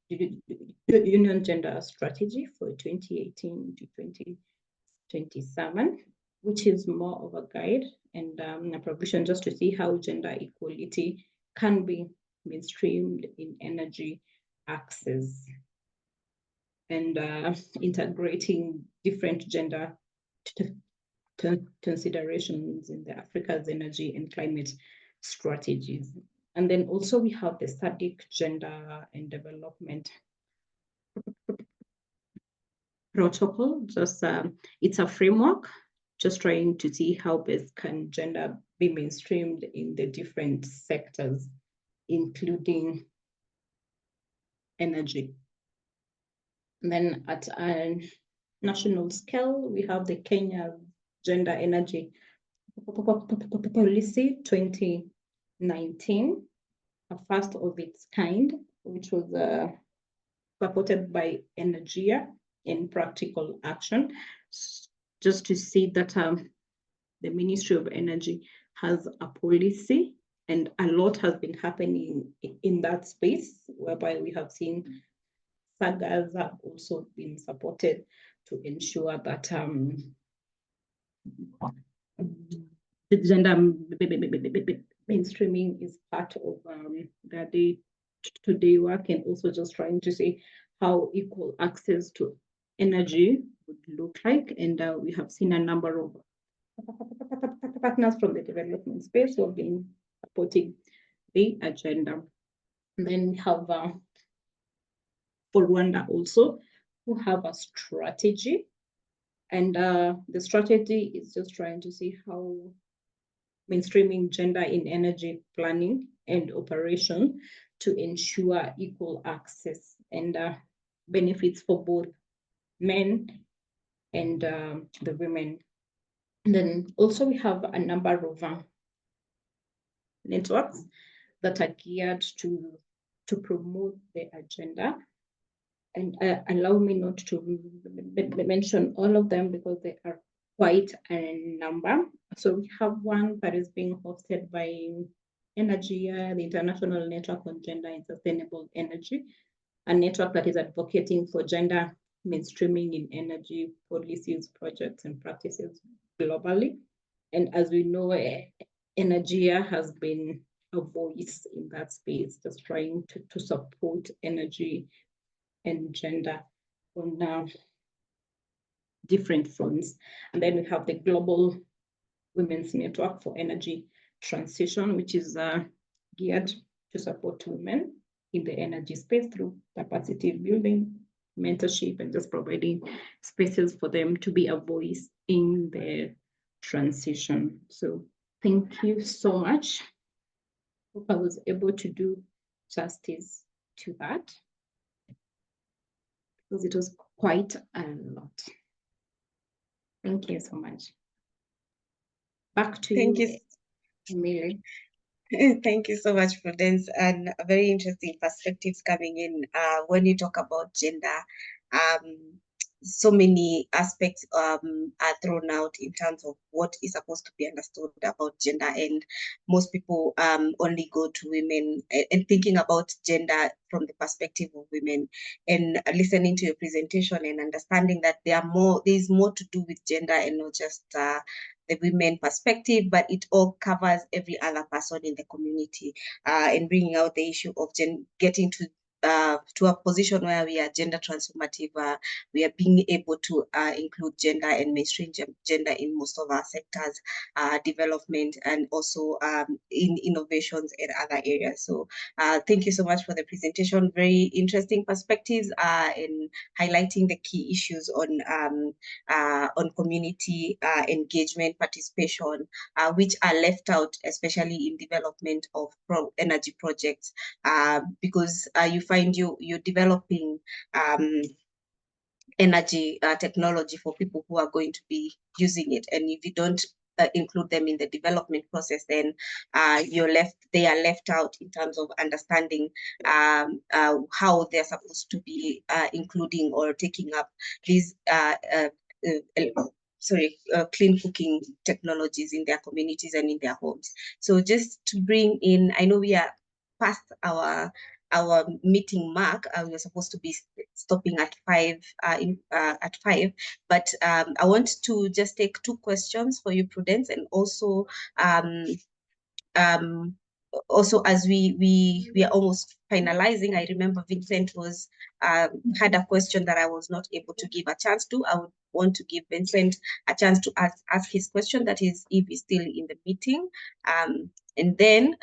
Union Gender Strategy for 2018 to 2027, which is more of a guide and a provision just to see how gender equality can be mainstreamed in energy access and integrating different gender considerations in the Africa's energy and climate strategies. And then also we have the SADC Gender and Development Protocol. Just it's a framework, just trying to see how best can gender be mainstreamed in the different sectors, including energy. And then at a national scale, we have the Kenya Gender Energy Policy 2019, a first of its kind, which was supported by Energia in practical action, just to see that the Ministry of Energy has a policy, and a lot has been happening in that space, whereby we have seen sagas have also been supported to ensure that the gender mainstreaming is part of their day-to-day work, and also just trying to see how equal access to energy would look like. And we have seen a number of partners from the development space who have been supporting the agenda. And then we have for Rwanda also, who have a strategy. And the strategy is just trying to see how mainstreaming gender in energy planning and operation to ensure equal access and benefits for both men and the women. And then also we have a number of networks that are geared to promote the agenda. And allow me not to mention all of them because they are quite a number. So we have one that is being hosted by Energia, the International Network on Gender and Sustainable Energy, a network that is advocating for gender mainstreaming in energy policies, projects, and practices globally. And as we know, Energia has been a voice in that space, just trying to support energy and gender on different fronts. And then we have the Global Women's Network for Energy Transition, which is geared to support women in the energy space through capacity building, mentorship, and just providing spaces for them to be a voice in the transition. So thank you so much. Hope I was able to do justice to that, because it was quite a lot. Thank you so much. Back to you, Emily. Thank you so much, Prudence, and very interesting perspectives coming in when you talk about gender. So many aspects are thrown out in terms of what is supposed to be understood about gender, and most people only go to women and thinking about gender from the perspective of women. And listening to your presentation and understanding that there is more to do with gender and not just the women perspective, but it all covers every other person in the community, and bringing out the issue of getting to a position where we are gender transformative, we are being able to include gender and mainstream gender in most of our sectors, development, and also in innovations in other areas. So thank you so much for the presentation. Very interesting perspectives in highlighting the key issues on community engagement, participation, which are left out, especially in development of energy projects, because you find you're developing energy technology for people who are going to be using it, and if you don't include them in the development process, then they are left out in terms of understanding how they're supposed to be including or taking up these clean cooking technologies in their communities and in their homes. So just to bring in, I know we are past our meeting mark. We were supposed to be stopping at 5 but I want to just take 2 questions for you, Prudence, and also as we are almost finalizing, I remember Vincent was had a question that I was not able to give a chance to. I would want to give Vincent a chance to ask his question, that is, if he's still in the meeting. And then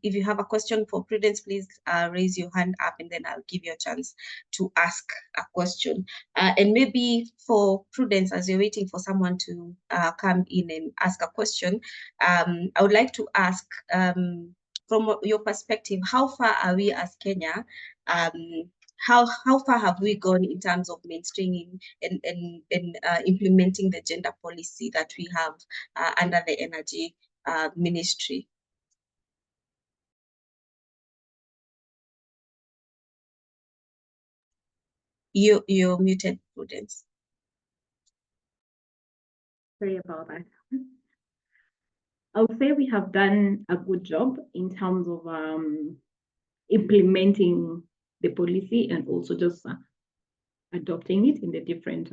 if you have a question for Prudence, please raise your hand up, and then I'll give you a chance to ask a question. And maybe for Prudence, as you're waiting for someone to come in and ask a question, I would like to ask, from your perspective, how far are we as Kenya? How far have we gone in terms of mainstreaming and implementing the gender policy that we have under the energy ministry? You're muted, Prudence. Sorry about that. I would say we have done a good job in terms of implementing the policy and also just adopting it in the different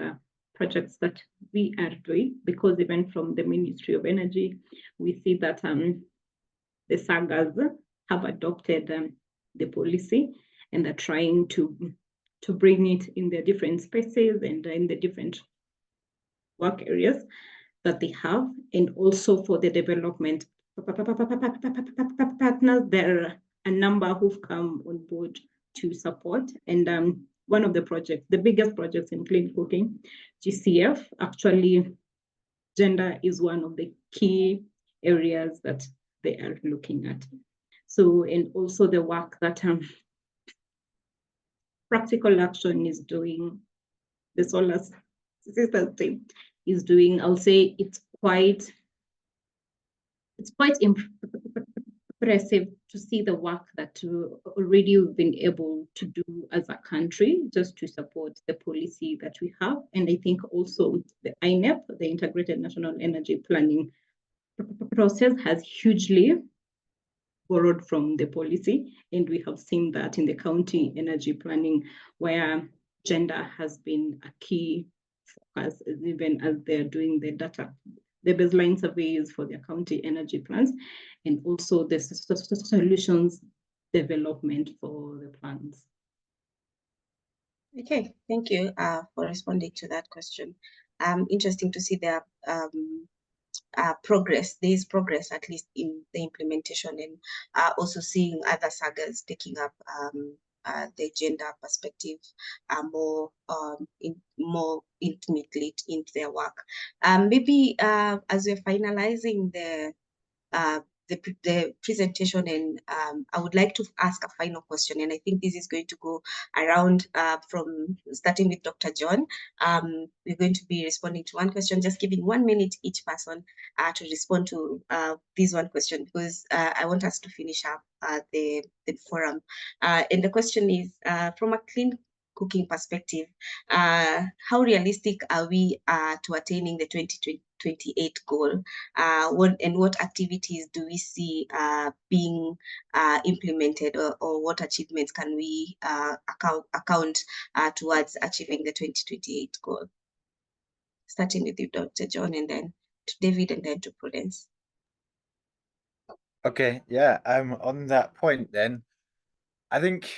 projects that we are doing, because even from the Ministry of Energy, we see that the sagas have adopted the policy and are trying to bring it in their different spaces and in the different work areas that they have. And also for the development partners, there are a number who've come on board to support. And one of the projects, the biggest projects in clean cooking, GCF, actually gender is one of the key areas that they are looking at. So, and also the work that Practical Action is doing, the Solar Sisters team is doing, I'll say it's quite impressive to see the work that already we've been able to do as a country just to support the policy that we have. And I think also the INEP, the Integrated National Energy Planning process, has hugely borrowed from the policy. And we have seen that in the county energy planning, where gender has been a key focus, even as they're doing the data, the baseline surveys for their county energy plans, and also the solutions development for the plans. Okay, thank you for responding to that question. Interesting to see their progress. There is progress, at least in the implementation, and also seeing other sagas taking up the gender perspective more intimately into their work. Maybe as we're finalizing the presentation, and I would like to ask a final question, and I think this is going to go around from starting with Dr. John. We're going to be responding to one question, just giving 1 minute each person to respond to this one question, because I want us to finish up the forum. And the question is, from a clean cooking perspective, how realistic are we to attaining the 2028 goal? What activities do we see being implemented, or what achievements can we account towards achieving the 2028 goal? Starting with you, Dr. John, and then to David and then to Prudence. Okay, yeah, on that point then, I think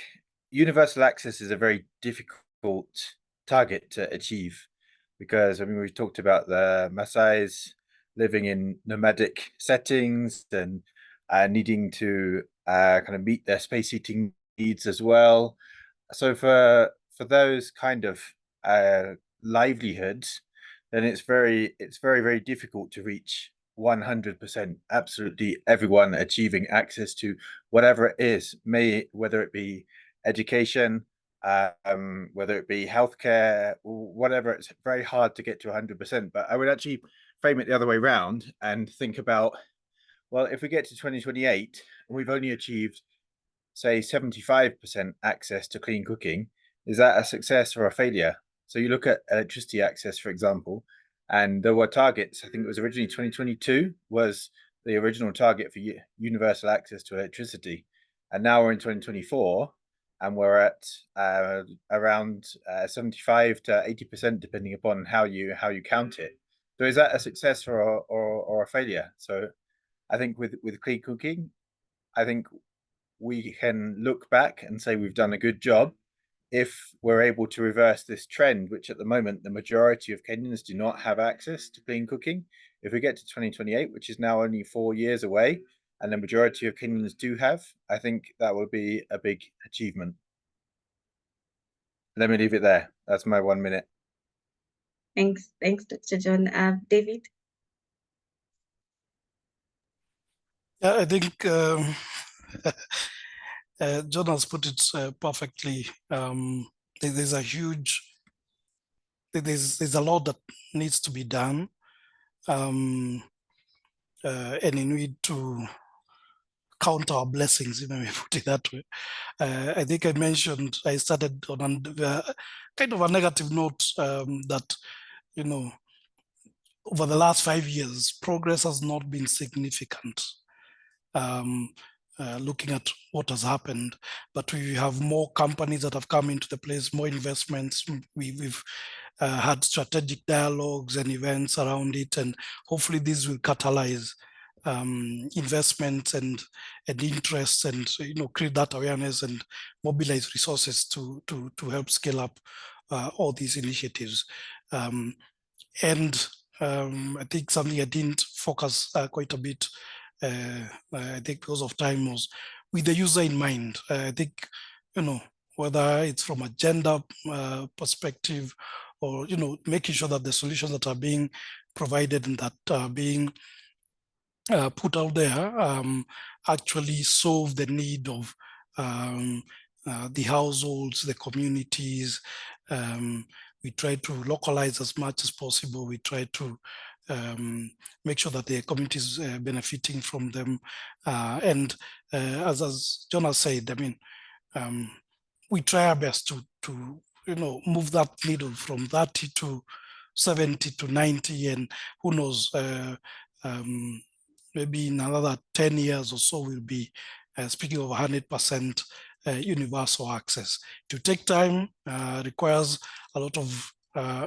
universal access is a very difficult target to achieve because, I mean, we've talked about the Maasai's living in nomadic settings and needing to kind of meet their space heating needs as well. So for those kind of livelihoods, then it's very, very difficult to reach 100% absolutely everyone achieving access to whatever it is, whether it be education, whether it be healthcare, whatever. It's very hard to get to 100%. But I would actually frame it the other way around and think about, well, if we get to 2028 and we've only achieved, say, 75% access to clean cooking, is that a success or a failure? So you look at electricity access, for example, and there were targets. I think it was originally 2022 was the original target for universal access to electricity. And now we're in 2024 and we're at around 75 to 80%, depending upon how you count it. So is that a success or a failure? So I think with clean cooking, I think we can look back and say we've done a good job if we're able to reverse this trend, which at the moment the majority of Kenyans do not have access to clean cooking. If we get to 2028, which is now only 4 years away, and the majority of Kenyans do have, I think that will be a big achievement. Let me leave it there. That's my 1 minute. Thanks, Dr. John. David? Yeah, I think John has put it perfectly. There's a lot that needs to be done, and we need to count our blessings, if I may put it that way. I think I started on kind of a negative note that, over the last 5 years, progress has not been significant. Looking at what has happened, but we have more companies that have come into the place, more investments. We've had strategic dialogues and events around it, and hopefully this will catalyze investments and interest, and create that awareness and mobilize resources to help scale up all these initiatives. And I think something I didn't focus quite a bit, I think because of time, was with the user in mind. I think, whether it's from a gender perspective or, making sure that the solutions that are being provided and that are being put out there actually solve the need of the households, the communities. We try to localize as much as possible. We try to make sure that the communities are benefiting from them. And as John has said, I mean, we try our best to move that needle from 30 to 70 to 90, and who knows, maybe in another 10 years or so, we'll be speaking of 100% universal access. To take time, requires a lot of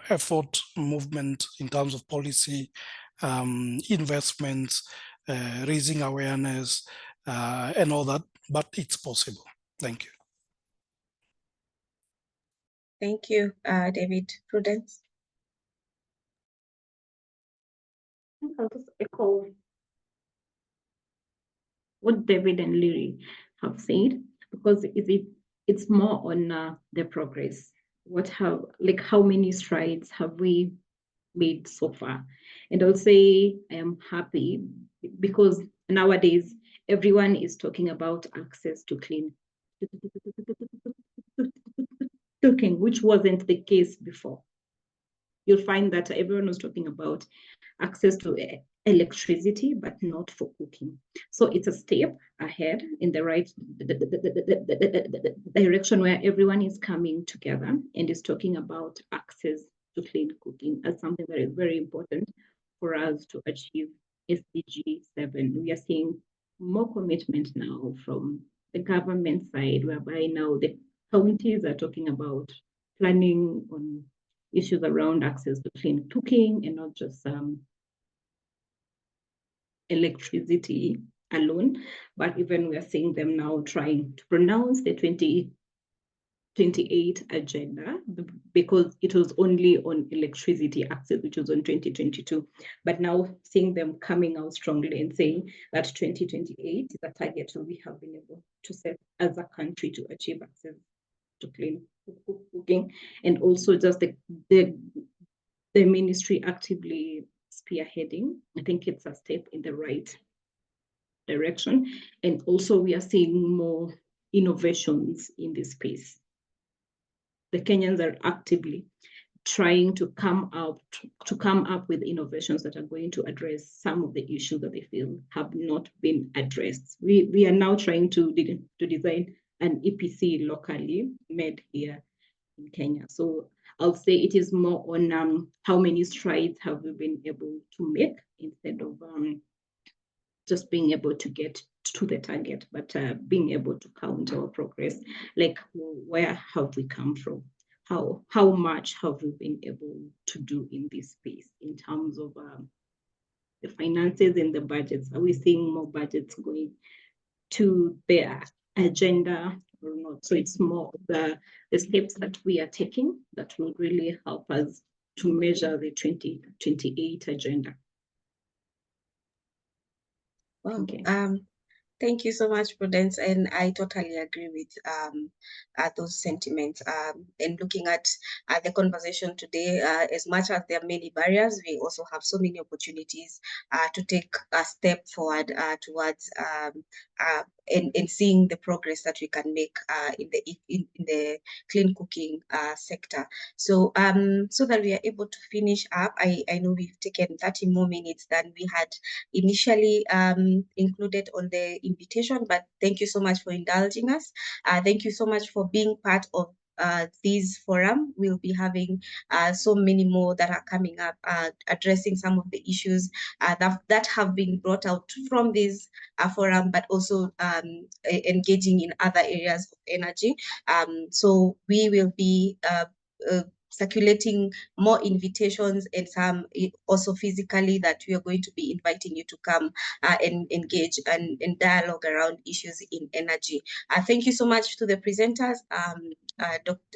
effort, movement in terms of policy, investments, raising awareness, and all that, but it's possible. Thank you. Thank you, David. Prudence? I'll just echo what David and Liri have said, because it's more on the progress. How many strides have we made so far? And I'll say I am happy because nowadays everyone is talking about access to clean cooking, which wasn't the case before. You'll find that everyone was talking about access to electricity, but not for cooking. So it's a step ahead in the right direction, where everyone is coming together and is talking about access to clean cooking as something that is very important for us to achieve SDG 7. We are seeing more commitment now from the government side, whereby now the counties are talking about planning on issues around access to clean cooking, and not just electricity alone, but even we are seeing them now trying to pronounce the 2028 agenda, because it was only on electricity access, which was on 2022. But now seeing them coming out strongly and saying that 2028 is a target we have been able to set as a country to achieve access to clean cooking, and also just the ministry actively spearheading. I think it's a step in the right direction. And also we are seeing more innovations in this space. The Kenyans are actively trying to come up with innovations that are going to address some of the issues that they feel have not been addressed. We are now trying to design an EPC locally made here in Kenya. So I'll say it is more on how many strides have we been able to make, instead of just being able to get to the target, but being able to count our progress, like where have we come from? How much have we been able to do in this space in terms of the finances and the budgets? Are we seeing more budgets going to their agenda or not? So it's more of the steps that we are taking that will really help us to measure the 2028 agenda. Well, Okay. thank you so much, Prudence, and I totally agree with those sentiments. And looking at the conversation today, as much as there are many barriers, we also have so many opportunities to take a step forward towards in seeing the progress that we can make in the clean cooking sector. So so that we are able to finish up, I know we've taken 30 more minutes than we had initially included on the invitation, but thank you so much for indulging us. Thank you so much for being part of this forum. We'll be having so many more that are coming up, addressing some of the issues that have been brought out from this forum, but also engaging in other areas of energy. So we will be circulating more invitations, and some also physically, that we are going to be inviting you to come and engage and dialogue around issues in energy. Thank you so much to the presenters,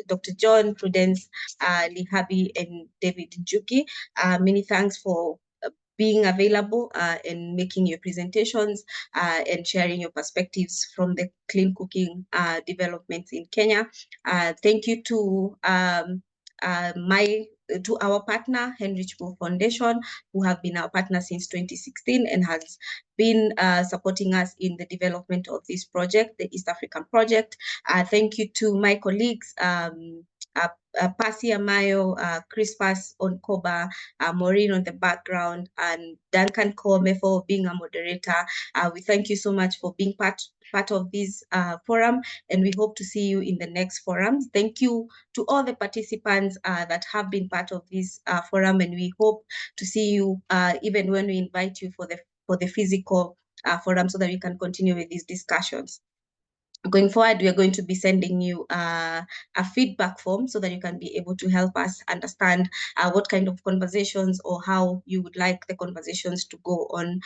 Dr. John, Prudence, Lihabi, and David Njuki. Many thanks for being available and making your presentations and sharing your perspectives from the clean cooking developments in Kenya. Thank you to our partner, Heinrich Boll Foundation, who have been our partner since 2016 and has been supporting us in the development of this project, the East African project. Thank you to my colleagues, Pasi Amayo, Crispus Onkoba, Maureen on the background, and Duncan Kome for being a moderator. We thank you so much for being part of this forum, and we hope to see you in the next forums. Thank you to all the participants that have been part of this forum, and we hope to see you even when we invite you for the physical forum, so that we can continue with these discussions. Going forward, we are going to be sending you a feedback form so that you can be able to help us understand what kind of conversations or how you would like the conversations to go on,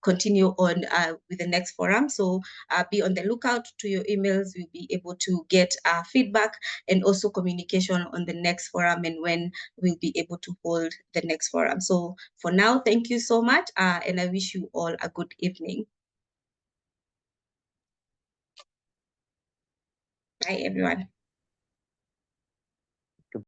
continue on with the next forum. So be on the lookout to your emails. We'll be able to get feedback and also communication on the next forum and when we'll be able to hold the next forum. So for now, thank you so much, and I wish you all a good evening. Bye, everyone.